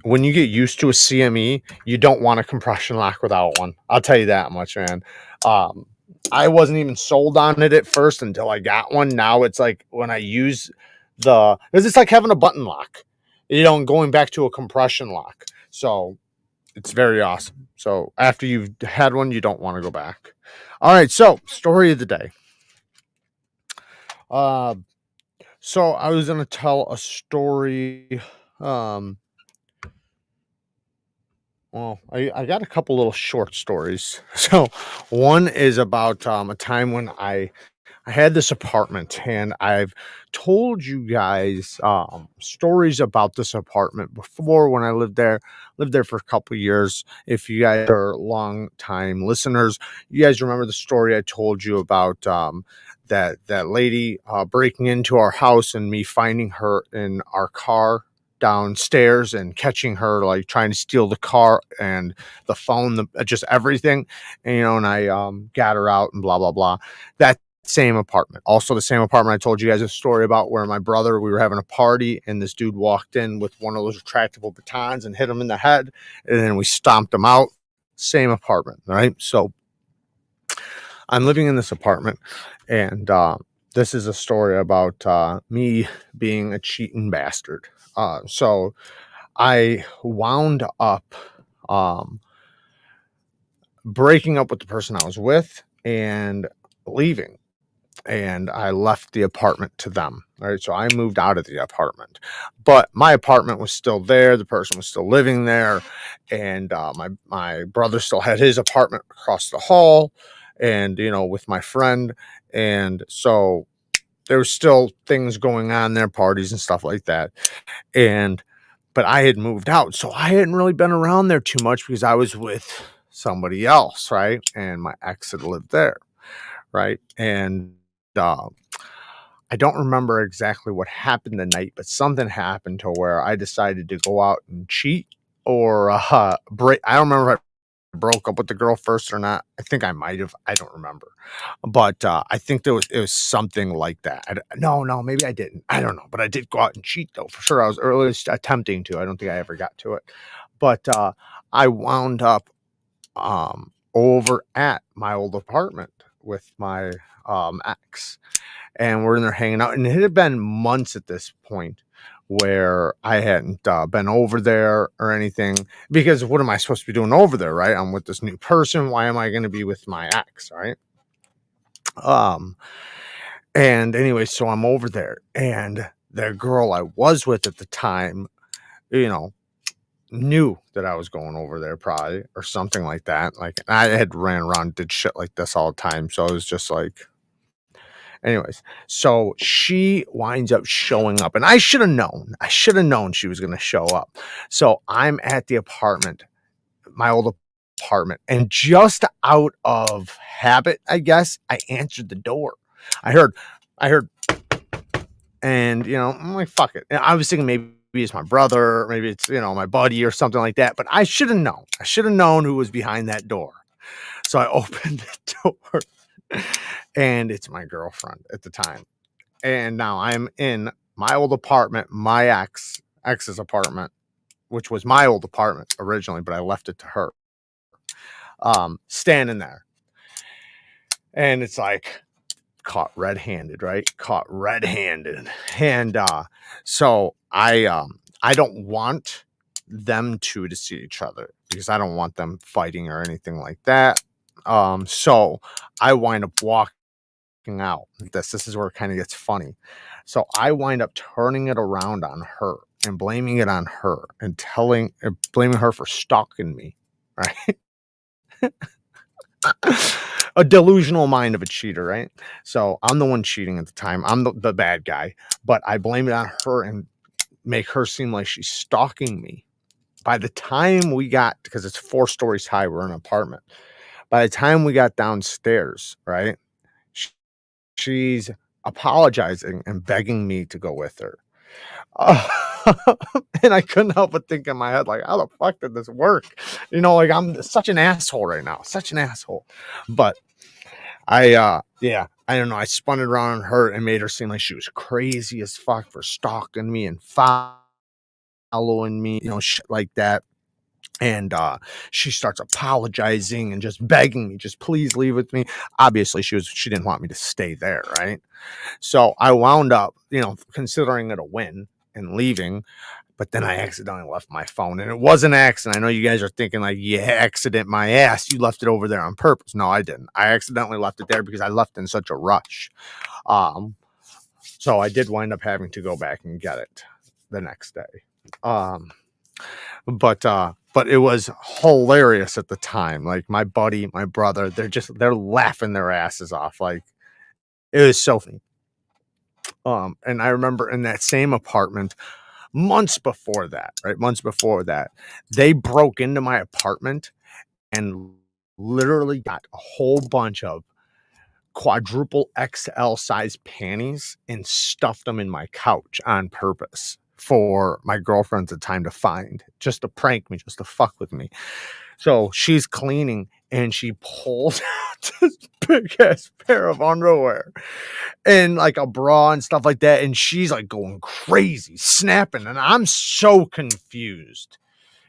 used to a CME, you don't want a compression lock without one. I'll tell you that much, man. I wasn't even sold on it at first until I got one. Now it's like when I use it's like having a button lock, going back to a compression lock. So it's very awesome. So after you've had one, you don't want to go back. All right. So story of the day. So I was going to tell a story. Well, I got a couple little short stories. So one is about a time when I had this apartment, and I've told you guys stories about this apartment before when I lived there. Lived there for a couple years. If you guys are long time listeners, you guys remember the story I told you about that lady breaking into our house and me finding her in our car downstairs and catching her like trying to steal the car and the phone, just everything, and I got her out and blah blah blah. That same apartment, also the same apartment I told you guys a story about where my brother, we were having a party and this dude walked in with one of those retractable batons and hit him in the head, and then we stomped him out. Same apartment, right? So I'm living in this apartment, and this is a story about me being a cheating bastard. So I wound up breaking up with the person I was with and leaving. And I left the apartment to them. All right. So I moved out of the apartment, but my apartment was still there. The person was still living there. And my brother still had his apartment across the hall and, with my friend. And so there was still things going on there, parties and stuff like that. But I had moved out. So I hadn't really been around there too much because I was with somebody else. Right. And my ex had lived there. Right. And, I don't remember exactly what happened the night, but something happened to where I decided to go out and cheat or break. I don't remember if I broke up with the girl first or not. I think I might have. I don't remember, but I think it was something like that. No, maybe I didn't. I don't know, but I did go out and cheat though for sure. I was early attempting to. I don't think I ever got to it, but I wound up over at my old apartment with my ex, and we're in there hanging out, and it had been months at this point where I hadn't been over there or anything, because what am I supposed to be doing over there, right? I'm with this new person. Why am I going to be with my ex, right? And anyway, so I'm over there, and the girl I was with at the time, knew that I was going over there probably or something like that. Like I had ran around, did shit like this all the time. So I was just like, anyways, so she winds up showing up, and I should have known. I should have known she was going to show up. So I'm at the apartment, my old apartment, and just out of habit, I guess, I answered the door. I heard, and I'm like, fuck it. And I was thinking maybe it's my brother, maybe it's my buddy or something like that. But I should have known. I should have known who was behind that door. So I opened the door. And it's my girlfriend at the time. And now I'm in my old apartment, my ex's apartment, which was my old apartment originally, but I left it to her. Standing there. And it's like caught red-handed, right? Caught red-handed. And so I don't want them two to see each other because I don't want them fighting or anything like that. So I wind up walking out. This is where it kind of gets funny. So I wind up turning it around on her and blaming it on her and blaming her for stalking me, right? A delusional mind of a cheater, right? So I'm the one cheating at the time. I'm the bad guy, but I blame it on her and make her seem like she's stalking me. By the time we got, because it's 4 stories high, we're in an apartment. By the time we got downstairs, right? She's apologizing and begging me to go with her. And I couldn't help but think in my head, like, how the fuck did this work? You know, like, I'm such an asshole right now, such an asshole. But yeah, I don't know. I spun it around on her and made her seem like she was crazy as fuck for stalking me and following me, you know, shit like that. And she starts apologizing and just begging me, just please leave with me. Obviously, she didn't want me to stay there, right? So I wound up, you know, considering it a win and leaving. But then I accidentally left my phone, and it was an accident. I know you guys are thinking like, yeah, accident my ass. You left it over there on purpose. No, I didn't. I accidentally left it there because I left in such a rush. So I did wind up having to go back and get it the next day. But it was hilarious at the time. Like my buddy, my brother, they're laughing their asses off. Like it was so funny. And I remember in that same apartment, months before that, they broke into my apartment and literally got a whole bunch of quadruple XL size panties and stuffed them in my couch on purpose for my girlfriend at the time to find, just to prank me, just to fuck with me. So she's cleaning and she pulls out this big ass pair of underwear and like a bra and stuff like that. And she's like going crazy, snapping. And I'm so confused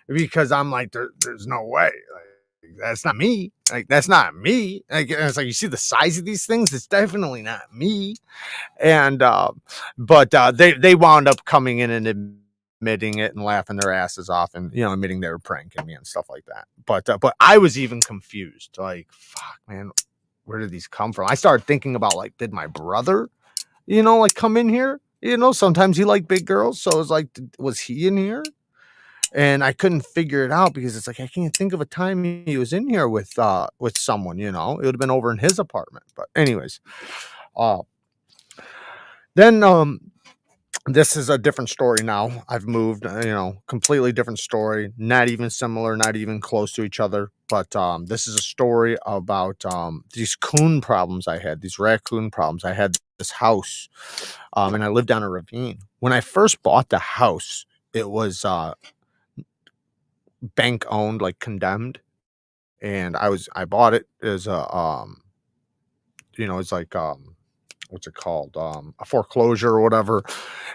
because I'm like, there's no way. Like, that's not me. Like, that's not me. Like, and it's like, you see the size of these things? It's definitely not me. And, but they wound up coming in and admitting it and laughing their asses off and, you know, admitting they were pranking me and stuff like that. But I was even confused. Like, fuck, man, where did these come from? I started thinking about, like, did my brother, you know, like come in here? You know, sometimes he liked big girls. So it was like, was he in here? And I couldn't figure it out because it's like, I can't think of a time he was in here with someone, you know, it would have been over in his apartment. But anyways, then this is a different story now. I've moved, you know, completely different story, not even similar, not even close to each other. But this is a story about these coon problems I had, these raccoon problems. I had this house and I lived on a ravine. When I first bought the house, it was bank owned, like condemned. And I bought it as a, you know, it's like, what's it called? A foreclosure or whatever.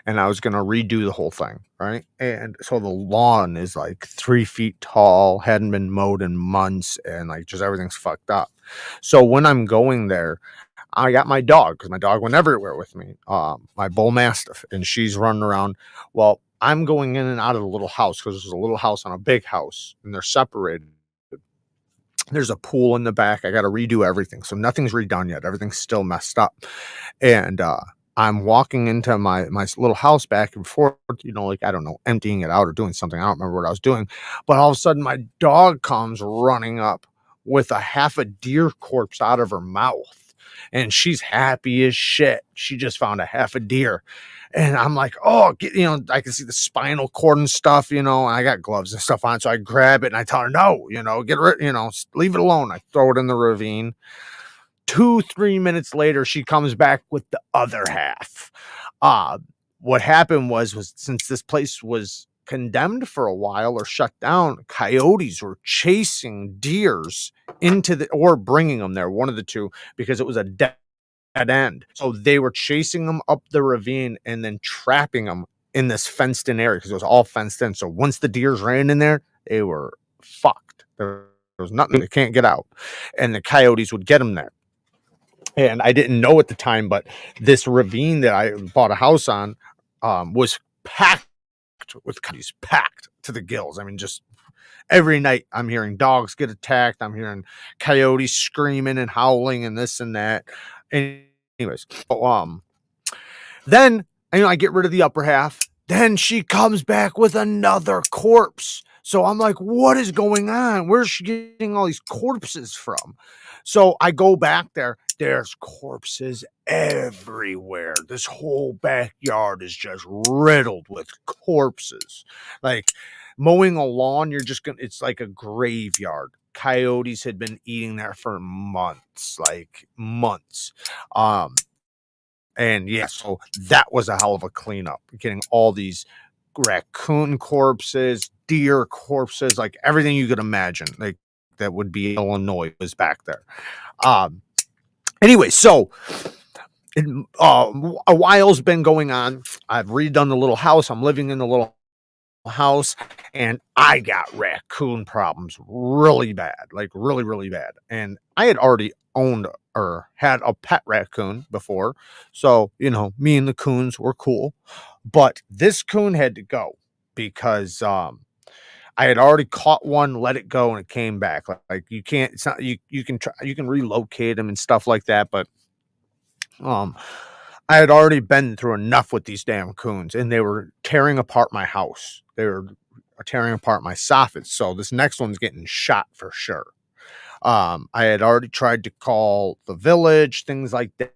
And I was going to redo the whole thing. Right. And so the lawn is like 3 feet tall, hadn't been mowed in months, and like just everything's fucked up. So when I'm going there, I got my dog because my dog went everywhere with me, my bull mastiff, and she's running around. Well, I'm going in and out of the little house because there's a little house on a big house and they're separated. There's a pool in the back. I got to redo everything. So nothing's redone yet. Everything's still messed up. And I'm walking into my little house back and forth, you know, like, I don't know, emptying it out or doing something. I don't remember what I was doing. But all of a sudden, my dog comes running up with a half a deer corpse out of her mouth. And she's happy as shit. She just found a half a deer. And I'm like, oh, you know, I can see the spinal cord and stuff, you know, and I got gloves and stuff on. So I grab it and I tell her, no, you know, get rid, you know, leave it alone. I throw it in the ravine. 2-3 minutes later, she comes back with the other half. What happened was since this place was condemned for a while or shut down, coyotes were chasing deers or bringing them there, one of the two, because it was a dead end. So they were chasing them up the ravine and then trapping them in this fenced in area because it was all fenced in. So once the deers ran in there, they were fucked. There was nothing, they can't get out. And the coyotes would get them there. And I didn't know at the time, but this ravine that I bought a house on was packed with coyotes, packed to the gills. I mean, just every night I'm hearing dogs get attacked. I'm hearing coyotes screaming and howling and this and that. Anyways, then, you know, I get rid of the upper half. Then she comes back with another corpse. So I'm like, what is going on? Where's she getting all these corpses from? So I go back there. There's corpses everywhere. This whole backyard is just riddled with corpses. Like mowing a lawn, it's like a graveyard. Coyotes had been eating there for months, like months. And yeah, so that was a hell of a cleanup, getting all these raccoon corpses, deer corpses, like everything you could imagine, like that would be Illinois was back there. Anyway, so a while's been going on. I've redone the little house. I'm living in the little house, and I got raccoon problems really bad, like really, really bad. And I had already owned or had a pet raccoon before. So, you know, me and the coons were cool. But this coon had to go because I had already caught one, let it go, and it came back. Like you can't, it's not, you can try, you can relocate them and stuff like that. But I had already been through enough with these damn coons, and they were tearing apart my house. They were tearing apart my soffits. So this next one's getting shot for sure. I had already tried to call the village, things like that,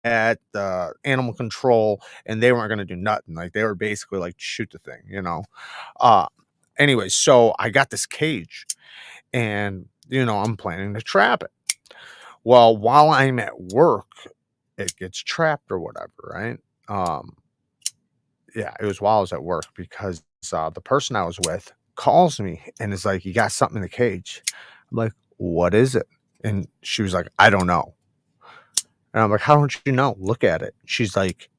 at the animal control, and they weren't going to do nothing. Like they were basically like, shoot the thing, you know? Anyway, so I got this cage, and, you know, I'm planning to trap it. Well, while I'm at work, it gets trapped or whatever, right? Yeah, it was while I was at work because the person I was with calls me and is like, "You got something in the cage." I'm like, "What is it?" And she was like, "I don't know." And I'm like, "How don't you know? Look at it." She's like,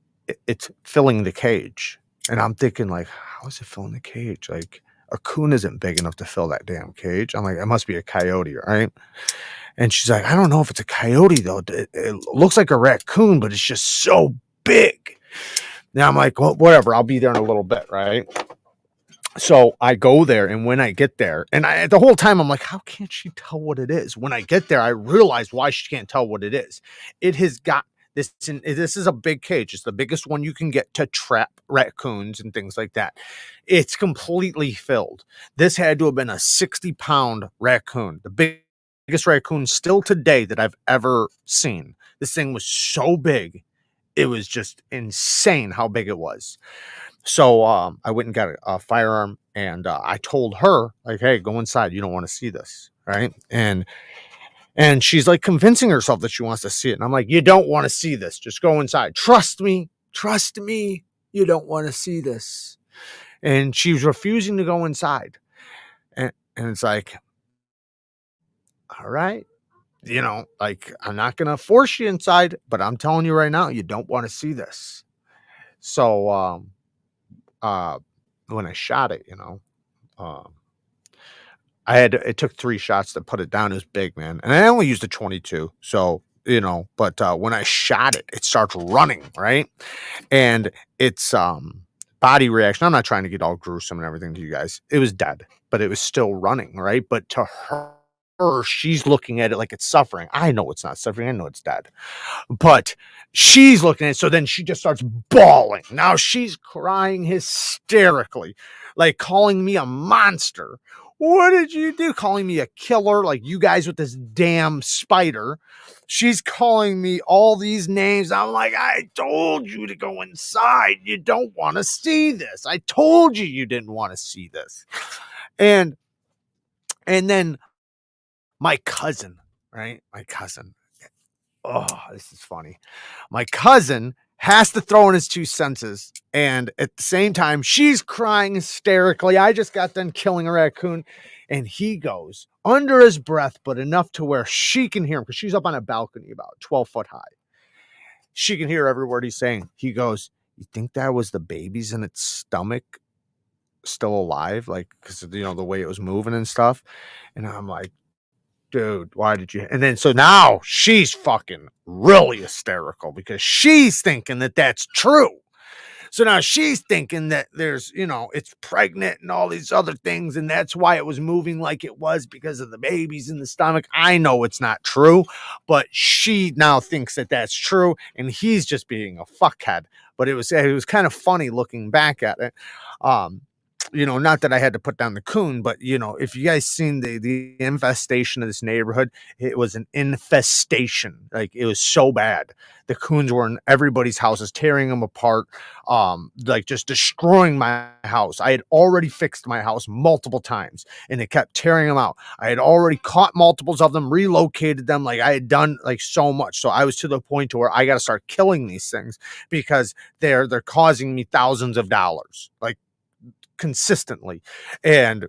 It's filling the cage." And I'm thinking, like, how is it filling the cage? Like, a coon isn't big enough to fill that damn cage. I'm like, it must be a coyote, right? And she's like, "I don't know if it's a coyote, though. It looks like a raccoon, but it's just so big." Now I'm like, well, whatever. I'll be there in a little bit, right? So I go there, and when I get there, and the whole time I'm like, how can't she tell what it is? When I get there, I realize why she can't tell what it is. It has got this. This is a big cage. It's the biggest one you can get to trap raccoons and things like that. It's completely filled. This had to have been a 60-pound raccoon, the biggest raccoon still today that I've ever seen. This thing was so big. It was just insane how big it was. So I went and got a firearm, and I told her, like, "Hey, go inside. You don't want to see this." Right. And she's like convincing herself that she wants to see it. And I'm like, "You don't want to see this. Just go inside. Trust me. Trust me. You don't want to see this." And she was refusing to go inside. And it's like, all right. You know, like, I'm not going to force you inside, but I'm telling you right now, you don't want to see this. So, when I shot it, you know, it took 3 shots to put it down. It was big, man. And I only used a 22. So, you know, but when I shot it, it starts running, right? And it's body reaction. I'm not trying to get all gruesome and everything to you guys. It was dead, but it was still running, right? But to her, she's looking at it like it's suffering. I know it's not suffering. I know it's dead. But she's looking at it. So then she just starts bawling. Now she's crying hysterically, like calling me a monster. "What did you do?" Calling me a killer, like you guys with this damn spider. She's calling me all these names. I'm like, "I told you to go inside. You don't want to see this. I told you you didn't want to see this." And then my cousin, right? My cousin. Oh, this is funny. My cousin has to throw in his 2 senses. And at the same time, she's crying hysterically. I just got done killing a raccoon. And he goes under his breath, but enough to where she can hear him because she's up on a balcony about 12 foot high. She can hear every word he's saying. He goes, "You think that was the babies in its stomach still alive?" Like, because, you know, the way it was moving and stuff. And I'm like, "Dude, why did you?" And then so now she's fucking really hysterical because she's thinking that that's true. So now she's thinking that there's, you know, it's pregnant and all these other things, and that's why it was moving like it was because of the babies in the stomach. I know it's not true, but she now thinks that that's true, and he's just being a fuckhead. But it was kind of funny looking back at it. You know, not that I had to put down the coon, but, you know, if you guys seen the infestation of this neighborhood, it was an infestation. Like, it was so bad. The coons were in everybody's houses, tearing them apart, like just destroying my house. I had already fixed my house multiple times, and it kept tearing them out. I had already caught multiples of them, relocated them. Like, I had done like so much. So I was to the point to where I got to start killing these things because they're causing me thousands of dollars. Like, consistently. And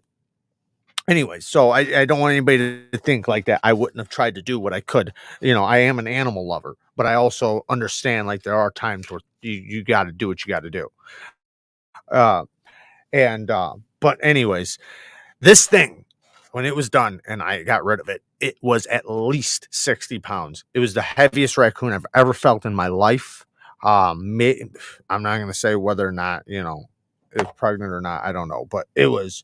anyways, so I don't want anybody to think like that I wouldn't have tried to do what I could. I am an animal lover, but I also understand like there are times where you got to do what you got to do. Uh, but anyways, this thing, when it was done and I got rid of it, it was at least 60 pounds. It was the heaviest raccoon I've ever felt in my life. I'm not going to say whether or not, it was pregnant or not. I don't know, but it was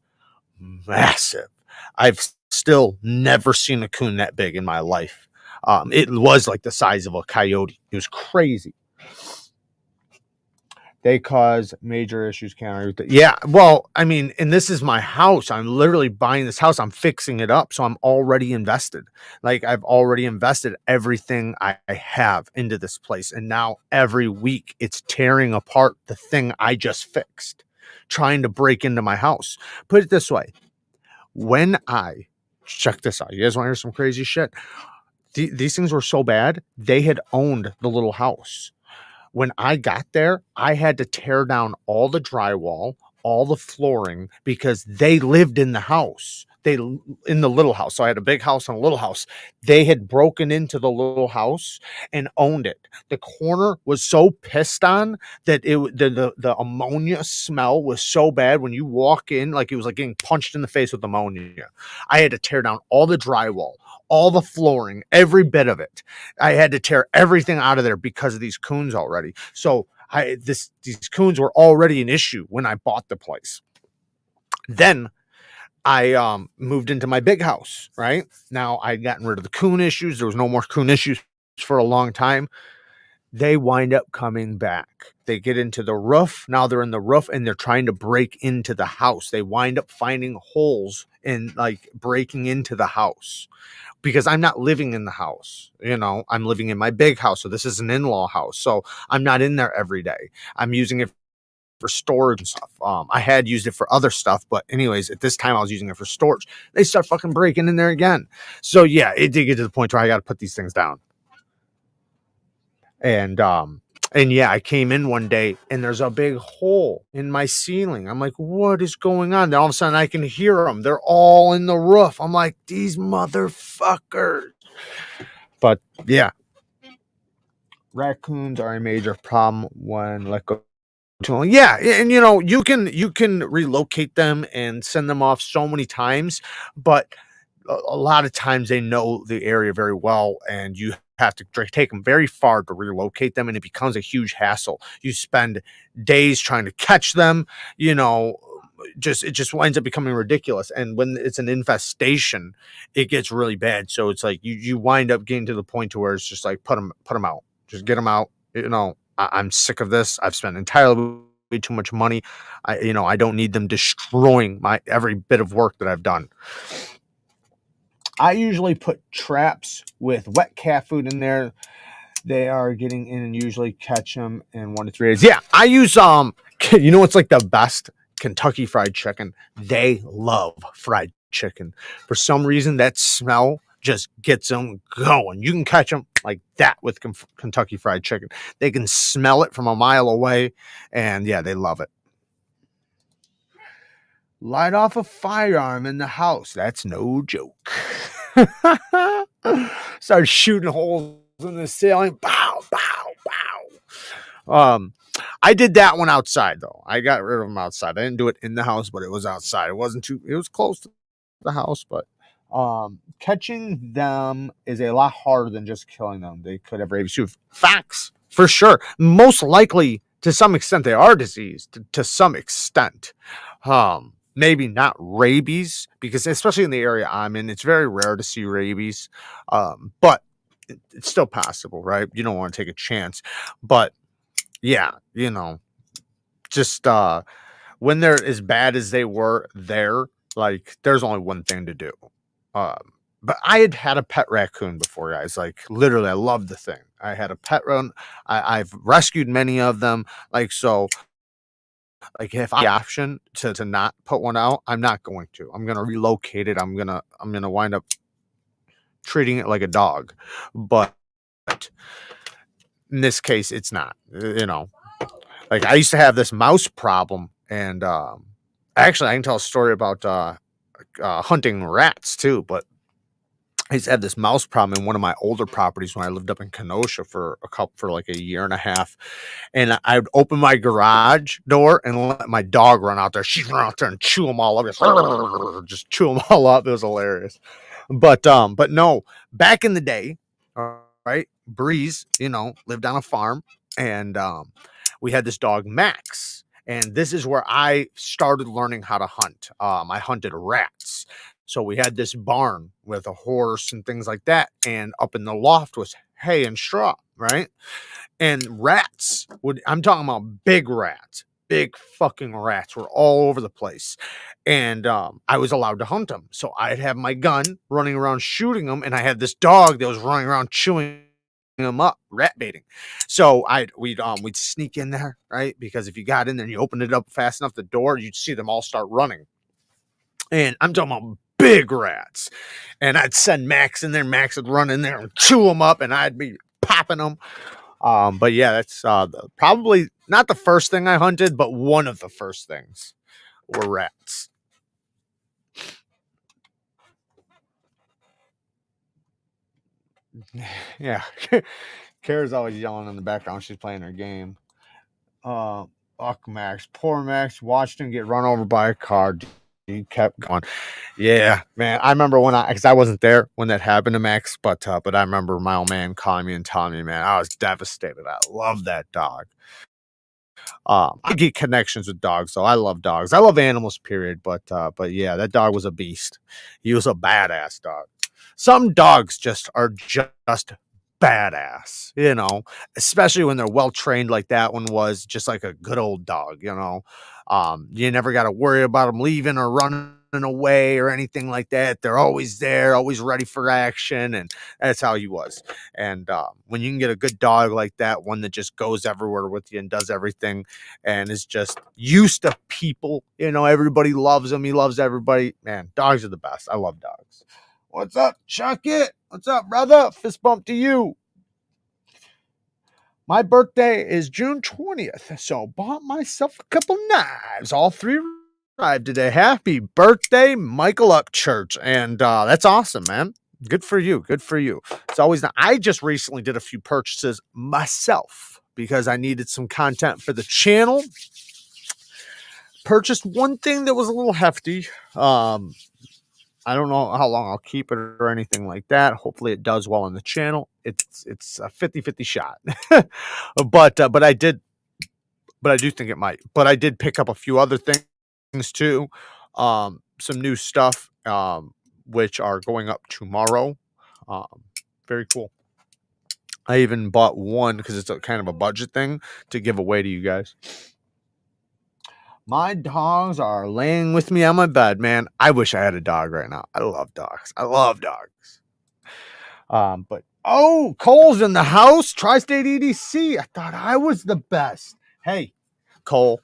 massive. I've still never seen a coon that big in my life. It was like the size of a coyote. It was crazy. They cause major issues. Yeah, well, I mean, and this is my house. I'm literally buying this house. I'm fixing it up, so I'm already invested. Like I've already invested everything I have into this place, and now every week it's tearing apart the thing I just fixed, trying to break into my house. Put it this way: when I check this out, you guys want to hear some crazy shit? These things were so bad, they had owned the little house. When I got there, I had to tear down all the drywall, all the flooring, because they lived in the house. In the little house. So I had a big house and a little house. They had broken into the little house and owned it. The corner was so pissed on that the ammonia smell was so bad when you walk in, like it was like getting punched in the face with ammonia. I had to tear down all the drywall, all the flooring, every bit of it. I had to tear everything out of there because of these coons already. So these coons were already an issue when I bought the place. Then I moved into my big house, right? Now I'd gotten rid of the coon issues. There was no more coon issues for a long time. They wind up coming back. They get into the roof. Now they're in the roof and they're trying to break into the house. They wind up finding holes and like breaking into the house because I'm not living in the house. I'm living in my big house. So this is an in-law house. So I'm not in there every day. I'm using it for storage and stuff. I had used it for other stuff, but anyways, at this time I was using it for storage. They start fucking breaking in there again. So yeah, it did get to the point where I got to put these things down. And yeah, I came in one day and there's a big hole in my ceiling. I'm like, what is going on? Then all of a sudden I can hear them. They're all in the roof. I'm like, these motherfuckers. But yeah, raccoons are a major problem when let go. Yeah, and you can relocate them and send them off so many times, but a lot of times they know the area very well, and you have to take them very far to relocate them, and it becomes a huge hassle. You spend days trying to catch them, it just winds up becoming ridiculous. And when it's an infestation, it gets really bad. So it's like you wind up getting to the point to where it's just like put them out, just get them out. I'm sick of this. I've spent entirely way too much money. I don't need them destroying my every bit of work that I've done. I usually put traps with wet cat food in there. They are getting in and usually catch them in 1 to 3 days. Yeah, I use what's like the best? Kentucky Fried Chicken. They love fried chicken. For some reason, that smell just gets them going. You can catch them like that with Kentucky Fried Chicken. They can smell it from a mile away, and yeah, they love it. Light off a firearm in the house. That's no joke. Started shooting holes in the ceiling. Bow, bow, bow. I did that one outside though. I got rid of them outside. I didn't do it in the house, but it was outside. It was close to the house, but catching them is a lot harder than just killing them. They could have rabies too. Facts, for sure. Most likely, to some extent, they are diseased. To some extent, maybe not rabies, because especially in the area I'm in, it's very rare to see rabies. But it's still possible, right? You don't want to take a chance, but yeah, just when they're as bad as they were there, like there's only one thing to do. But I had a pet raccoon before, guys. Like literally, I loved the thing. I had a pet raccoon. I've rescued many of them. Like so, like if I have the option to not put one out, I'm not going to. I'm gonna relocate it. I'm gonna wind up treating it like a dog. But in this case, it's not. Like I used to have this mouse problem, and actually, I can tell a story about hunting rats too, but I used to have this mouse problem in one of my older properties when I lived up in Kenosha for like a year and a half. And I would open my garage door and let my dog run out there. She'd run out there and chew them all up. Just chew them all up. It was hilarious. But no, back in the day, right, Breeze, lived on a farm, and we had this dog, Max. And this is where I started learning how to hunt. I hunted rats. So we had this barn with a horse and things like that. And up in the loft was hay and straw, right? And rats I'm talking about big rats, big fucking rats were all over the place. And I was allowed to hunt them. So I'd have my gun running around shooting them. And I had this dog that was running around chewing them up, rat baiting. So we'd sneak in there, right? Because if you got in there and you opened it up fast enough, the door, you'd see them all start running. And I'm talking about big rats. And I'd send Max in there. Max would run in there and chew them up, and I'd be popping them. But yeah, that's probably not the first thing I hunted, but one of the first things were rats. Yeah. Kara's always yelling in the background. She's playing her game. Fuck Max. Poor Max watched him get run over by a car. He kept going. Yeah, man. I remember because I wasn't there when that happened to Max, but I remember my old man calling me and telling me, man, I was devastated. I love that dog. I get connections with dogs, so I love dogs. I love animals, period. But yeah, that dog was a beast. He was a badass dog. Some dogs are just badass, especially when they're well trained like that one was, just like a good old dog, you never got to worry about them leaving or running away or anything like that. They're always there, always ready for action, and that's how he was. And when you can get a good dog like that, one that just goes everywhere with you and does everything and is just used to people, everybody loves him, he loves everybody, man, dogs are the best. I love dogs. What's up, Chuck It? What's up, brother? Fist bump to you. My birthday is June 20th, so bought myself a couple knives. All three arrived today. Happy birthday, Michael Upchurch. And that's awesome, man. Good for you. Good for you. It's always not. I just recently did a few purchases myself because I needed some content for the channel. Purchased one thing that was a little hefty. I don't know how long I'll keep it or anything like that. Hopefully it does well on the channel. It's a 50-50 shot. but I do think it might. But I did pick up a few other things too. Some new stuff which are going up tomorrow. Very cool. I even bought one because it's a kind of a budget thing to give away to you guys. My dogs are laying with me on my bed, man. I wish I had a dog right now. I love dogs. But Cole's in the house. Tri-State EDC. I thought I was the best. Hey, Cole,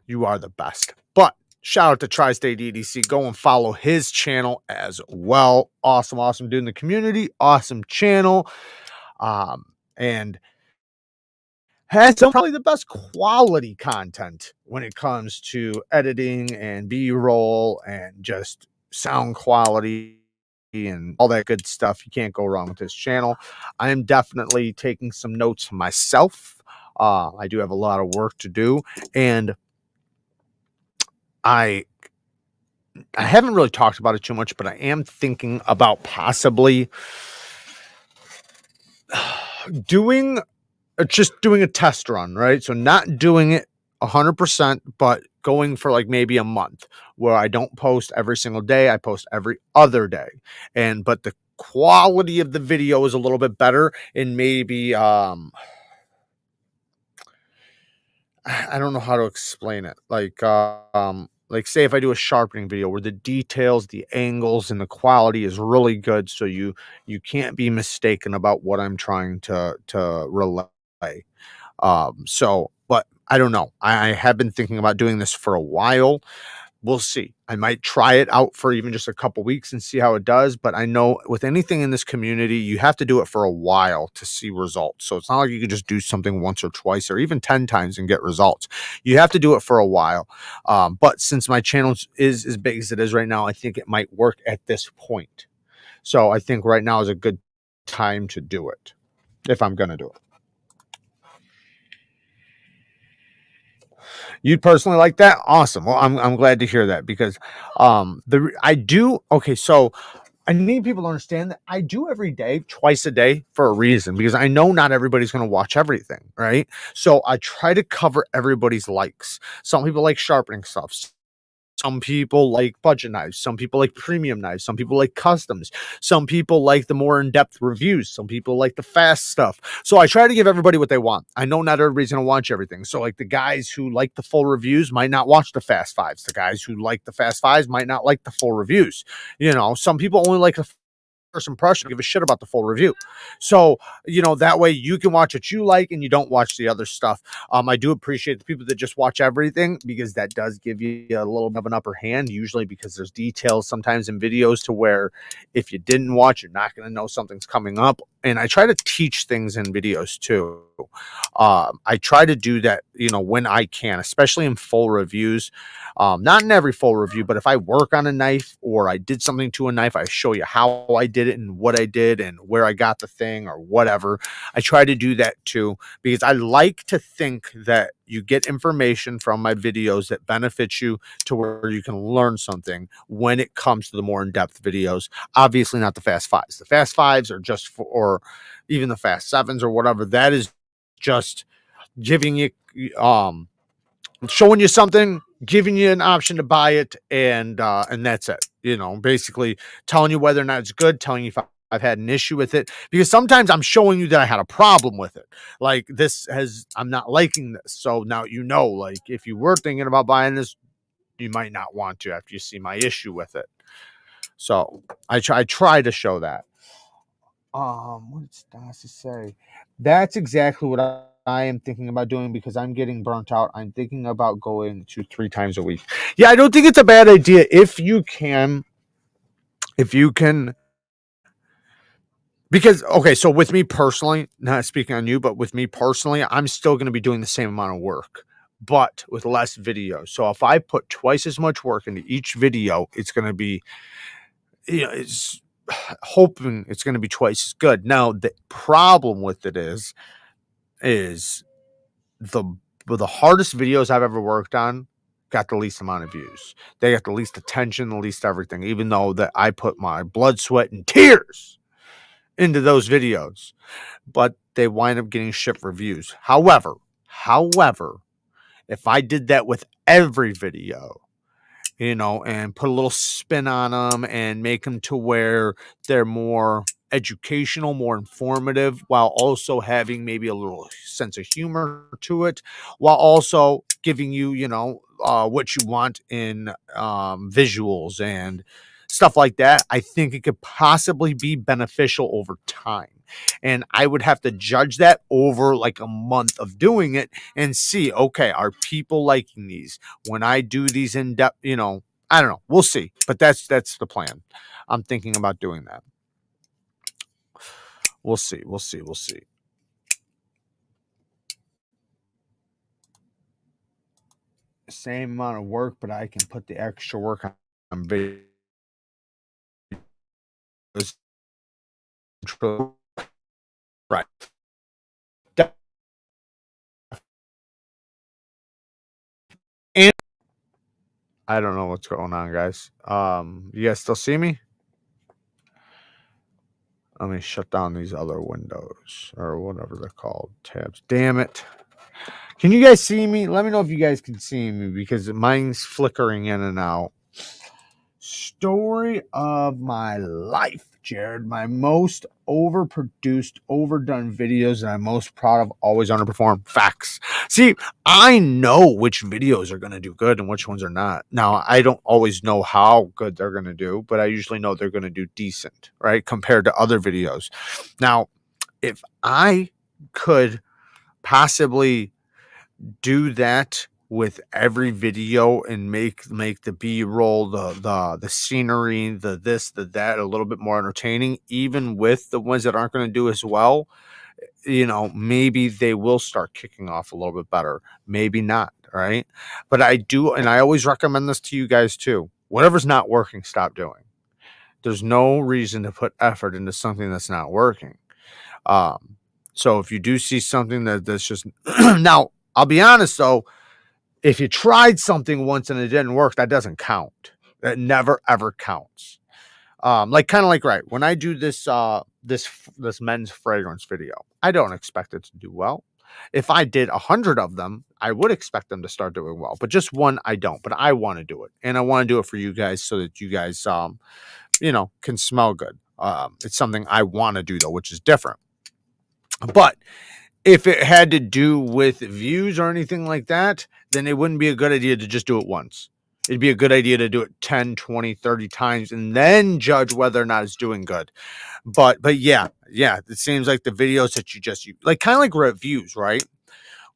you are the best. But shout out to Tri-State EDC. Go and follow his channel as well. Awesome dude in the community. Awesome channel. And has probably the best quality content when it comes to editing and B-roll and just sound quality and all that good stuff. You can't go wrong with this channel. I am definitely taking some notes myself. I do have a lot of work to do, and I haven't really talked about it too much, but I am thinking about possibly doing a test run, right? So not doing it 100%, but going for like maybe a month where I don't post every single day. I post every other day. But the quality of the video is a little bit better, and maybe, I don't know how to explain it. Like say if I do a sharpening video where the details, the angles, and the quality is really good. So you can't be mistaken about what I'm trying to relay. But I don't know. I have been thinking about doing this for a while. we'll see. I might try it out for even just a couple weeks and see how it does. But I know with anything in this community, you have to do it for a while to see results. So it's not like you can just do something once or twice or even 10 times and get results. You have to do it for a while. But since my channel is as big as it is right now, I think it might work at this point. So I think right now is a good time to do it if I'm going to do it. You'd personally like that? Awesome. Well, I'm glad to hear that because I do. Okay, so I need people to understand that I do every day, twice a day for a reason, because I know not everybody's going to watch everything, right? So I try to cover everybody's likes. Some people like sharpening stuff. Some people like budget knives. Some people like premium knives. Some people like customs. Some people like the more in-depth reviews. Some people like the fast stuff. So I try to give everybody what they want. I know not everybody's going to watch everything. So like the guys who like the full reviews might not watch the fast fives. The guys who like the fast fives might not like the full reviews. You know, some people only like the first impression, give a shit about the full review. So, you know, that way you can watch what you like and you don't watch the other stuff. I do appreciate the people that just watch everything because that does give you a little bit of an upper hand, usually because there's details sometimes in videos to where if you didn't watch, you're not going to know something's coming up. And I try to teach things in videos too. I try to do that, you know, when I can, especially in full reviews. Not in every full review, but if I work on a knife or I did something to a knife, I show you how I did it and what I did and where I got the thing or whatever. I try to do that too, because I like to think that you get information from my videos that benefits you to where you can learn something when it comes to the more in-depth videos. Obviously not the fast fives. The fast fives are just for, or even the fast sevens or whatever. That is just giving you, showing you something, giving you an option to buy it, and that's it. You know, basically telling you whether or not it's good, telling you if I've had an issue with it, because sometimes I'm showing you that I had a problem with it. Like I'm not liking this. So now, you know, like if you were thinking about buying this, you might not want to after you see my issue with it. So I try to show that. What did Stas say? That's exactly what I am thinking about doing because I'm getting burnt out. I'm thinking about going to 3 times a week. Yeah, I don't think it's a bad idea if you can, because, okay, so with me personally, not speaking on you, but with me personally, I'm still going to be doing the same amount of work, but with less videos. So if I put twice as much work into each video, it's going to be, you know, it's hoping it's going to be twice as good. Now, the problem with it is the hardest videos I've ever worked on got the least amount of views. They got the least attention, the least everything, even though that I put my blood, sweat, and tears into those videos, but they wind up getting shit reviews. However, if I did that with every video, you know, and put a little spin on them and make them to where they're more educational, more informative, while also having maybe a little sense of humor to it, while also giving you, you know, what you want in visuals and stuff like that. I think it could possibly be beneficial over time. And I would have to judge that over like a month of doing it and see, okay, are people liking these? When I do these in depth, you know, I don't know. We'll see. But that's the plan. I'm thinking about doing that. We'll see. We'll see. We'll see. Same amount of work, but I can put the extra work on videos. Right. And I don't know what's going on, guys. You guys still see me? Let me shut down these other windows or whatever they're called. Tabs. Damn it. Can you guys see me? Let me know if you guys can see me because mine's flickering in and out. Story of my life, Jared. My most overproduced, overdone videos that I'm most proud of always underperform. Facts. See, I know which videos are going to do good and which ones are not. Now, I don't always know how good they're going to do, but I usually know they're going to do decent, right? Compared to other videos. Now, if I could possibly do that with every video and make the B-roll, the scenery, the this, the that a little bit more entertaining, even with the ones that aren't going to do as well, you know, maybe they will start kicking off a little bit better. Maybe not, right? But I do, and I always recommend this to you guys too. Whatever's not working, stop doing. There's no reason to put effort into something that's not working. So if you do see something that's just now, I'll be honest though, if you tried something once and it didn't work, that doesn't count. That never ever counts. Like kind of like right when I do this this men's fragrance video, I don't expect it to do well. If I did 100 of them, I would expect them to start doing well. But just one, I don't. But I want to do it, and I want to do it for you guys so that you guys you know, can smell good. It's something I want to do though, which is different. But if it had to do with views or anything like that, then it wouldn't be a good idea to just do it once. It'd be a good idea to do it 10, 20, 30 times and then judge whether or not it's doing good. But yeah, it seems like the videos that you just use, like kind of like reviews, right?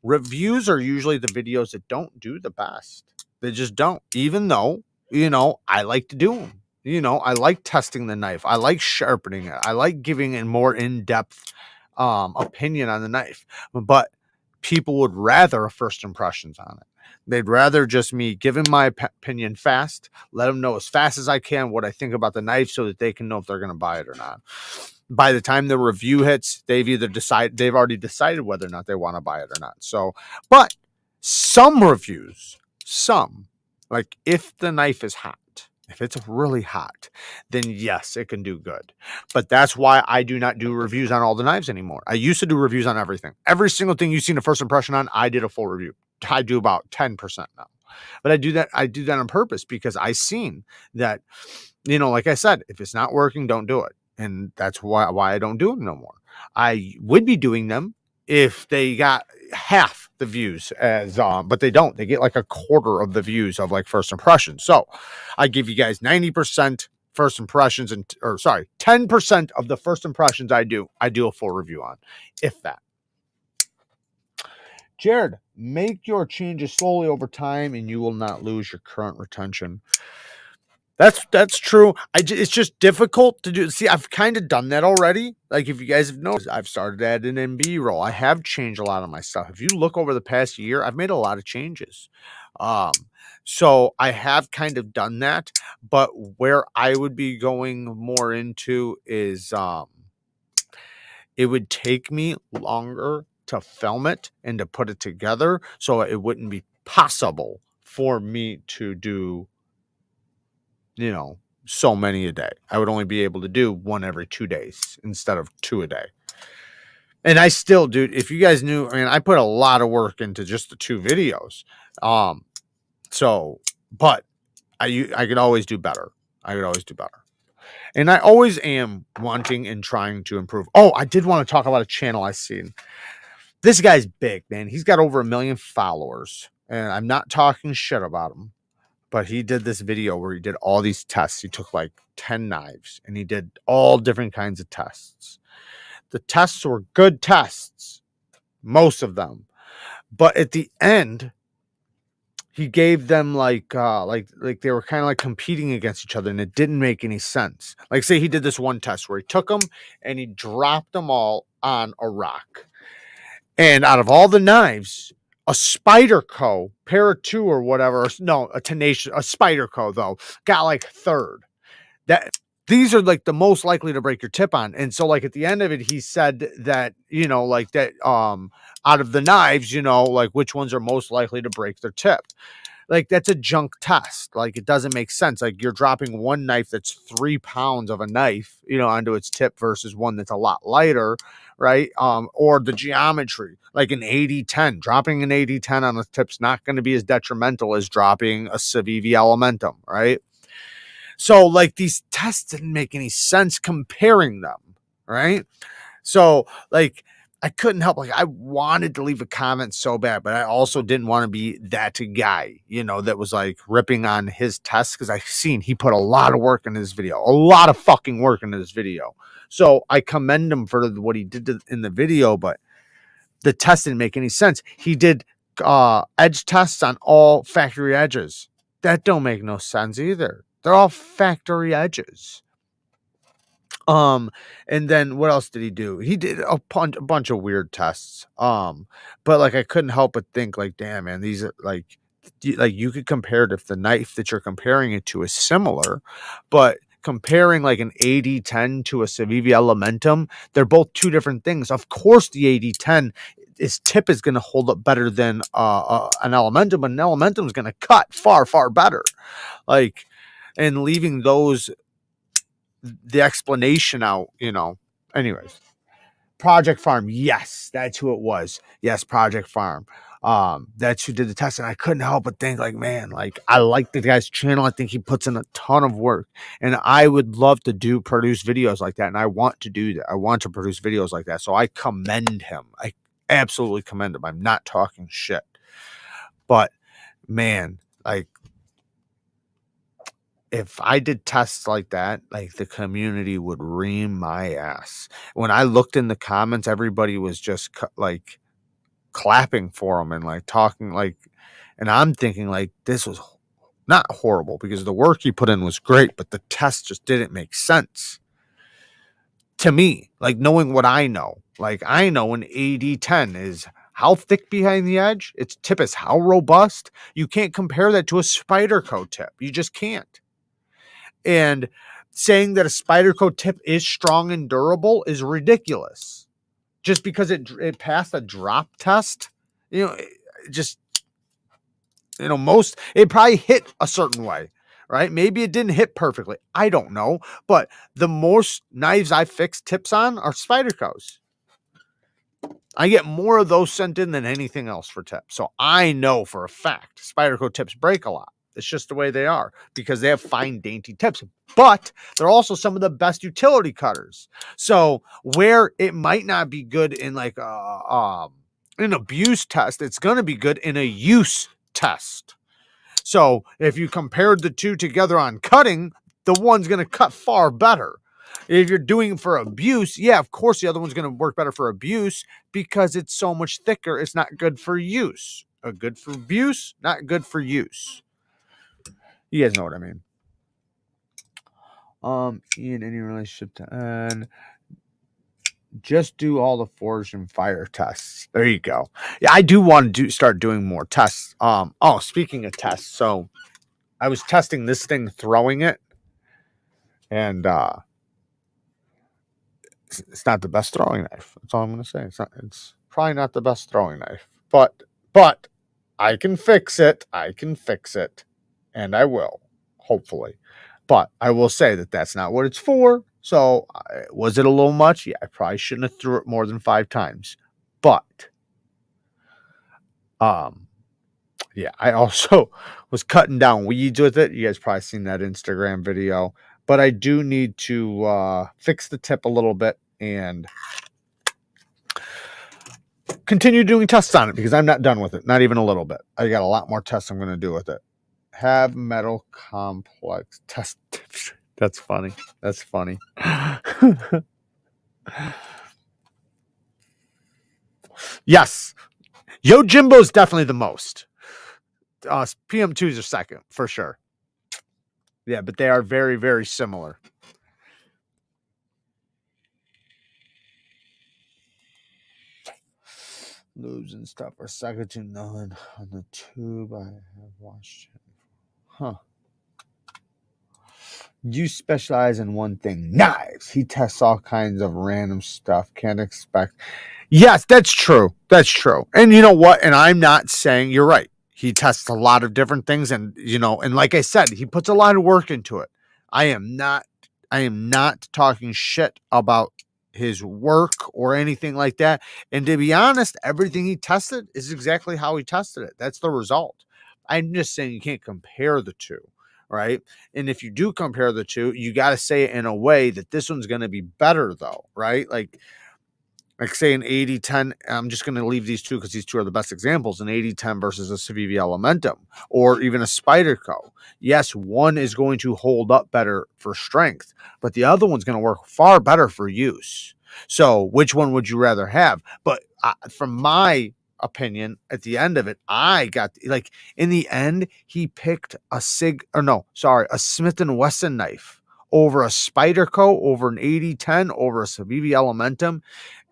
Reviews are usually the videos that don't do the best. They just don't, even though, you know, I like to do them. You know, I like testing the knife. I like sharpening it. I like giving a more in-depth opinion on the knife. But people would rather a first impressions on it. They'd rather just me giving my opinion fast, let them know as fast as I can what I think about the knife so that they can know if they're going to buy it or not. By the time the review hits, they've already decided whether or not they want to buy it or not. So, but some reviews, like if the knife is hot, if it's really hot, then yes, it can do good. But that's why I do not do reviews on all the knives anymore. I used to do reviews on everything. Every single thing you've seen a first impression on, I did a full review. I do about 10% now. But I do that on purpose because I seen that, you know, like I said, if it's not working, don't do it. And that's why I don't do them no more. I would be doing them if they got half the views as but they don't. They get like a quarter of the views of like first impressions. So I give you guys 90% first impressions and 10% of the first impressions I do a full review on, if that. Jerad, make your changes slowly over time and you will not lose your current retention. That's true. It's just difficult to do. See, I've kind of done that already. Like if you guys have noticed, I've started adding in B-roll. I have changed a lot of my stuff. If you look over the past year, I've made a lot of changes. So I have kind of done that, but where I would be going more into is it would take me longer to film it and to put it together, so it wouldn't be possible for me to do, you know, so many a day. I would only be able to do one every 2 days instead of 2 a day. And I still do. If you guys knew, I mean, I put a lot of work into just the 2 videos. So, but I could always do better. And I always am wanting and trying to improve. Oh, I did want to talk about a channel I seen. This guy's big, man. He's got over 1 million followers. And I'm not talking shit about him. But he did this video where he did all these tests. He took like 10 knives and he did all different kinds of tests. The tests were good tests, most of them. But at the end, he gave them like they were kind of like competing against each other, and it didn't make any sense. Like say he did this one test where he took them and he dropped them all on a rock. And out of all the knives, a Spyderco, Para 2 or whatever, no, a Spyderco though, got like third. That these are like the most likely to break your tip on. And so like at the end of it, he said that, you know, like that out of the knives, you know, like which ones are most likely to break their tip. Like that's a junk test. Like it doesn't make sense. Like you're dropping one knife that's 3 pounds of a knife, you know, onto its tip versus one that's a lot lighter, right? Or the geometry, like an 80-10. Dropping an 80-10 on the tip's not going to be as detrimental as dropping a Civivi Elementum, right? So like these tests didn't make any sense comparing them, right? So like I couldn't help, like I wanted to leave a comment so bad, but I also didn't want to be that guy, you know, that was like ripping on his tests, because I've seen he put a lot of work in his video, a lot of fucking work in his video. So I commend him for what he did in the video, but the test didn't make any sense. He did edge tests on all factory edges. That don't make no sense either. They're all factory edges. And then what else did he do? He did a bunch of weird tests. But like I couldn't help but think like, damn man, these are like you could compare it if the knife that you're comparing it to is similar, but comparing like an 8010 to a Civivi Elementum, they're both two different things. Of course, the 8010 its tip is going to hold up better than an Elementum, but an Elementum is going to cut far, far better. Like, and leaving the explanation out, anyways. Project Farm, yes, that's who it was. Yes, Project Farm. That's who did the test, and I couldn't help but think, like, man, like I like the guy's channel. I think he puts in a ton of work, and I would love to produce videos like that, and I want to do that. I want to produce videos like that, so I commend him. I absolutely commend him. I'm not talking shit, but man, like, if I did tests like that, like the community would ream my ass. When I looked in the comments, everybody was just like clapping for him and like talking like, and I'm thinking like this was not horrible because the work he put in was great, but the test just didn't make sense to me. Like knowing what I know, like I know an AD10 is how thick behind the edge, its tip is how robust. You can't compare that to a Spyderco tip. You just can't. And saying that a Spyderco tip is strong and durable is ridiculous. Just because it passed a drop test, most it probably hit a certain way, right? Maybe it didn't hit perfectly. I don't know, but the most knives I fixed tips on are Spydercos. I get more of those sent in than anything else for tips, so I know for a fact Spyderco tips break a lot. It's just the way they are because they have fine, dainty tips, but they're also some of the best utility cutters. So where it might not be good in like an abuse test, it's going to be good in a use test. So if you compared the two together on cutting, the one's going to cut far better. If you're doing it for abuse, yeah, of course the other one's going to work better for abuse because it's so much thicker. It's not good for use. Good for abuse, not good for use. You guys know what I mean. In any relationship to end, just do all the forge and fire tests. There you go. Yeah, I do want to start doing more tests. Speaking of tests, so I was testing this thing, throwing it, and it's not the best throwing knife. That's all I'm going to say. It's probably not the best throwing knife, but I can fix it. And I will, hopefully. But I will say that that's not what it's for. So was it a little much? Yeah, I probably shouldn't have threw it more than 5 times. But yeah, I also was cutting down weeds with it. You guys probably seen that Instagram video. But I do need to fix the tip a little bit and continue doing tests on it because I'm not done with it. Not even a little bit. I got a lot more tests I'm going to do with it. Have metal complex test. That's funny. Yes. Yo Jimbo's definitely the most. PM2s are second for sure. Yeah, but they are very, very similar. Lubes and stuff are second to none on the tube. I have watched it. Huh. You specialize in one thing, knives. He tests all kinds of random stuff. Can't expect. Yes, that's true. And you know what? And I'm not saying you're right. He tests a lot of different things, and and like I said, he puts a lot of work into it. I am not talking shit about his work or anything like that. And to be honest, everything he tested is exactly how he tested it. That's the result. I'm just saying you can't compare the two. Right. And if you do compare the two, you got to say it in a way that this one's going to be better, though. Right. Like say an 80-10. I'm just going to leave these two because these two are the best examples. An 80-10 versus a Civivi Elementum or even a Spyderco. Yes, one is going to hold up better for strength, but the other one's going to work far better for use. So which one would you rather have? But from my opinion, at the end of it, I got like in the end, he picked a Smith and Wesson knife over a Spyderco, over an 8010, over a Civivi Elementum,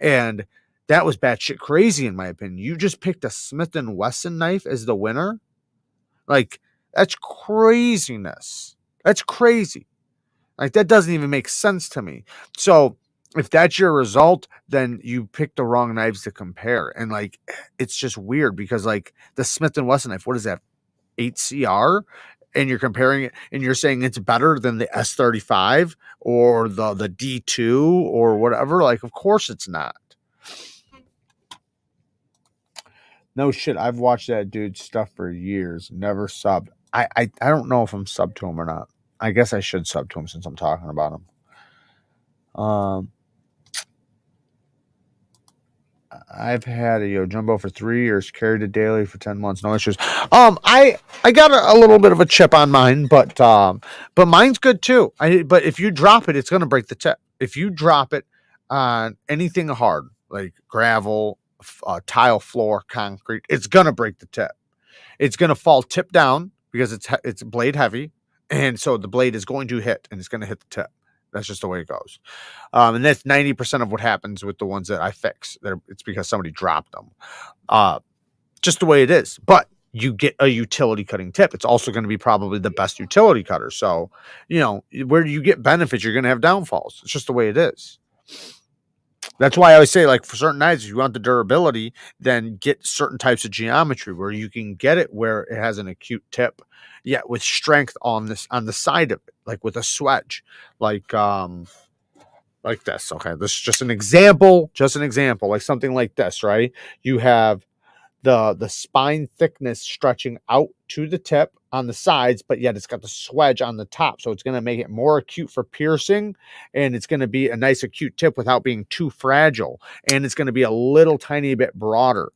and that was batshit crazy in my opinion. You just picked a Smith and Wesson knife as the winner, like that's craziness. That's crazy. Like that doesn't even make sense to me. So if that's your result, then you picked the wrong knives to compare. And like, it's just weird because like the Smith and Wesson knife, what is that? 8CR? And you're comparing it and you're saying it's better than the S35 or the D2 or whatever. Like, of course it's not. No shit. I've watched that dude's stuff for years. Never subbed. I don't know if I'm subbed to him or not. I guess I should sub to him since I'm talking about him. I've had a Yo Jumbo for 3 years, carried it daily for 10 months, no issues. I got a little bit of a chip on mine, but mine's good too. But if you drop it, it's gonna break the tip. If you drop it on anything hard like gravel, tile floor, concrete, it's gonna break the tip. It's gonna fall tip down because it's blade heavy, and so the blade is going to hit, and it's gonna hit the tip. That's just the way it goes. And that's 90% of what happens with the ones that I fix. It's because somebody dropped them. Just the way it is. But you get a utility cutting tip. It's also going to be probably the best utility cutter. So, where you get benefits, you're going to have downfalls. It's just the way it is. That's why I always say, like, for certain knives, if you want the durability, then get certain types of geometry where you can get it where it has an acute tip, yet with strength on the side of it, like with a swedge, like this. Okay, this is just an example, like something like this, right? You have the spine thickness stretching out to the tip on the sides, but yet it's got the swedge on the top, so it's going to make it more acute for piercing, and it's going to be a nice acute tip without being too fragile, and it's going to be a little tiny bit broader.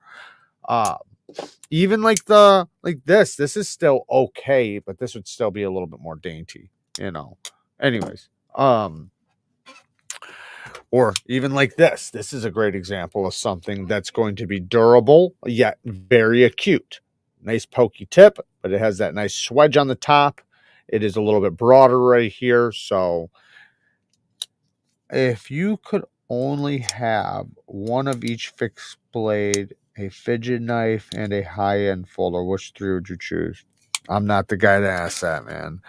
Even like this is still okay, but this would still be a little bit more dainty, anyways. Or even like this. This is a great example of something that's going to be durable, yet very acute. Nice pokey tip, but it has that nice swedge on the top. It is a little bit broader right here. So if you could only have one of each fixed blade, a fidget knife, and a high-end folder, which 3 would you choose? I'm not the guy to ask that, man.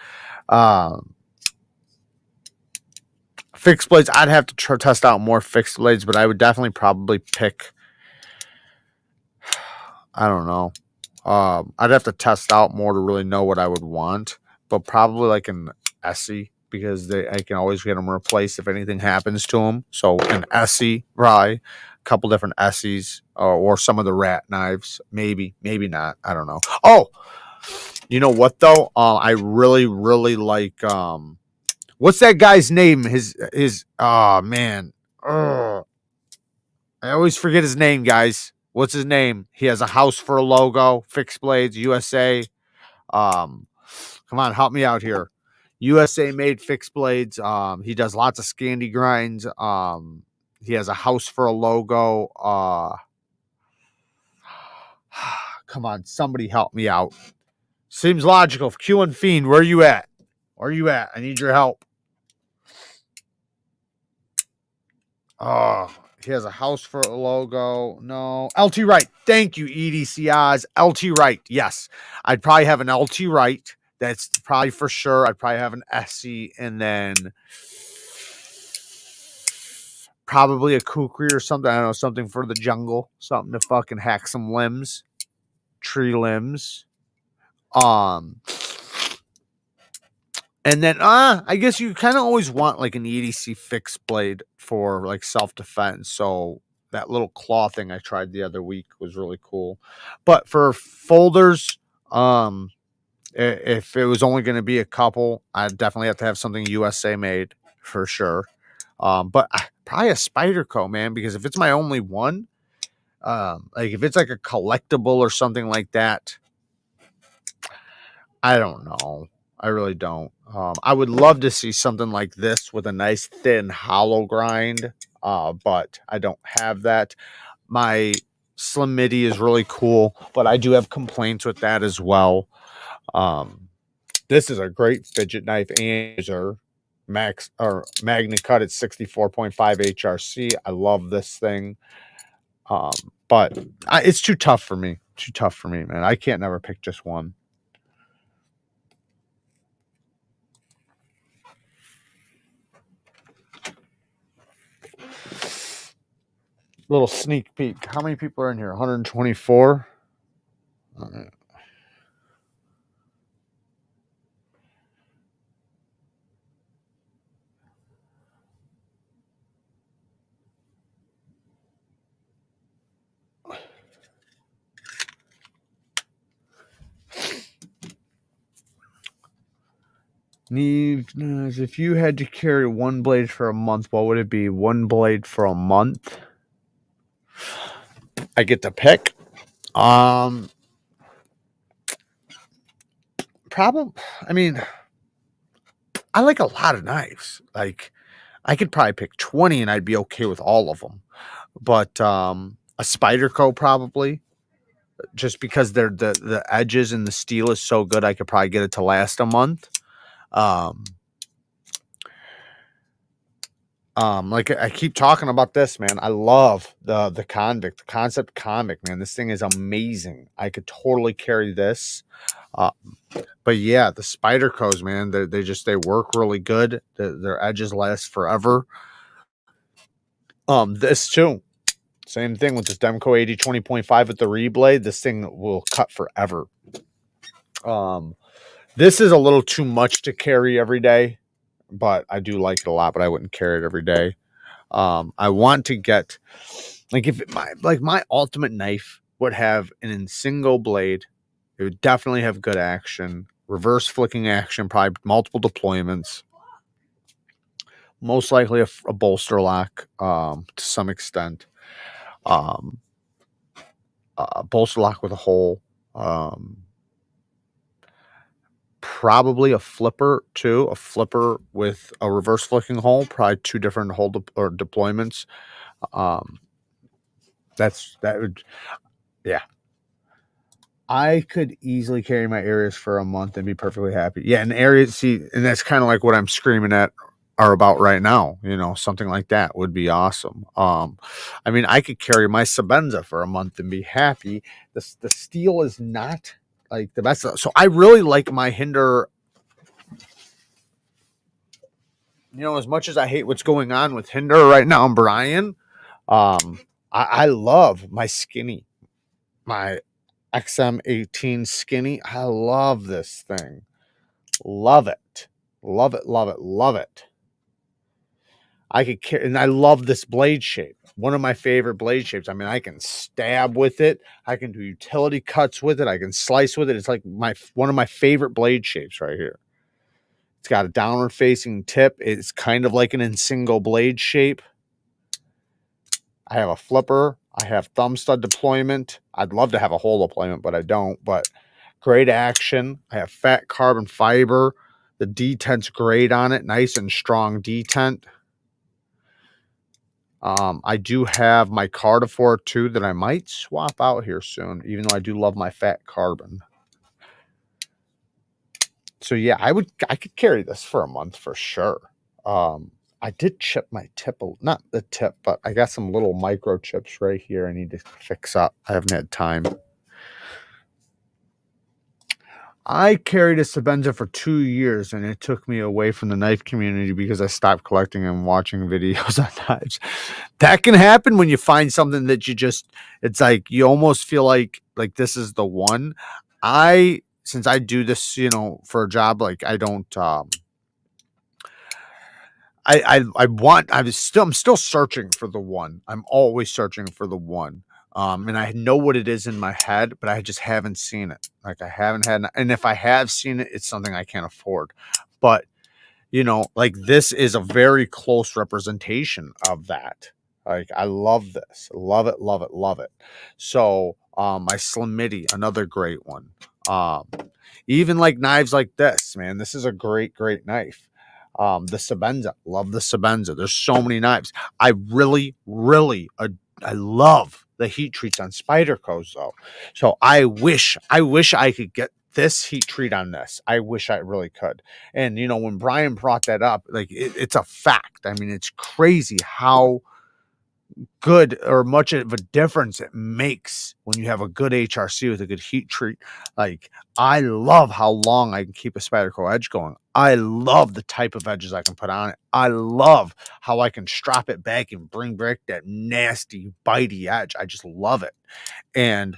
Fixed blades, I'd have to test out more fixed blades, but I would definitely probably pick, I don't know. I'd have to test out more to really know what I would want, but probably like an Essie, because I can always get them replaced if anything happens to them. So an Essie, right? A couple different Essies, or some of the rat knives, maybe not. I don't know. Oh, you know what though? I really, really like what's that guy's name? Oh man. I always forget his name, guys. What's his name? He has a house for a logo, fixed blades, USA. Come on, help me out here. USA made fixed blades. He does lots of Scandi grinds. He has a house for a logo. Come on, somebody help me out. Seems logical. Q and Fiend, where are you at? Where are you at? I need your help. Oh, he has a house for a logo. No. LT Wright. Thank you, EDC Oz. LT Wright. Yes. I'd probably have an LT Wright. That's probably for sure. I'd probably have an SC, and then probably a kukri or something. I don't know, something for the jungle. Something to fucking hack some limbs. Tree limbs. And then, I guess you kind of always want like an EDC fixed blade for like self-defense. So that little claw thing I tried the other week was really cool. But for folders, if it was only going to be a couple, I'd definitely have to have something USA made for sure. But probably a Spyderco, man, because if it's my only one, like if it's like a collectible or something like that, I don't know. I really don't. I would love to see something like this with a nice thin hollow grind, but I don't have that. My Slim Midi is really cool, but I do have complaints with that as well. This is a great fidget knife and razor. Magna Cut at 64.5 HRC. I love this thing. But it's too tough for me. Too tough for me, man. I can't never pick just one. Little sneak peek. How many people are in here? 124. All right. Neevesknives, if you had to carry one blade for a month, what would it be? One blade for a month? I get to pick. Probably. I mean, I like a lot of knives. Like, I could probably pick 20 and I'd be okay with all of them. But a Spyderco probably, just because they're the edges and the steel is so good, I could probably get it to last a month. Like I keep talking about this, man. I love the CONVICT, the KANSEPT CONVICT, man. This thing is amazing. I could totally carry this. But yeah, the Spydercos, man, they work really good. Their edges last forever. This too. Same thing with this Demco 80-20.5 with the reblade. This thing will cut forever. This is a little too much to carry every day, but I do like it a lot, but I wouldn't carry it every day. I want to get, like, if my ultimate knife would have an single blade, it would definitely have good action, reverse flicking action, probably multiple deployments, most likely a bolster lock, to some extent, bolster lock with a hole, probably a flipper too, a flipper with a reverse flicking hole, probably two different hole or deployments. That would, yeah. I could easily carry my areas for a month and be perfectly happy. Yeah, and areas, see, and that's kind of like what I'm screaming at are about right now. You know, something like that would be awesome. I mean, I could carry my Sabenza for a month and be happy. The steel is not like the best. So I really like my Hinder. You know, as much as I hate what's going on with Hinder right now, Brian, I love my Skinny, my XM18 Skinny. I love this thing. Love it. Love it, love it, love it. I could carry, and I love this blade shape. One of my favorite blade shapes. I mean, I can stab with it. I can do utility cuts with it. I can slice with it. It's like one of my favorite blade shapes right here. It's got a downward facing tip. It's kind of like an in single blade shape. I have a flipper. I have thumb stud deployment. I'd love to have a hole deployment, but I don't. But great action. I have fat carbon fiber. The detent's great on it. Nice and strong detent. I do have my Carnivore too that I might swap out here soon, even though I do love my fat carbon. So yeah, I could carry this for a month for sure. I did chip my tip, not the tip, but I got some little microchips right here I need to fix up. I haven't had time. I carried a Sabenza for 2 years, and it took me away from the knife community because I stopped collecting and watching videos on knives. That can happen when you find something that it's like you almost feel like this is the one. Since I do this, you know, for a job, like I don't, I'm still searching for the one. I'm always searching for the one. And I know what it is in my head, but I just haven't seen it. Like I haven't had, and if I have seen it, it's something I can't afford. But you know, like this is a very close representation of that. Like I love this, love it, love it, love it. So, my Slim Midi, another great one. Even like knives like this, man, this is a great, great knife. The Sabenza, love the Sabenza. There's so many knives. I really, really, I love the heat treats on Spydercos though. So I wish I could get this heat treat on this. I wish I really could. And you know, when Brian brought that up, like it's a fact. I mean, it's crazy how good or much of a difference it makes when you have a good HRC with a good heat treat. Like, I love how long I can keep a Spyderco edge going. I love the type of edges I can put on it. I love how I can strap it back and bring back that nasty bitey edge. I just love it. And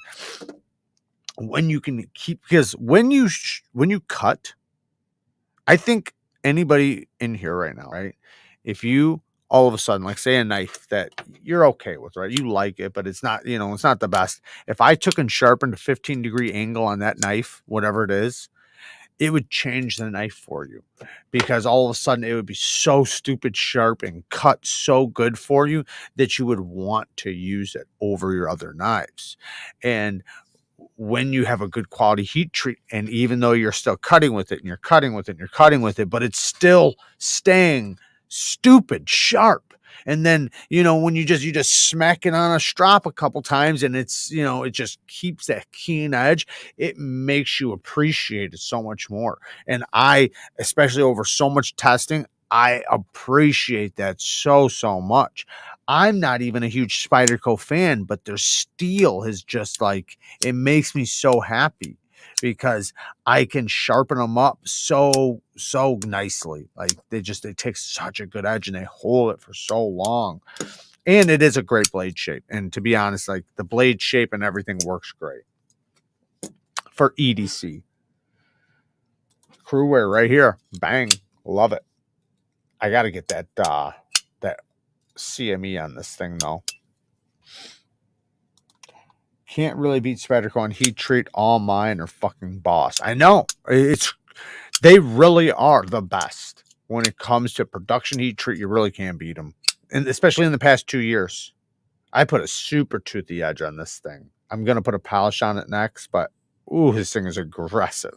when you can keep, because when you cut, I think anybody in here right now, right? If you all of a sudden, like say a knife that you're okay with, right? You like it, but it's not, you know, it's not the best. If I took and sharpened a 15-degree angle on that knife, whatever it is, it would change the knife for you, because all of a sudden it would be so stupid sharp and cut so good for you that you would want to use it over your other knives. And when you have a good quality heat treat, and even though you're still cutting with it and you're cutting with it and you're cutting with it, but it's still staying stupid sharp. And then, you know, when you just smack it on a strop a couple times and it's, you know, it just keeps that keen edge, it makes you appreciate it so much more. And I, especially over so much testing, I appreciate that so much. I'm not even a huge Spyderco fan, but their steel is just like, it makes me so happy because I can sharpen them up so nicely. Like they take such a good edge and they hold it for so long. And it is a great blade shape. And to be honest, like the blade shape and everything works great for EDC. Crew wear right here. Bang. Love it. I got to get that that CME on this thing though. Can't really beat Spyderco on heat treat. All mine are fucking boss. I know. They really are the best when it comes to production heat treat. You really can't beat them, and especially in the past 2 years. I put a super toothy edge on this thing. I'm gonna put a polish on it next, but ooh, this thing is aggressive.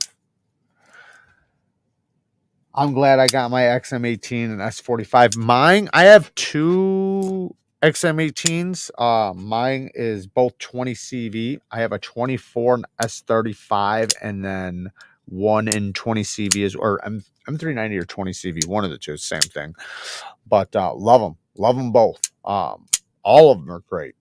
I'm glad I got my XM18 and S45. Mine, I have two XM18s. Mine is both 20 CV. I have a 24 and S35, and then one in 20 CV is, or M390 or 20 CV. One of the two, same thing. But love them both. All of them are great.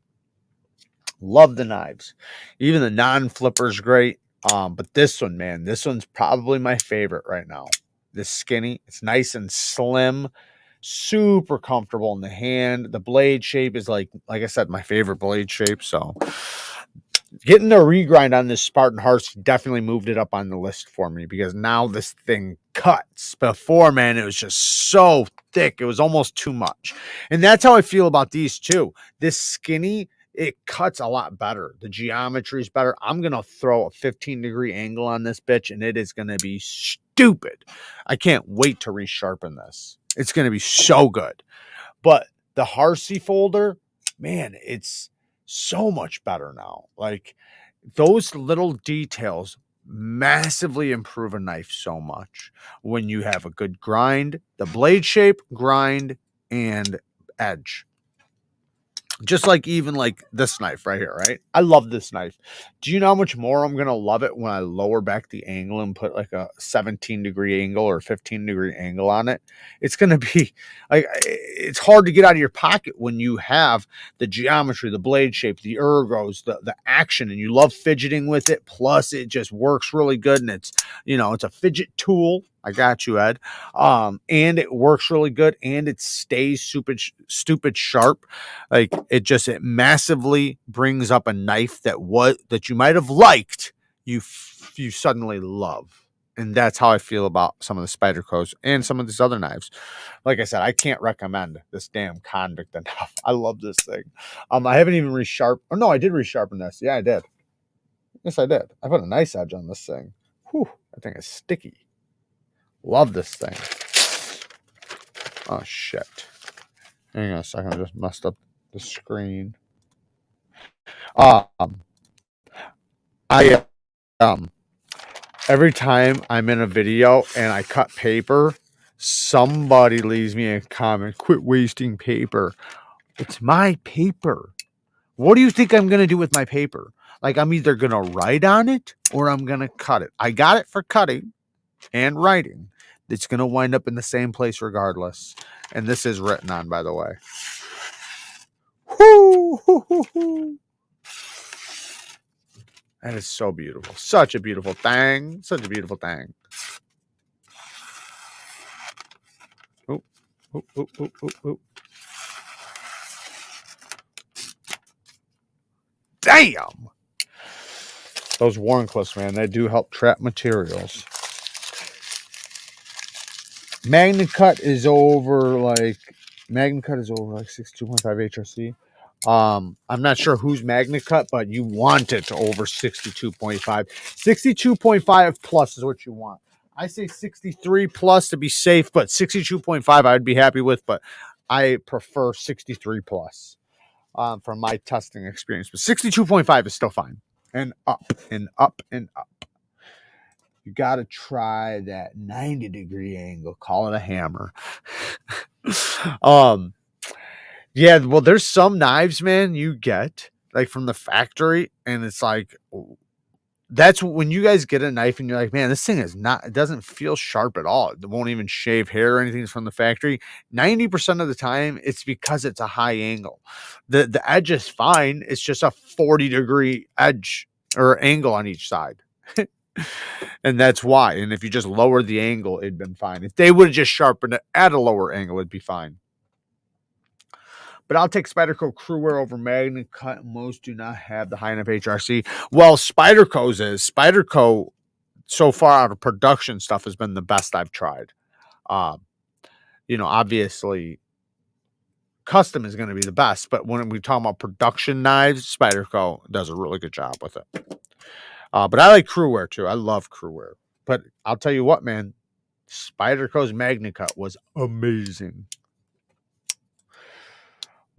Love the knives. Even the non-flipper's great. But this one, man, this one's probably my favorite right now. This skinny, it's nice and slim, super comfortable in the hand. The blade shape is like I said, my favorite blade shape. So getting the regrind on this Spartan Hearts definitely moved it up on the list for me, because now this thing cuts. Before, man, it was just so thick. It was almost too much. And that's how I feel about these too. This skinny, it cuts a lot better. The geometry is better. I'm going to throw a 15-degree angle on this bitch, and it is going to be stupid. I can't wait to resharpen this. It's going to be so good. But the Harsey folder, man, it's so much better now. Like, those little details massively improve a knife so much when you have a good grind, the blade shape, grind, and edge. Just like even like this knife right here, right? I love this knife. Do you know how much more I'm going to love it when I lower back the angle and put like a 17-degree angle or 15-degree angle on it? It's going to be like, it's hard to get out of your pocket when you have the geometry, the blade shape, the ergos, the action, and you love fidgeting with it. Plus it just works really good. And it's, you know, it's a fidget tool. I got you, Ed. And it works really good, and it stays stupid sharp. Like it massively brings up a knife that you might have liked, you suddenly love. And that's how I feel about some of the Spydercos and some of these other knives. Like I said, I can't recommend this damn Convict enough. I love this thing. I haven't even resharpened. Oh no, I did resharpen this. Yeah, I did. Yes, I did. I put a nice edge on this thing. Whew, that thing is sticky. Love this thing. Oh shit. Hang on a second, I just messed up the screen. I every time I'm in a video and I cut paper, somebody leaves me a comment, quit wasting paper. It's my paper. What do you think I'm going to do with my paper? Like, I'm either going to write on it or I'm going to cut it. I got it for cutting and writing. It's going to wind up in the same place regardless. And this is written on, by the way. Whoo, hoo, hoo, hoo. That is so beautiful. Such a beautiful thing. Such a beautiful thing. Oh, oh, oh, oh, oh, oh. Damn! Those Warren clips, man, they do help trap materials. Magna Cut is over like 62.5 HRC. I'm not sure who's Magna Cut, but you want it over 62.5. 62.5 plus is what you want. I say 63 plus to be safe, but 62.5 I'd be happy with, but I prefer 63 plus from my testing experience. But 62.5 is still fine. And up and up and up. You got to try that 90-degree angle. Call it a hammer. Yeah, well, there's some knives, man, you get like from the factory, and it's like that's when you guys get a knife and you're like, man, this thing is not, it doesn't feel sharp at all. It won't even shave hair or anything from the factory. 90% of the time, it's because it's a high angle. The edge is fine. It's just a 40-degree edge or angle on each side. And that's why. And if you just lower the angle, it'd been fine. If they would have just sharpened it at a lower angle, it'd be fine. But I'll take Spyderco Crewwear over Magna Cut. Most do not have the high enough HRC. Well, Spyderco's is. Spyderco, so far out of production stuff, has been the best I've tried. Obviously, custom is going to be the best. But when we talk about production knives, Spyderco does a really good job with it. But I like Crewwear, too. I love Crewwear. But I'll tell you what, man. Spyderco's Magna Cut was amazing.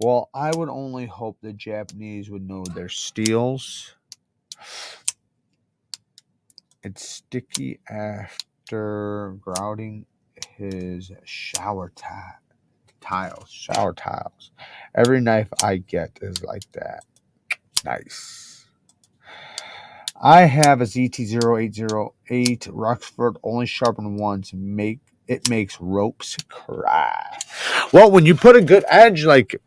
Well, I would only hope the Japanese would know their steels. It's sticky after grouting his shower tiles. Every knife I get is like that. Nice. I have a ZT0808 Roxford, only sharpened once. It makes ropes cry. Well, when you put a good edge, like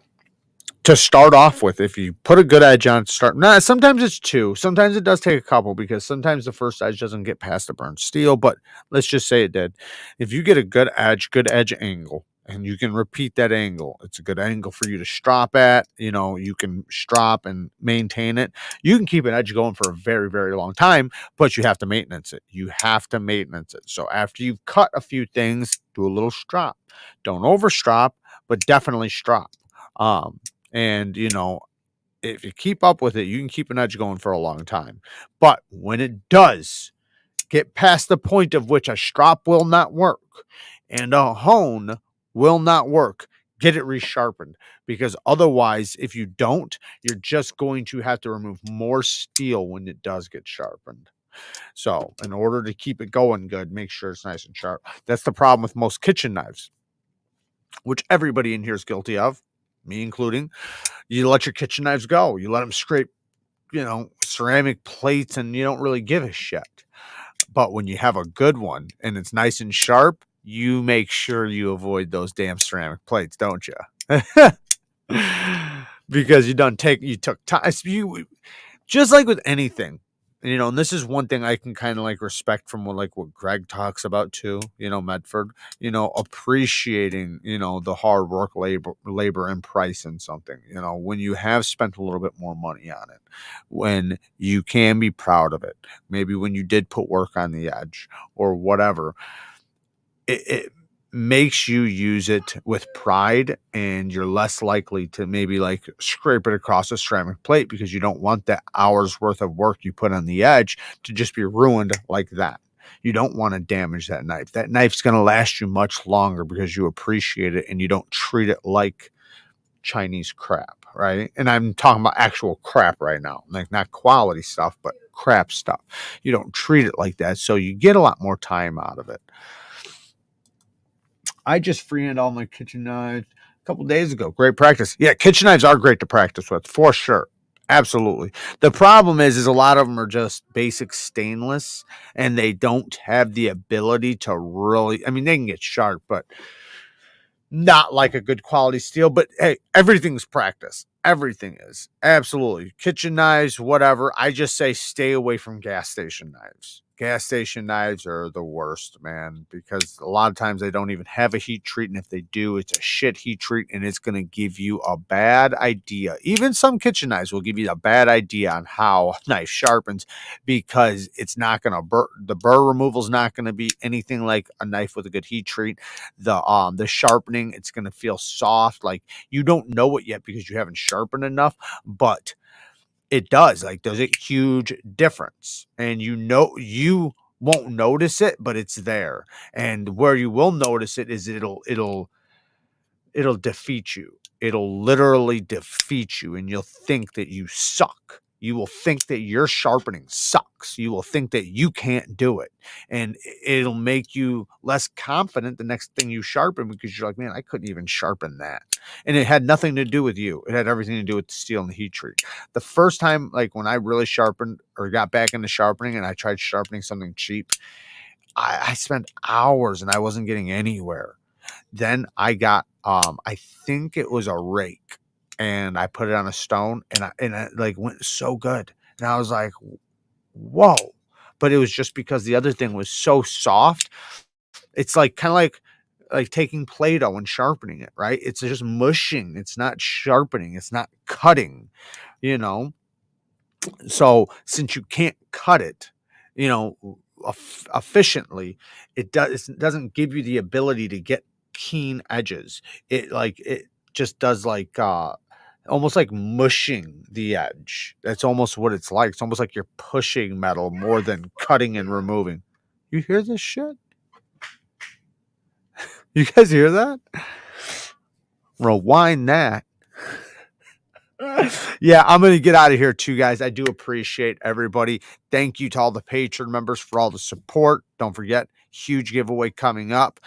to start off with, if you put a good edge on to sometimes it's two. Sometimes it does take a couple because sometimes the first edge doesn't get past the burnt steel, but let's just say it did. If you get a good edge angle, and you can repeat that angle, it's a good angle for you to strop at. You can strop and maintain it. You can keep an edge going for a very, very long time, but you have to maintenance it. So after you've cut a few things, do a little strop. Don't over strop, but definitely strop. And, if you keep up with it, you can keep an edge going for a long time. But when it does get past the point of which a strop will not work and a hone will not work, get it resharpened. Because otherwise, if you don't, you're just going to have to remove more steel when it does get sharpened. So in order to keep it going good, make sure it's nice and sharp. That's the problem with most kitchen knives, which everybody in here is guilty of, me including. You let your kitchen knives go. You let them scrape, ceramic plates, and you don't really give a shit. But when you have a good one and it's nice and sharp, you make sure you avoid those damn ceramic plates, don't you? Because you took time. Just like with anything, and this is one thing I can kind of like respect from what Greg talks about too, Medford, appreciating, the hard work, labor and price in something, when you have spent a little bit more money on it, when you can be proud of it, maybe when you did put work on the edge or whatever, it makes you use it with pride, and you're less likely to maybe scrape it across a ceramic plate because you don't want that hour's worth of work you put on the edge to just be ruined like that. You don't want to damage that knife. That knife's going to last you much longer because you appreciate it and you don't treat it like Chinese crap, right? And I'm talking about actual crap right now, like not quality stuff, but crap stuff. You don't treat it like that, so you get a lot more time out of it. I just freehanded all my kitchen knives a couple days ago. Great practice. Yeah, kitchen knives are great to practice with, for sure. Absolutely. The problem is a lot of them are just basic stainless, and they don't have the ability to really. I mean, they can get sharp, but not like a good quality steel. But hey, everything's practice. Everything is absolutely kitchen knives, whatever. I just say stay away from gas station knives. Gas station knives are the worst, man, because a lot of times they don't even have a heat treat, and if they do, it's a shit heat treat, and it's going to give you a bad idea. Even some kitchen knives will give you a bad idea on how a knife sharpens, because it's not going to burr. The burr removal is not going to be anything like a knife with a good heat treat. The sharpening, it's going to feel soft, like you don't know it yet because you haven't sharpened enough, but it does. Like, there's a huge difference, and you won't notice it, but it's there. And where you will notice it is it'll defeat you. It'll literally defeat you, and you'll think that you suck. You will think that your sharpening sucks. You will think that you can't do it. And it'll make you less confident the next thing you sharpen, because you're like, man, I couldn't even sharpen that. And it had nothing to do with you. It had everything to do with the steel and the heat treat. The first time, like when I really sharpened or got back into sharpening and I tried sharpening something cheap, I spent hours and I wasn't getting anywhere. Then I got I think it was a rake, and I put it on a stone, and it like went so good. And I was like, whoa. But it was just because the other thing was so soft. It's like kind of like taking Play-Doh and sharpening it, right? It's just mushing. It's not sharpening. It's not cutting, you know. So since you can't cut it, you know, efficiently, it doesn't give you the ability to get keen edges. It just does like almost like mushing the edge. That's almost what it's like. It's almost like you're pushing metal more than cutting and removing. You hear this shit? You guys hear that? Rewind that. Yeah, I'm going to get out of here too, guys. I do appreciate everybody. Thank you to all the Patreon members for all the support. Don't forget, huge giveaway coming up.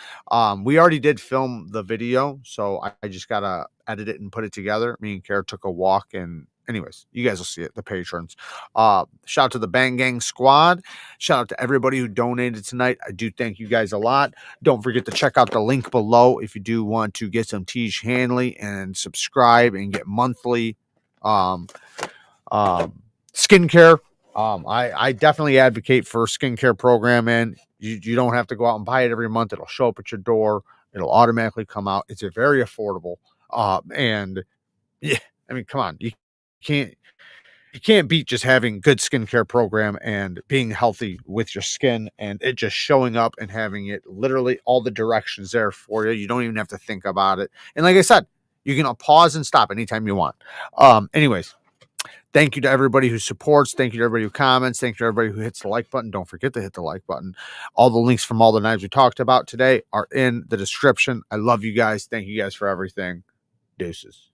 We already did film the video, so I just got to edit it and put it together. Me and Kara took a walk, and anyways, you guys will see it, the patrons. Shout out to the Bang Gang squad. Shout out to everybody who donated tonight. I do thank you guys a lot. Don't forget to check out the link below if you do want to get some TIEGE HANLEY and subscribe and get monthly skincare. I definitely advocate for a skincare program, and you don't have to go out and buy it every month. It'll show up at your door. It'll automatically come out. It's a very affordable. And yeah, I mean, come on, can't you can't beat just having good skincare program and being healthy with your skin, and it just showing up and having it literally all the directions there for you. You don't even have to think about it. And like I said, you can pause and stop anytime you want. Anyways, thank you to everybody who supports. Thank you to everybody who comments. Thank you to everybody who hits the like button. Don't forget to hit the like button. All the links from all the knives we talked about today are in the description. I love you guys. Thank you guys for everything. Deuces.